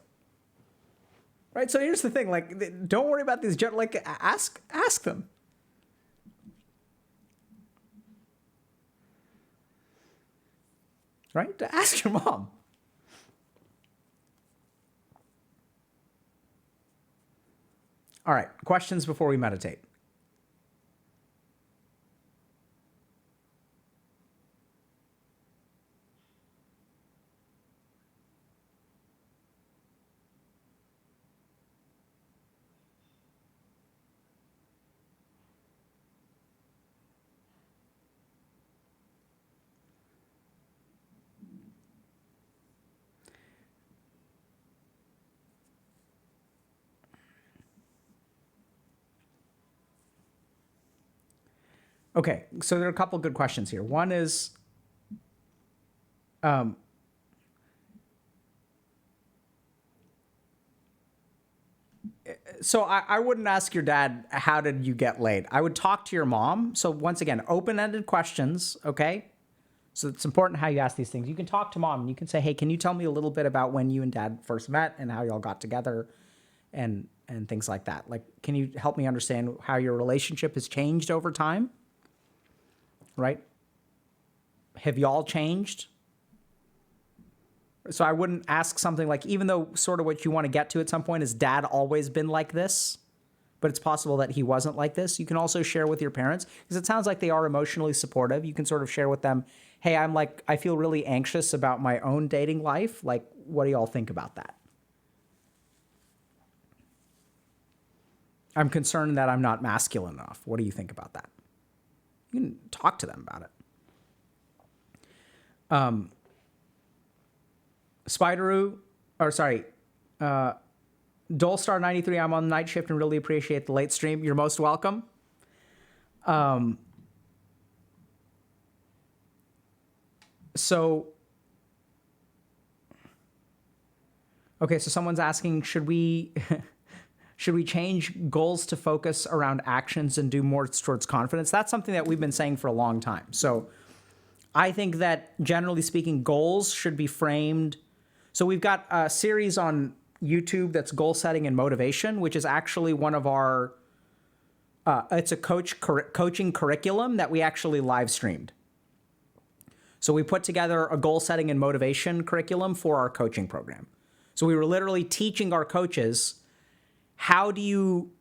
Right? So here's the thing, like, don't worry about these, like, ask them. Right? To ask your mom. All right, questions before we meditate. Okay, so there are a couple good questions here. One is, so I wouldn't ask your dad, how did you get laid? I would talk to your mom. So once again, open-ended questions, okay? So it's important how you ask these things. You can talk to mom and you can say, hey, can you tell me a little bit about when you and dad first met and how y'all got together and and things like that. Like, can you help me understand how your relationship has changed over time? Right? Have y'all changed? So I wouldn't ask something like, even though sort of what you want to get to at some point is dad always been like this, but it's possible that he wasn't like this. You can also share with your parents, because it sounds like they are emotionally supportive. You can sort of share with them, hey, I feel really anxious about my own dating life. Like, what do y'all think about that? I'm concerned that I'm not masculine enough. What do you think about that? You can talk to them about it. Dolstar93, I'm on the night shift and really appreciate the late stream. You're most welcome. So someone's asking, should we change goals to focus around actions and do more towards confidence? That's something that we've been saying for a long time. So I think that generally speaking, goals should be framed. So we've got a series on YouTube that's goal setting and motivation, which is actually one of our, it's a coaching curriculum that we actually live streamed. So we put together a goal setting and motivation curriculum for our coaching program. So we were literally teaching our coaches, how do you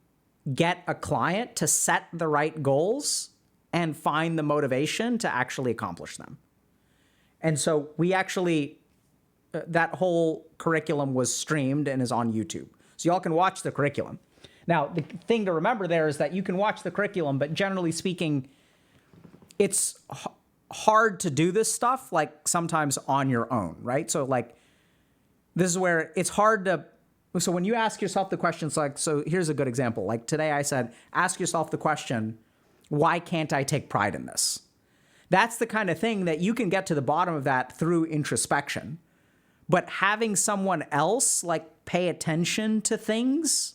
get a client to set the right goals and find the motivation to actually accomplish them? And so we actually, that whole curriculum was streamed and is on YouTube. So y'all can watch the curriculum. Now, the thing to remember there is that you can watch the curriculum, but generally speaking, it's hard to do this stuff, like sometimes on your own, right? So like, this is where it's hard to, so when you ask yourself the questions, like, so here's a good example. Like today I said, ask yourself the question, why can't I take pride in this? That's the kind of thing that you can get to the bottom of that through introspection. But having someone else like pay attention to things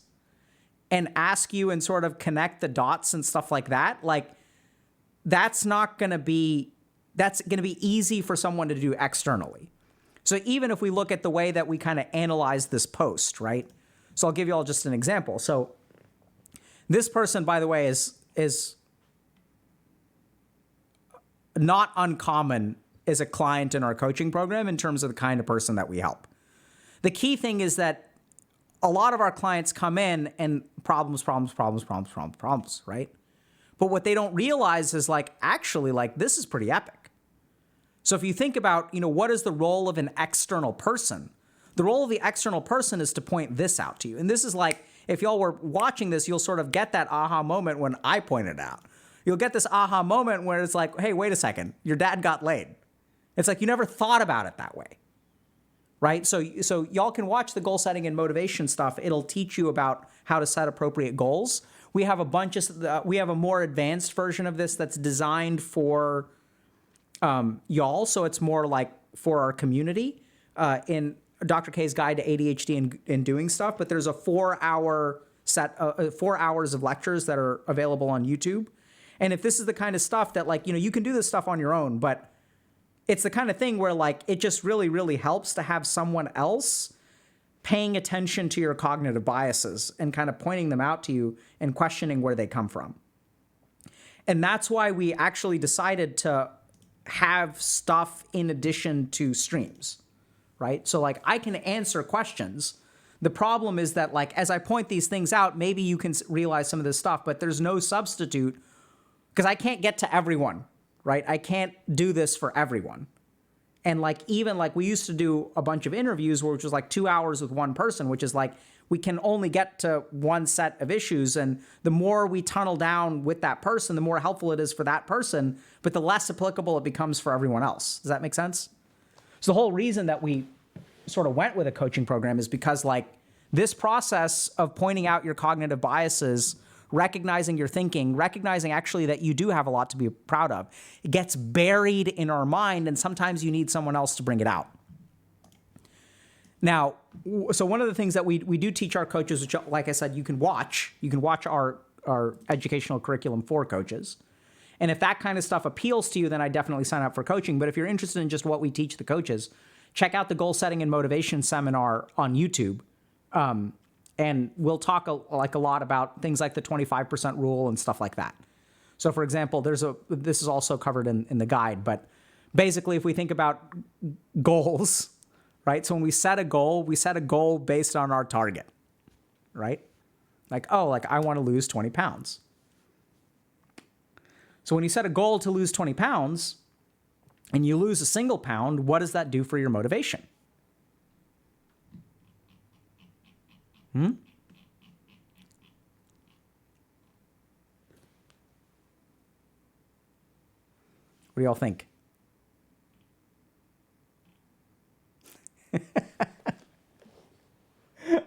and ask you and sort of connect the dots and stuff like that, like that's going to be easy for someone to do externally. So even if we look at the way that we kind of analyze this post, right? So I'll give you all just an example. So this person, by the way, is not uncommon as a client in our coaching program in terms of the kind of person that we help. The key thing is that a lot of our clients come in and problems, right? But what they don't realize is like, actually, like this is pretty epic. So if you think about, what is the role of an external person? The role of the external person is to point this out to you. And this is like, if y'all were watching this, you'll sort of get that aha moment when I point it out. You'll get this aha moment where it's like, hey, wait a second, your dad got laid. It's like you never thought about it that way, right? So y'all can watch the goal setting and motivation stuff. It'll teach you about how to set appropriate goals. We have we have a more advanced version of this that's designed for y'all, so it's more like for our community in Dr. K's Guide to ADHD and Doing Stuff. But there's a 4-hour set, 4 hours of lectures that are available on YouTube. And if this is the kind of stuff that like, you can do this stuff on your own, but it's the kind of thing where like it just really, really helps to have someone else paying attention to your cognitive biases and kind of pointing them out to you and questioning where they come from. And that's why we actually decided to have stuff in addition to streams, right? So like I can answer questions. The problem is that like, as I point these things out, maybe you can realize some of this stuff, but there's no substitute because I can't get to everyone, right? I can't do this for everyone. And like, even like we used to do a bunch of interviews which was like 2 hours with one person, which is like, we can only get to one set of issues. And the more we tunnel down with that person, the more helpful it is for that person, but the less applicable it becomes for everyone else. Does that make sense? So the whole reason that we sort of went with a coaching program is because like this process of pointing out your cognitive biases, recognizing your thinking, recognizing actually that you do have a lot to be proud of, it gets buried in our mind, and sometimes you need someone else to bring it out. Now, so one of the things that we do teach our coaches, which, like I said, you can watch our educational curriculum for coaches. And if that kind of stuff appeals to you, then I definitely sign up for coaching. But if you're interested in just what we teach the coaches, check out the goal setting and motivation seminar on YouTube. And we'll talk a lot about things like the 25% rule and stuff like that. So for example, this is also covered in the guide, but basically if we think about goals, right? So when we set a goal based on our target, right? Like, I want to lose 20 pounds. So when you set a goal to lose 20 pounds and you lose a single pound, what does that do for your motivation? What do y'all think?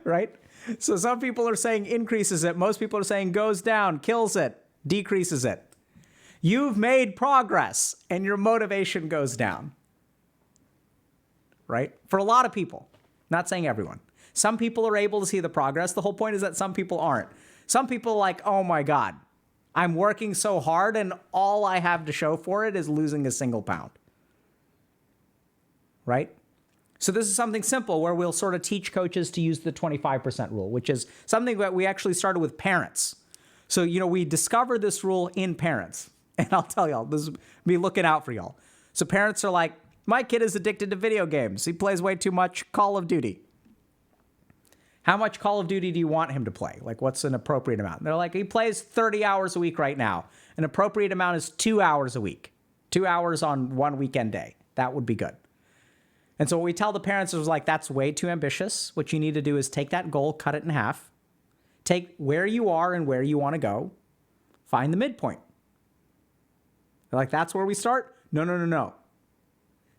Right? So some people are saying increases it. Most people are saying goes down, kills it, decreases it. You've made progress and your motivation goes down. Right? For a lot of people. Not saying everyone. Some people are able to see the progress. The whole point is that some people aren't. Some people are like, oh my God, I'm working so hard and all I have to show for it is losing a single pound. Right? So this is something simple where we'll sort of teach coaches to use the 25% rule, which is something that we actually started with parents. So, we discovered this rule in parents. And I'll tell y'all, this is me looking out for y'all. So parents are like, my kid is addicted to video games. He plays way too much Call of Duty. How much Call of Duty do you want him to play? Like, what's an appropriate amount? And they're like, he plays 30 hours a week right now. An appropriate amount is 2 hours a week. 2 hours on one weekend day. That would be good. And so what we tell the parents is like, that's way too ambitious. What you need to do is take that goal, cut it in half. Take where you are and where you want to go. Find the midpoint. They're like, that's where we start? No.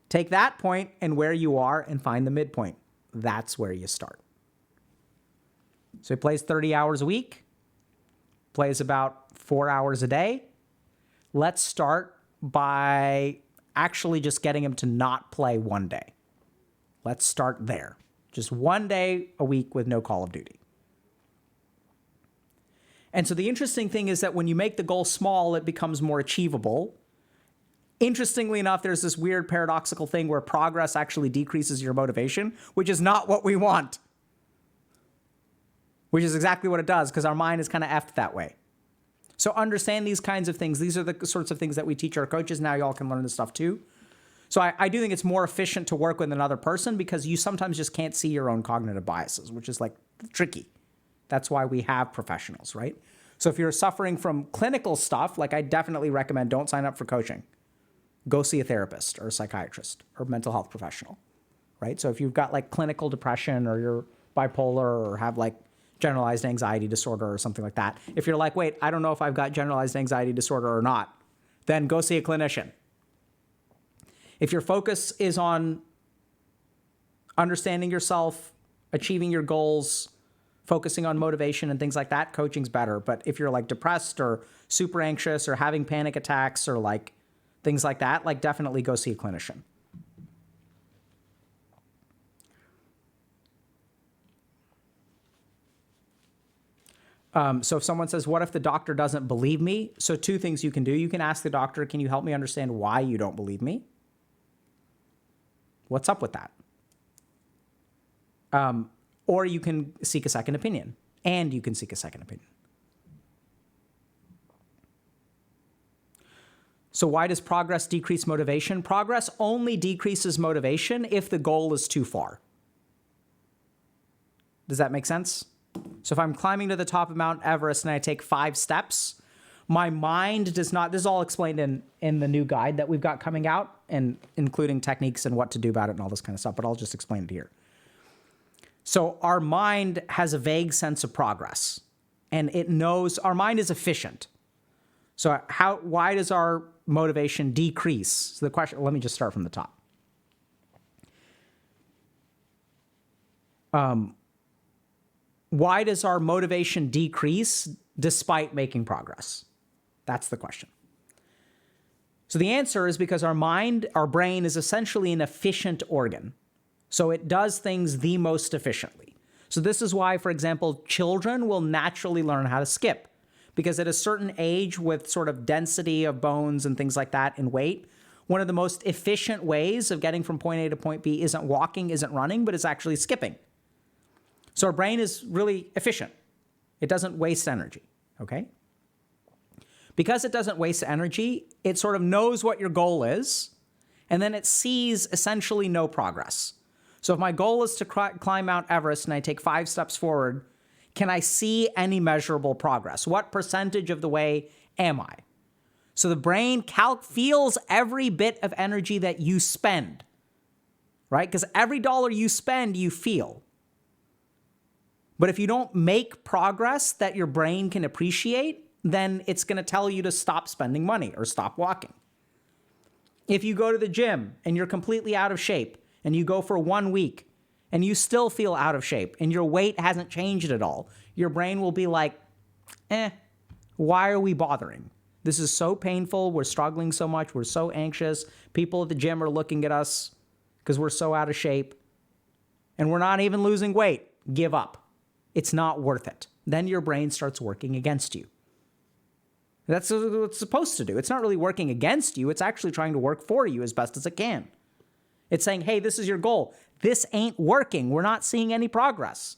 Take that point and where you are and find the midpoint. That's where you start. So he plays 30 hours a week, plays about 4 hours a day. Let's start by actually just getting him to not play one day. Let's start there. Just one day a week with no Call of Duty. And so the interesting thing is that when you make the goal small, it becomes more achievable. Interestingly enough, there's this weird paradoxical thing where progress actually decreases your motivation, which is not what we want. Which is exactly what it does, because our mind is kind of effed that way. So understand these kinds of things. These are the sorts of things that we teach our coaches. Now y'all can learn this stuff too. So I do think it's more efficient to work with another person because you sometimes just can't see your own cognitive biases, which is like tricky. That's why we have professionals, right? So if you're suffering from clinical stuff, like I definitely recommend don't sign up for coaching. Go see a therapist or a psychiatrist or mental health professional, right? So if you've got like clinical depression or you're bipolar or have like generalized anxiety disorder or something like that. If you're like, wait, I don't know if I've got generalized anxiety disorder or not, then go see a clinician. If your focus is on understanding yourself, achieving your goals, focusing on motivation and things like that, coaching's better. But if you're like depressed or super anxious or having panic attacks or like things like that, like definitely go see a clinician. So if someone says, what if the doctor doesn't believe me? So two things you can do. You can ask the doctor, can you help me understand why you don't believe me? What's up with that? Or you can seek a second opinion. And you can seek a second opinion. So why does progress decrease motivation? Progress only decreases motivation if the goal is too far. Does that make sense? So if I'm climbing to the top of Mount Everest and I take 5 steps, my mind does not, this is all explained in the new guide that we've got coming out, and including techniques and what to do about it and all this kind of stuff, but I'll just explain it here. So our mind has a vague sense of progress, and it knows, our mind is efficient. So why does our motivation decrease? So the question, let me just start from the top. Why does our motivation decrease despite making progress? That's the question. So the answer is because our mind, our brain is essentially an efficient organ. So it does things the most efficiently. So this is why, for example, children will naturally learn how to skip, because at a certain age with sort of density of bones and things like that and weight, one of the most efficient ways of getting from point A to point B isn't walking, isn't running, but it's actually skipping. So our brain is really efficient. It doesn't waste energy, okay? Because it doesn't waste energy, it sort of knows what your goal is, and then it sees essentially no progress. So if my goal is to climb Mount Everest and I take 5 steps forward, can I see any measurable progress? What percentage of the way am I? So the brain feels every bit of energy that you spend, right? Because every dollar you spend, you feel. But if you don't make progress that your brain can appreciate, then it's going to tell you to stop spending money or stop walking. If you go to the gym and you're completely out of shape and you go for 1 week and you still feel out of shape and your weight hasn't changed at all, your brain will be like, why are we bothering? This is so painful. We're struggling so much. We're so anxious. People at the gym are looking at us because we're so out of shape and we're not even losing weight. Give up. It's not worth it. Then your brain starts working against you. That's what it's supposed to do. It's not really working against you. It's actually trying to work for you as best as it can. It's saying, hey, this is your goal. This ain't working. We're not seeing any progress.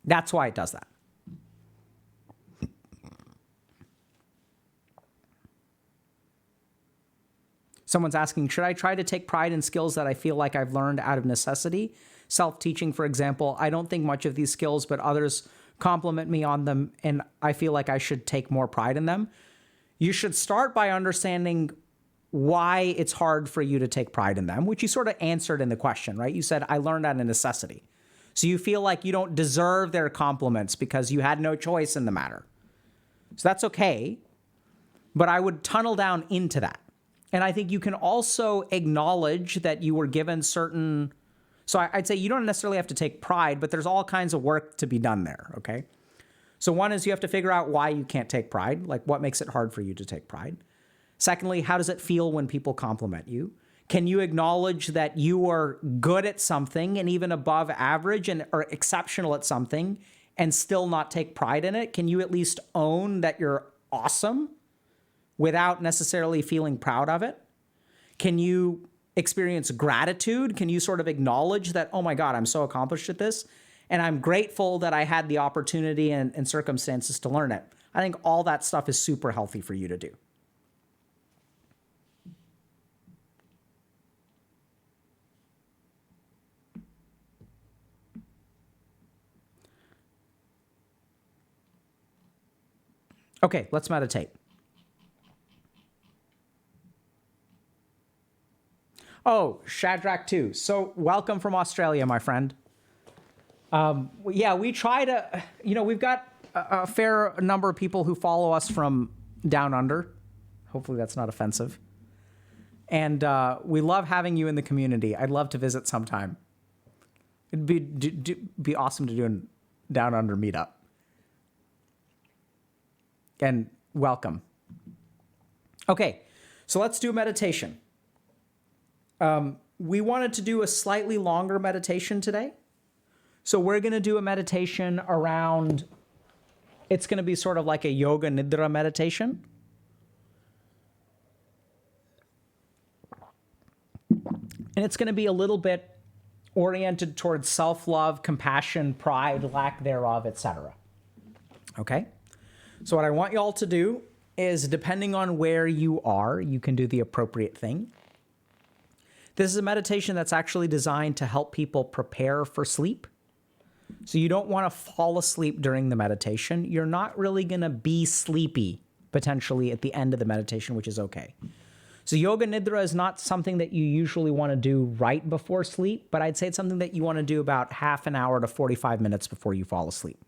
That's why it does that. Someone's asking, should I try to take pride in skills that I feel like I've learned out of necessity? Self-teaching, for example. I don't think much of these skills, but others compliment me on them, and I feel like I should take more pride in them. You should start by understanding why it's hard for you to take pride in them, which you sort of answered in the question, right? You said, I learned out of necessity. So you feel like you don't deserve their compliments because you had no choice in the matter. So that's okay, but I would tunnel down into that. And I think you can also acknowledge that you were given certain... So I'd say you don't necessarily have to take pride, but there's all kinds of work to be done there, okay? So one is you have to figure out why you can't take pride, like what makes it hard for you to take pride. Secondly, how does it feel when people compliment you? Can you acknowledge that you are good at something and even above average and are exceptional at something and still not take pride in it? Can you at least own that you're awesome without necessarily feeling proud of it? Can you experience gratitude? Can you sort of acknowledge that, oh my God, I'm so accomplished at this, and I'm grateful that I had the opportunity and circumstances to learn it? I think all that stuff is super healthy for you to do. Okay, let's meditate. Oh, Shadrach too. So welcome from Australia, my friend. Yeah, we try to, we've got a fair number of people who follow us from down under. Hopefully that's not offensive. And we love having you in the community. I'd love to visit sometime. It'd be awesome to do a down under meetup. And welcome. Okay, so let's do a meditation. We wanted to do a slightly longer meditation today. So we're going to do a meditation around, it's going to be sort of like a yoga nidra meditation. And it's going to be a little bit oriented towards self-love, compassion, pride, lack thereof, etc. Okay? So what I want you all to do is, depending on where you are, you can do the appropriate thing. This is a meditation that's actually designed to help people prepare for sleep. So you don't want to fall asleep during the meditation. You're not really going to be sleepy, potentially, at the end of the meditation, which is okay. So yoga nidra is not something that you usually want to do right before sleep, but I'd say it's something that you want to do about half an hour to 45 minutes before you fall asleep.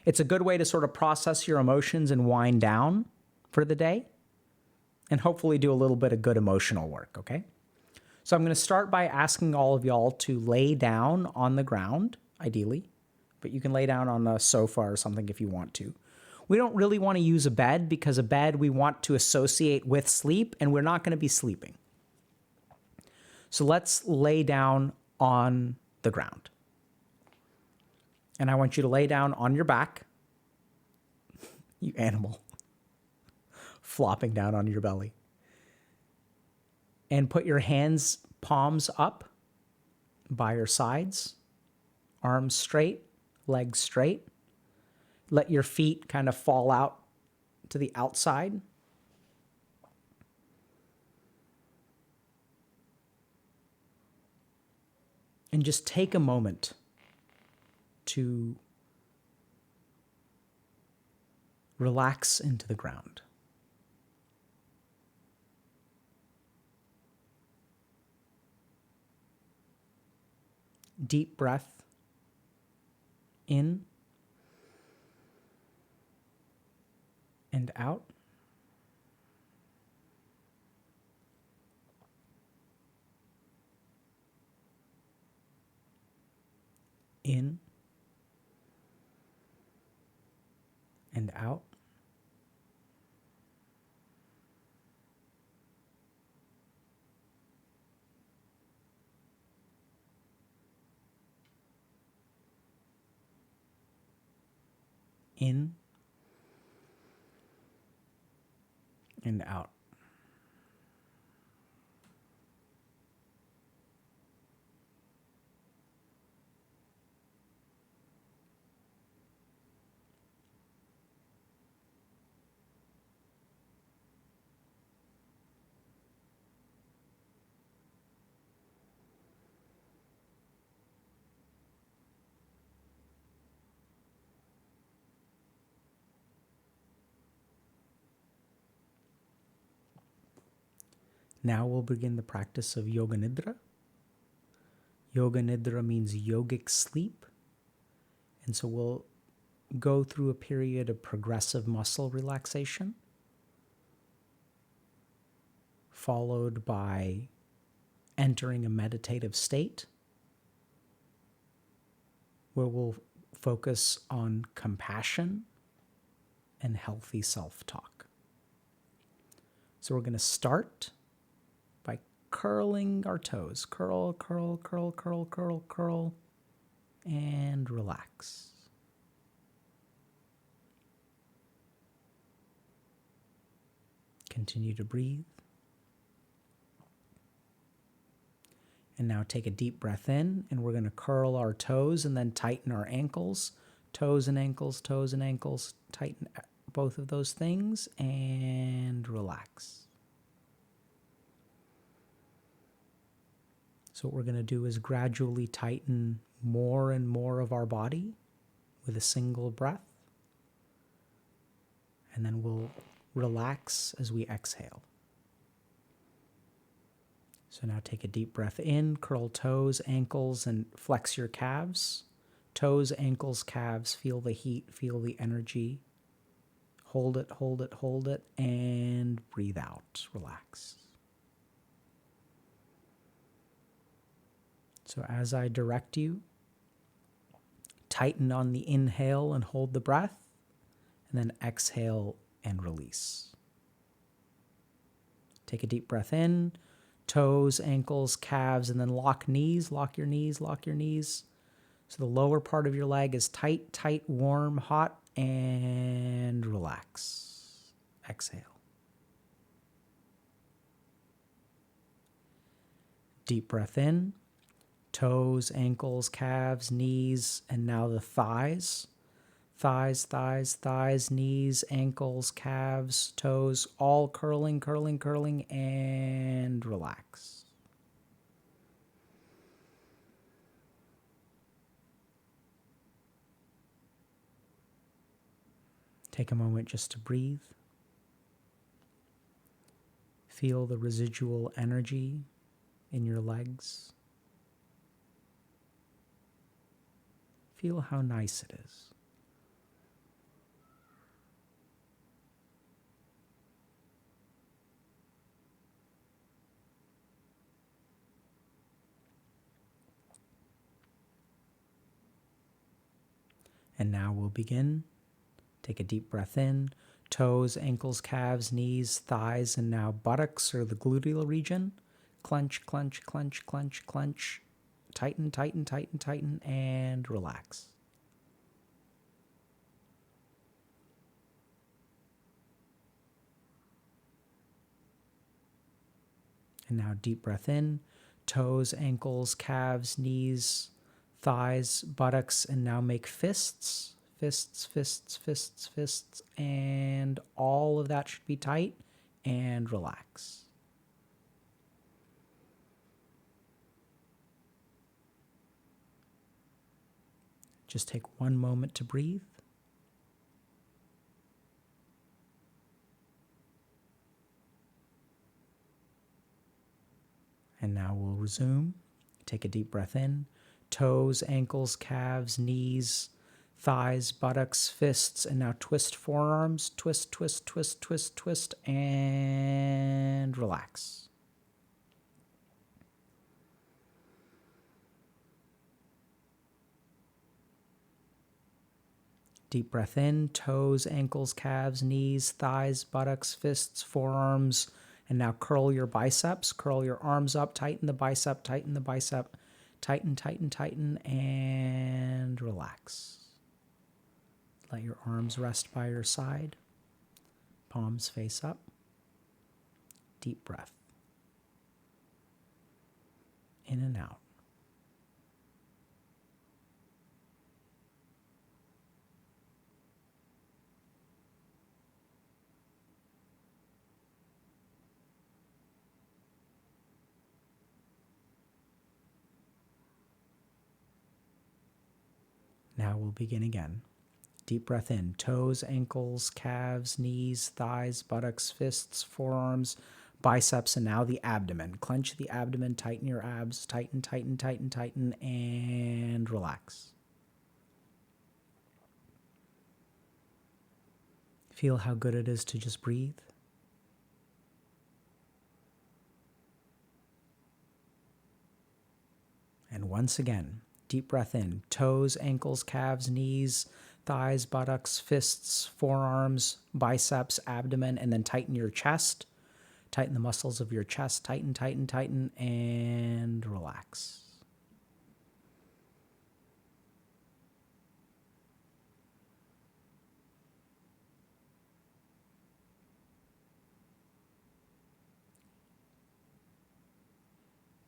It's a good way to sort of process your emotions and wind down for the day, and hopefully do a little bit of good emotional work, okay? So I'm going to start by asking all of y'all to lay down on the ground, ideally, but you can lay down on a sofa or something if you want to. We don't really want to use a bed because a bed we want to associate with sleep, and we're not going to be sleeping. So let's lay down on the ground. And I want you to lay down on your back, you animal, flopping down on your belly. And put your hands, palms up, by your sides, arms straight, legs straight. Let your feet kind of fall out to the outside. And just take a moment to relax into the ground. Deep breath in and out. In and out. In and out. Now we'll begin the practice of Yoga Nidra. Yoga Nidra means yogic sleep. And so we'll go through a period of progressive muscle relaxation, followed by entering a meditative state where we'll focus on compassion and healthy self-talk. So we're going to start by curling our toes. Curl, curl, curl, curl, curl, curl, and relax. Continue to breathe. And now take a deep breath in, and we're going to curl our toes and then tighten our ankles. Toes and ankles, toes and ankles. Tighten both of those things and relax. So what we're going to do is gradually tighten more and more of our body with a single breath. And then we'll relax as we exhale. So now take a deep breath in, curl toes, ankles, and flex your calves. Toes, ankles, calves, feel the heat, feel the energy. Hold it, hold it, hold it, and breathe out. Relax. So as I direct you, tighten on the inhale and hold the breath, and then exhale and release. Take a deep breath in, toes, ankles, calves, and then lock knees, lock your knees, lock your knees. So the lower part of your leg is tight, tight, warm, hot, and relax. Exhale. Deep breath in, toes, ankles, calves, knees, and now the thighs. Thighs, thighs, thighs, knees, ankles, calves, toes, all curling, curling, curling, and relax. Take a moment just to breathe. Feel the residual energy in your legs. Feel how nice it is. And now we'll begin. Take a deep breath in. Toes, ankles, calves, knees, thighs, and now buttocks or the gluteal region. Clench, clench, clench, clench, clench. Tighten, tighten, tighten, tighten, and relax. And now deep breath in. toes, ankles, calves, knees, thighs, buttocks, and now make fists, fists, fists, fists, fists, and all of that should be tight, and relax. Just take one moment to breathe. And now we'll resume. Take a deep breath in. Toes, ankles, calves, knees, thighs, buttocks, fists, and now twist forearms. Twist, twist, twist, twist, twist, and relax. Deep breath in. Toes, ankles, calves, knees, thighs, buttocks, fists, forearms, and now curl your biceps, curl your arms up, tighten the bicep, tighten the bicep, tighten, tighten, tighten, and relax. Let your arms rest by your side, palms face up. Deep breath. In and out. Now we'll begin again. Deep breath in. Toes, ankles, calves, knees, thighs, buttocks, fists, forearms, biceps, and now the abdomen. Clench the abdomen, tighten your abs, tighten, tighten, tighten, tighten, and relax. Feel how good it is to just breathe. And once again, deep breath in. Toes, ankles, calves, knees, thighs, buttocks, fists, forearms, biceps, abdomen, and then tighten your chest. Tighten the muscles of your chest. Tighten, tighten, tighten, and relax.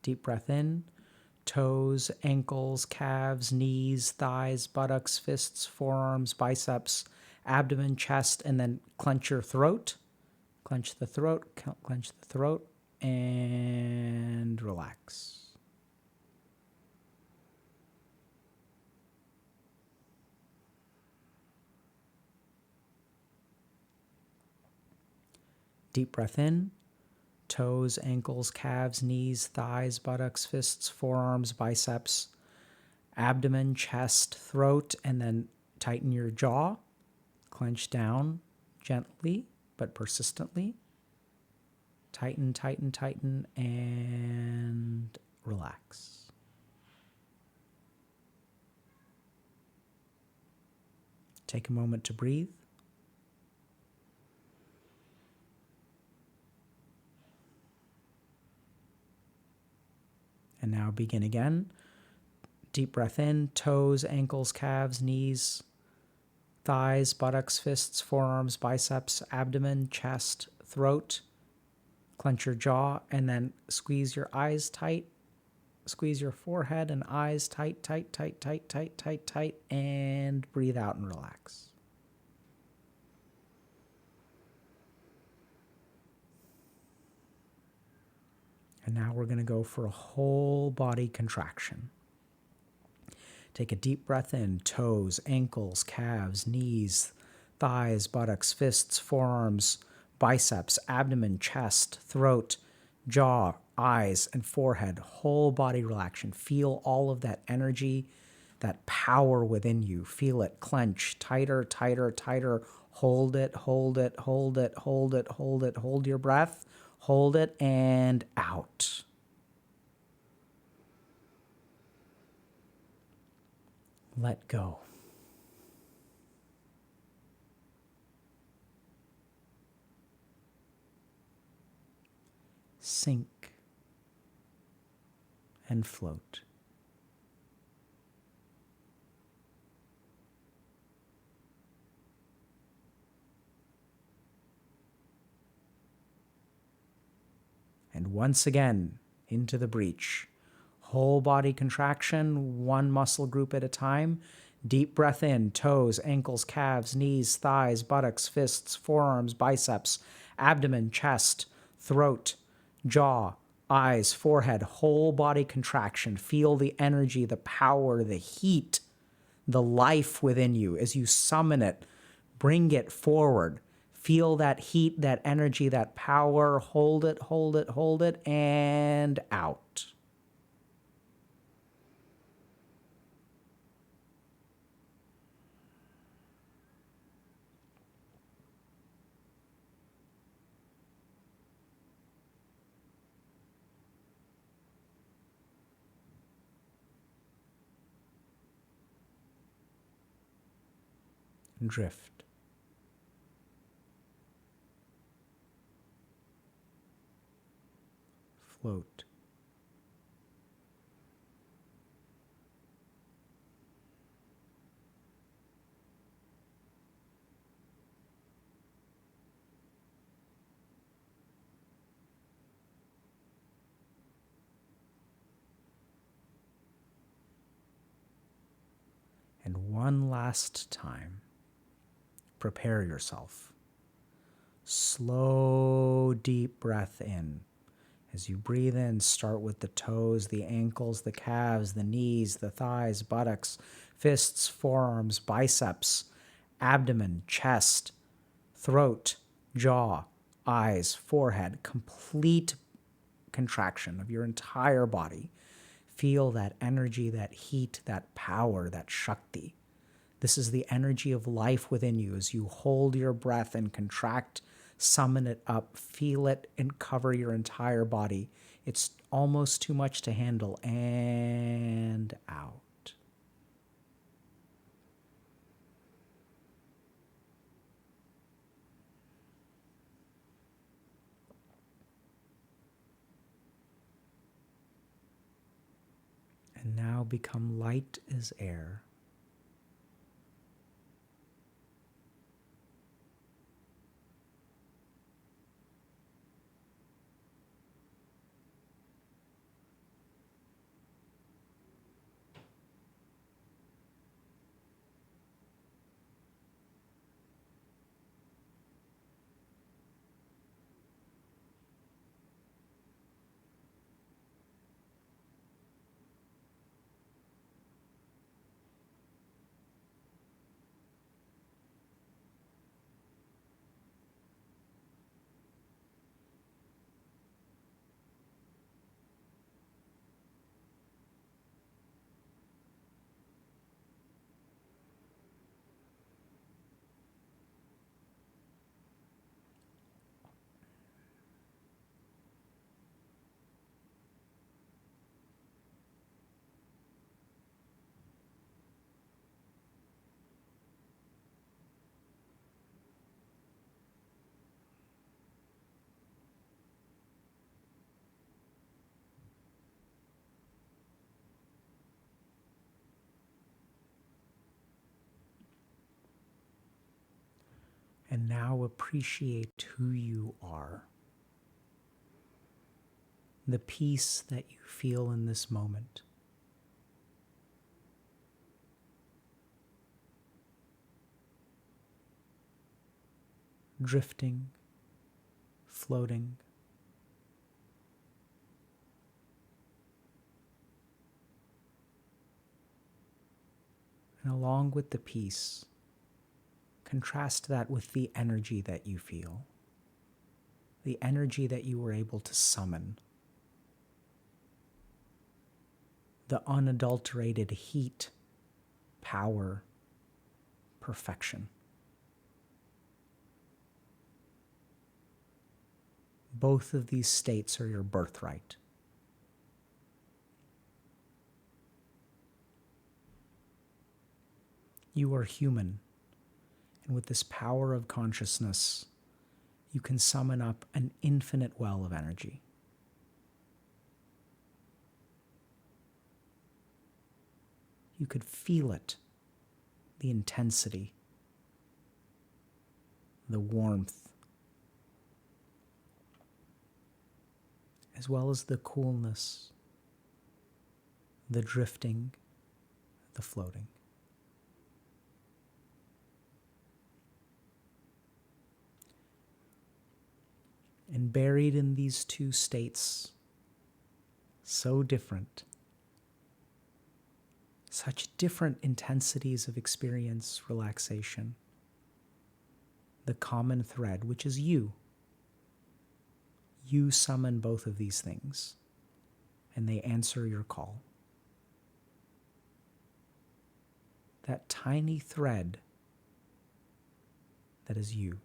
Deep breath in. Toes, ankles, calves, knees, thighs, buttocks, fists, forearms, biceps, abdomen, chest, and then clench your throat. Clench the throat, clench the throat, and relax. Deep breath in. Toes, ankles, calves, knees, thighs, buttocks, fists, forearms, biceps, abdomen, chest, throat, and then tighten your jaw. Clench down gently but persistently. Tighten, tighten, tighten, and relax. Take a moment to breathe. And now begin again. Deep breath in. Toes, ankles, calves, knees, thighs, buttocks, fists, forearms, biceps, abdomen, chest, throat. Clench your jaw and then squeeze your eyes tight. Squeeze your forehead and eyes tight, tight, tight, tight, tight, tight, tight, and breathe out and relax. And now we're going to go for a whole body contraction. Take a deep breath in. Toes, ankles, calves, knees, thighs, buttocks, fists, forearms, biceps, abdomen, chest, throat, jaw, eyes, and forehead. Whole body relaxation. Feel all of that energy, that power within you. Feel it clench tighter, tighter, tighter. Hold it, hold it, hold it, hold it, hold it. Hold your breath. Hold it and out. Let go. Sink and float. And once again, into the breach. Whole body contraction, one muscle group at a time. Deep breath in, toes, ankles, calves, knees, thighs, buttocks, fists, forearms, biceps, abdomen, chest, throat, jaw, eyes, forehead, whole body contraction. Feel the energy, the power, the heat, the life within you as you summon it, bring it forward. Feel that heat, that energy, that power. Hold it, hold it, hold it, and out. Drift. Float. And one last time, prepare yourself. Slow, deep breath in. As you breathe in, start with the toes, the ankles, the calves, the knees, the thighs, buttocks, fists, forearms, biceps, abdomen, chest, throat, jaw, eyes, forehead. Complete contraction of your entire body. Feel that energy, that heat, that power, that Shakti. This is the energy of life within you as you hold your breath and contract, summon it up, feel it, and cover your entire body. It's almost too much to handle. And out. And now become light as air. And now appreciate who you are. The peace that you feel in this moment. Drifting, floating. And along with the peace, contrast that with the energy that you feel, the energy that you were able to summon, the unadulterated heat, power, perfection. Both of these states are your birthright. You are human, and with this power of consciousness, you can summon up an infinite well of energy. You could feel it, the intensity, the warmth, as well as the coolness, the drifting, the floating. And buried in these two states, so different, such different intensities of experience, relaxation, the common thread, which is you. You summon both of these things, and they answer your call. That tiny thread that is you.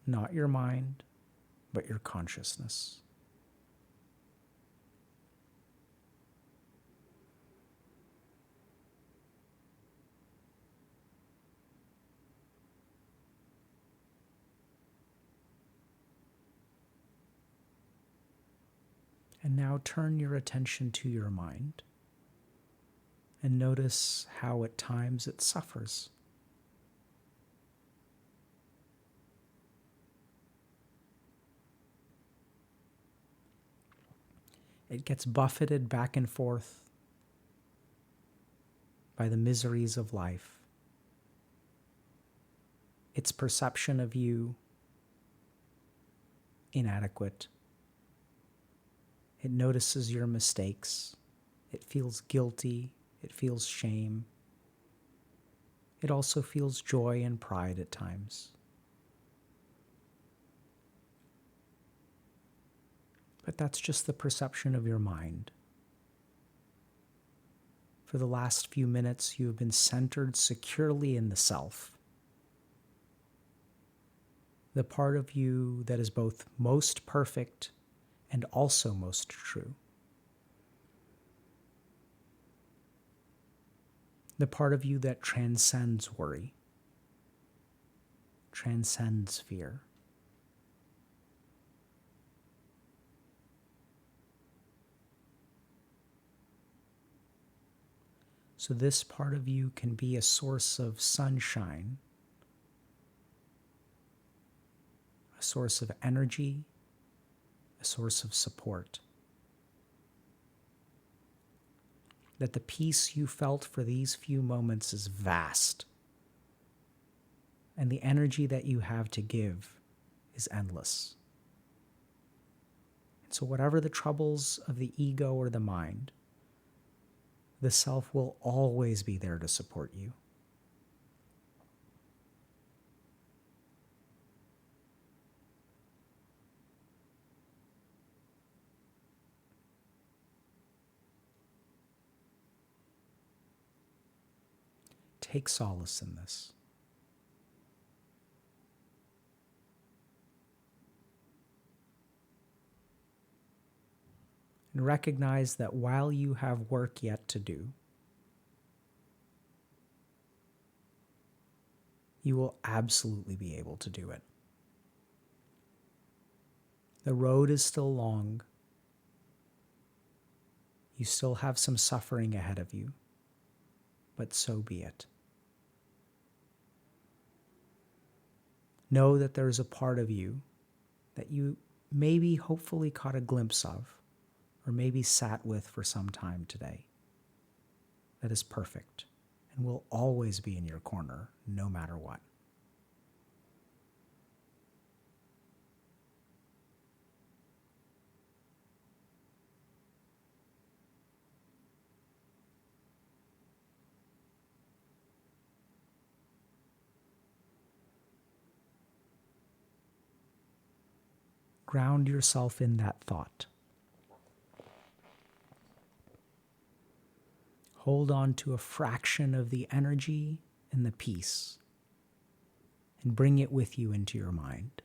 Not your mind, but your consciousness. And now turn your attention to your mind and notice how at times it suffers. It gets buffeted back and forth by the miseries of life. Its perception of you inadequate. It notices your mistakes. It feels guilty. It feels shame. It also feels joy and pride at times. But that's just the perception of your mind. For the last few minutes, you have been centered securely in the self. The part of you that is both most perfect and also most true. The part of you that transcends worry, transcends fear. So this part of you can be a source of sunshine, a source of energy, a source of support. That the peace you felt for these few moments is vast, and the energy that you have to give is endless. And so whatever the troubles of the ego or the mind, the self will always be there to support you. Take solace in this. And recognize that while you have work yet to do, you will absolutely be able to do it. The road is still long. You still have some suffering ahead of you, but so be it. Know that there is a part of you that you maybe hopefully caught a glimpse of, or maybe sat with for some time today, that is perfect and will always be in your corner no matter what. Ground yourself in that thought. Hold on to a fraction of the energy and the peace and bring it with you into your mind.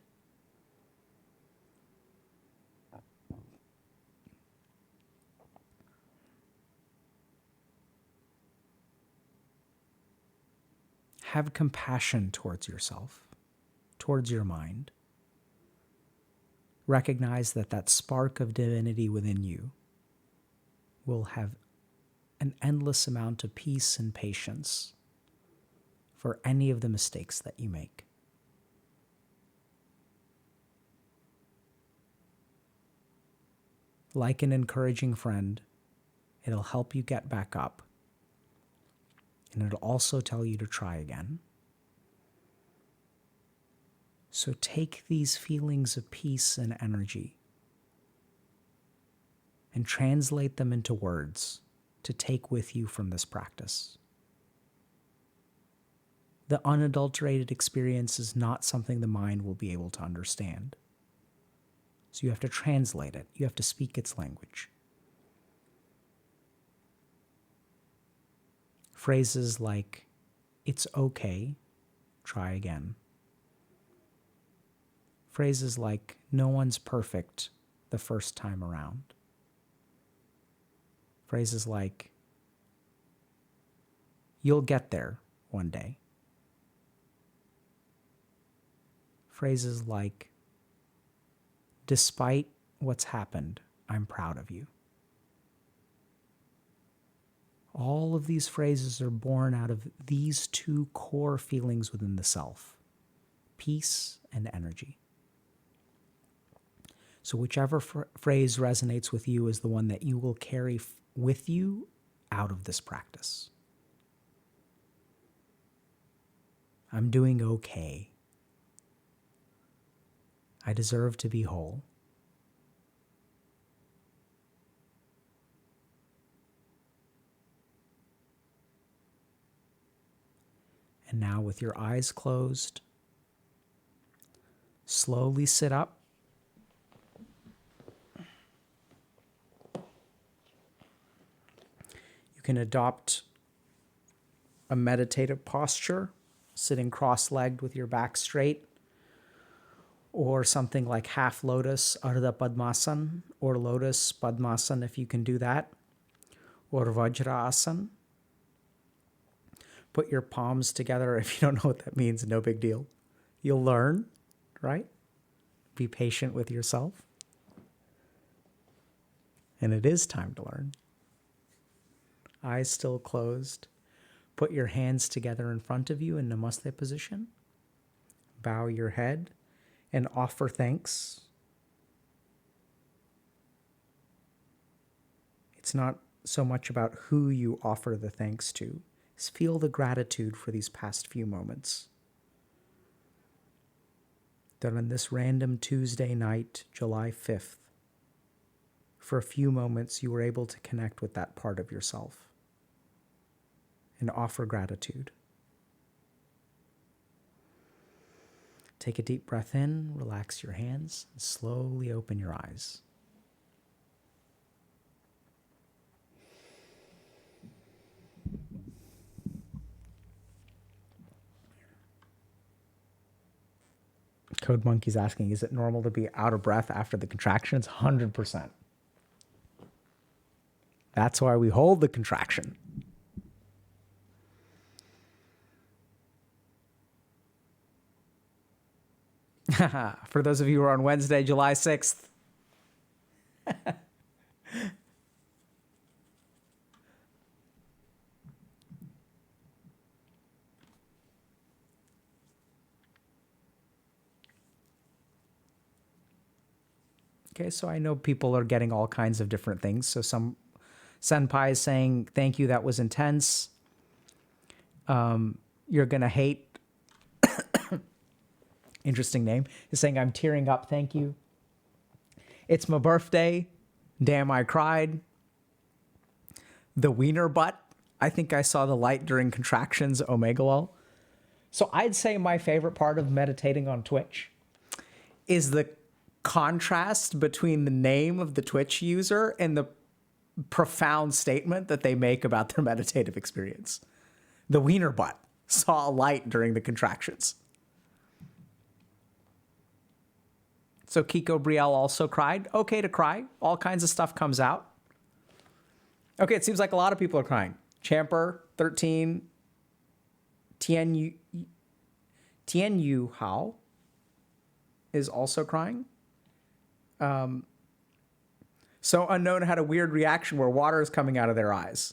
Have compassion towards yourself, towards your mind. Recognize that that spark of divinity within you will have an endless amount of peace and patience for any of the mistakes that you make. like an encouraging friend, it'll help you get back up. And it'll also tell you to try again. So take these feelings of peace and energy and translate them into words to take with you from this practice. The unadulterated experience is not something the mind will be able to understand. So you have to translate it. You have to speak its language. Phrases like, it's okay, try again. Phrases like, no one's perfect the first time around. Phrases like, you'll get there one day. Phrases like, despite what's happened, I'm proud of you. All of these phrases are born out of these two core feelings within the self, peace and energy. So whichever phrase resonates with you is the one that you will carry with you out of this practice. I'm doing okay. I deserve to be whole. And now with your eyes closed, slowly sit up. You can adopt a meditative posture, sitting cross-legged with your back straight, or something like half lotus, Ardha Padmasana, or lotus Padmasana if you can do that, or Vajrasana. Put your palms together. If you don't know what that means, no big deal. You'll learn, right? Be patient with yourself. And it is time to learn. Eyes still closed. Put your hands together in front of you in Namaste position. Bow your head and offer thanks. It's not so much about who you offer the thanks to. Just feel the gratitude for these past few moments. That on this random Tuesday night, July 5th, for a few moments you were able to connect with that part of yourself and offer gratitude. Take a deep breath in, relax your hands, and slowly open your eyes. Code Monkey's asking, is it normal to be out of breath after the contractions? 100%. That's why we hold the contraction. For those of you who are on Wednesday, July 6th. Okay, so I know people are getting all kinds of different things. So some senpai is saying, thank you, that was intense. You're going to hate. Interesting name. Is saying, I'm tearing up, thank you. It's my birthday. Damn, I cried. The wiener butt. I think I saw the light during contractions, Omega lol. So I'd say my favorite part of meditating on Twitch is the contrast between the name of the Twitch user and the profound statement that they make about their meditative experience. The wiener butt saw a light during the contractions. So Kiko Brielle also cried. Okay to cry. All kinds of stuff comes out. Okay, it seems like a lot of people are crying. Champer, 13. Tian Yu Hao is also crying. So Unknown had a weird reaction where water is coming out of their eyes.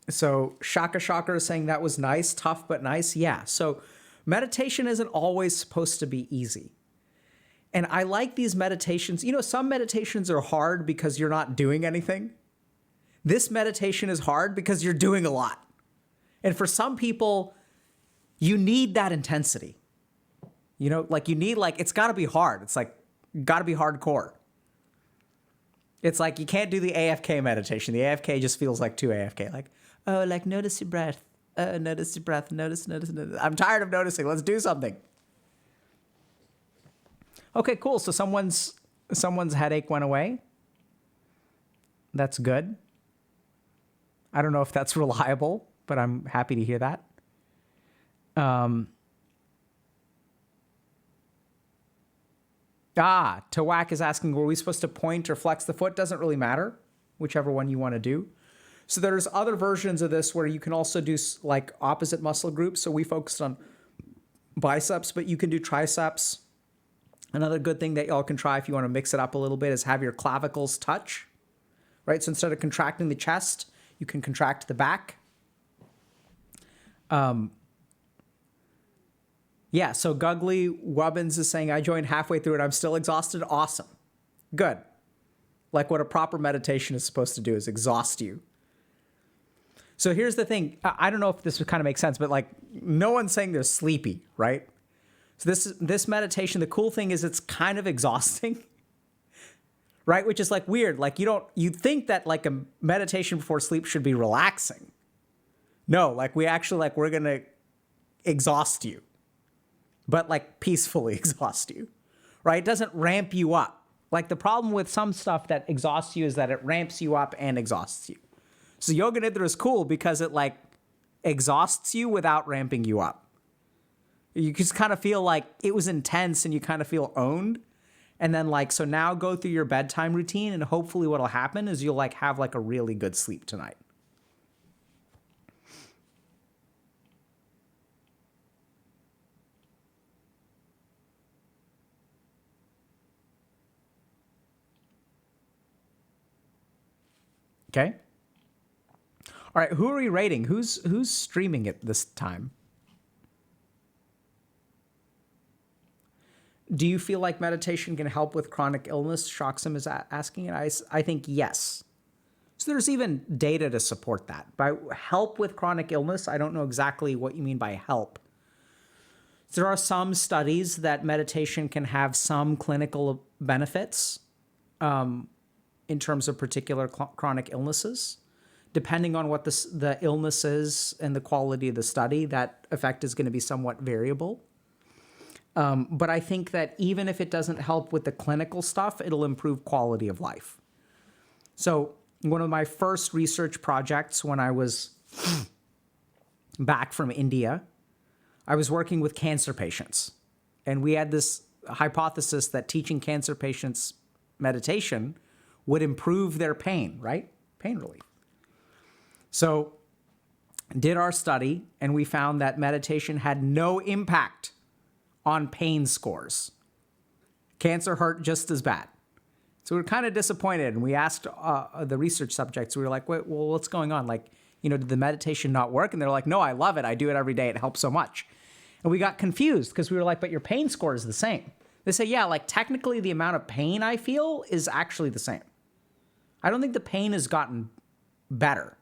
So Shaka Shocker is saying that was nice, tough but nice. Yeah, so meditation isn't always supposed to be easy. And I like these meditations. You know, some meditations are hard because you're not doing anything. This meditation is hard because you're doing a lot. And for some people, you need that intensity. You know, like you need, like, it's got to be hard. It's like, got to be hardcore. It's like you can't do the AFK meditation. The AFK just feels like too AFK. Like, oh, like notice your breath. Notice your breath. Notice. I'm tired of noticing. Let's do something. Okay, cool. So someone's headache went away. That's good. I don't know if that's reliable, but I'm happy to hear that. Tawak is asking, were we supposed to point or flex the foot? Doesn't really matter, whichever one you want to do. So there's other versions of this where you can also do like opposite muscle groups. So we focused on biceps, but you can do triceps. Another good thing that y'all can try if you want to mix it up a little bit is have your clavicles touch, right? So instead of contracting the chest, you can contract the back. Yeah, so Gugly Wubbins is saying, I joined halfway through it. I'm still exhausted. Awesome. Good. Like what a proper meditation is supposed to do is exhaust you. So here's the thing. I don't know if this would kind of make sense, but like no one's saying they're sleepy, right? So this meditation, the cool thing is it's kind of exhausting, right? Which is like weird. Like you think that like a meditation before sleep should be relaxing. No, like we're going to exhaust you, but like peacefully exhaust you, right? It doesn't ramp you up. Like the problem with some stuff that exhausts you is that it ramps you up and exhausts you. So Yoga Nidra is cool because it like exhausts you without ramping you up. You just kind of feel like it was intense and you kind of feel owned. And then like, so now go through your bedtime routine and hopefully what'll happen is you'll like have like a really good sleep tonight. Okay. All right. Who are we rating? Who's streaming it this time? Do you feel like meditation can help with chronic illness? Shoxam is asking it. I think yes. So there's even data to support that. By help with chronic illness, I don't know exactly what you mean by help. There are some studies that meditation can have some clinical benefits in terms of particular chronic illnesses. Depending on what the illness is and the quality of the study, that effect is going to be somewhat variable. But I think that even if it doesn't help with the clinical stuff, it'll improve quality of life. So one of my first research projects when I was back from India, I was working with cancer patients. And we had this hypothesis that teaching cancer patients meditation would improve their pain, right? Pain relief. So did our study, and we found that meditation had no impact on pain scores. Cancer hurt just as bad. So we were kind of disappointed, and we asked the research subjects, we were like, well, what's going on? Like, did the meditation not work? And they're like, no, I love it. I do it every day. It helps so much. And we got confused because we were like, but your pain score is the same. They say, yeah, like technically the amount of pain I feel is actually the same. I don't think the pain has gotten better.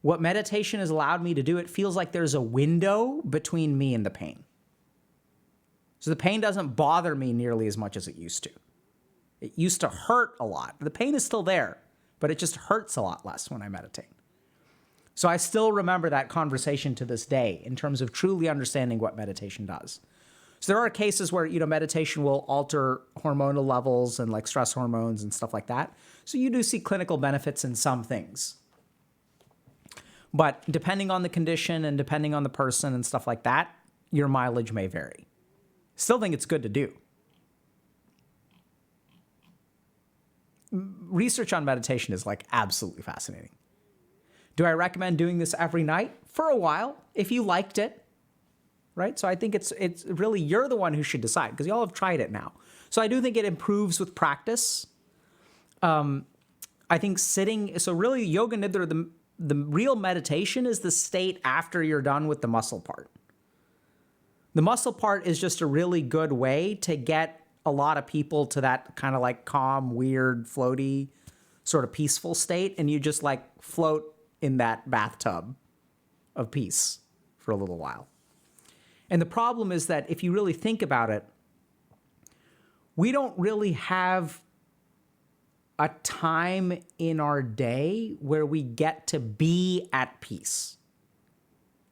What meditation has allowed me to do, it feels like there's a window between me and the pain. So the pain doesn't bother me nearly as much as it used to. It used to hurt a lot. The pain is still there, but it just hurts a lot less when I meditate. So I still remember that conversation to this day in terms of truly understanding what meditation does. So there are cases where, meditation will alter hormonal levels and like stress hormones and stuff like that. So you do see clinical benefits in some things. But depending on the condition and depending on the person and stuff like that, your mileage may vary. Still think it's good to do. Research on meditation is like absolutely fascinating. Do I recommend doing this every night? For a while, if you liked it, right? So I think it's really, you're the one who should decide because y'all have tried it now. So I do think it improves with practice. I think so really Yoga Nidra, the real meditation is the state after you're done with the muscle part. The muscle part is just a really good way to get a lot of people to that kind of like calm, weird, floaty, sort of peaceful state. And you just like float in that bathtub of peace for a little while. And the problem is that if you really think about it, we don't really have a time in our day where we get to be at peace.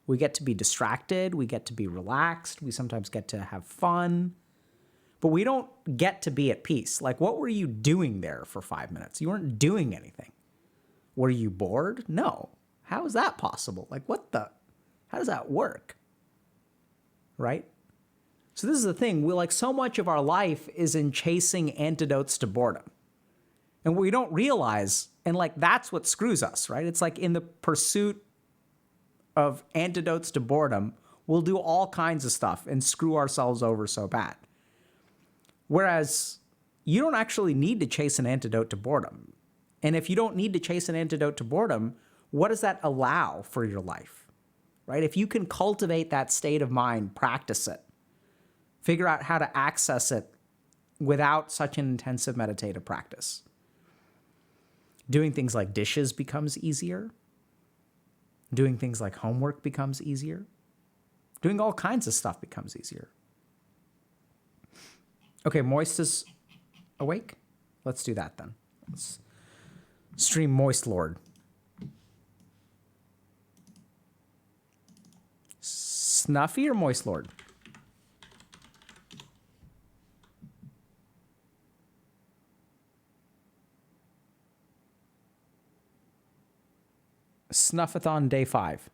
We get to be distracted. We get to be relaxed. We sometimes get to have fun. But we don't get to be at peace. Like, what were you doing there for 5 minutes? You weren't doing anything. Were you bored? No. How is that possible? Like, how does that work? Right? So this is the thing. We like so much of our life is in chasing antidotes to boredom. And we don't realize, and like that's what screws us, right? It's like in the pursuit of antidotes to boredom, we'll do all kinds of stuff and screw ourselves over so bad. Whereas you don't actually need to chase an antidote to boredom. And if you don't need to chase an antidote to boredom, what does that allow for your life, right? If you can cultivate that state of mind, practice it, figure out how to access it without such an intensive meditative practice. Doing things like dishes becomes easier. Doing things like homework becomes easier. Doing all kinds of stuff becomes easier. Okay, Moist is awake? Let's do that then. Let's stream Moist Lord. Snuffy or Moist Lord? Snuffathon day 5.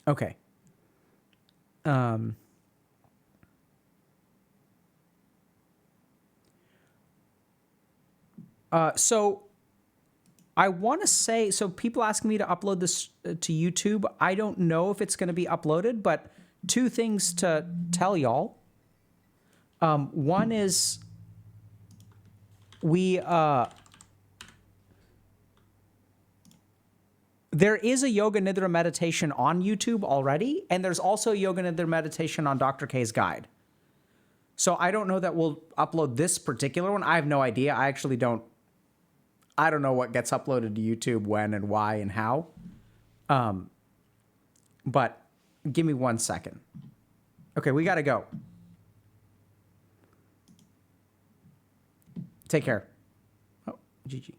Okay. So I want to say, so people asking me to upload this to YouTube. I don't know if it's going to be uploaded, but 2 things to tell y'all. One is there is a Yoga Nidra meditation on YouTube already, and there's also a Yoga Nidra meditation on Dr. K's guide. So I don't know that we'll upload this particular one. I have no idea. I don't know what gets uploaded to YouTube, when and why and how. But give me 1 second. Okay, we got to go. Take care. Oh, GG.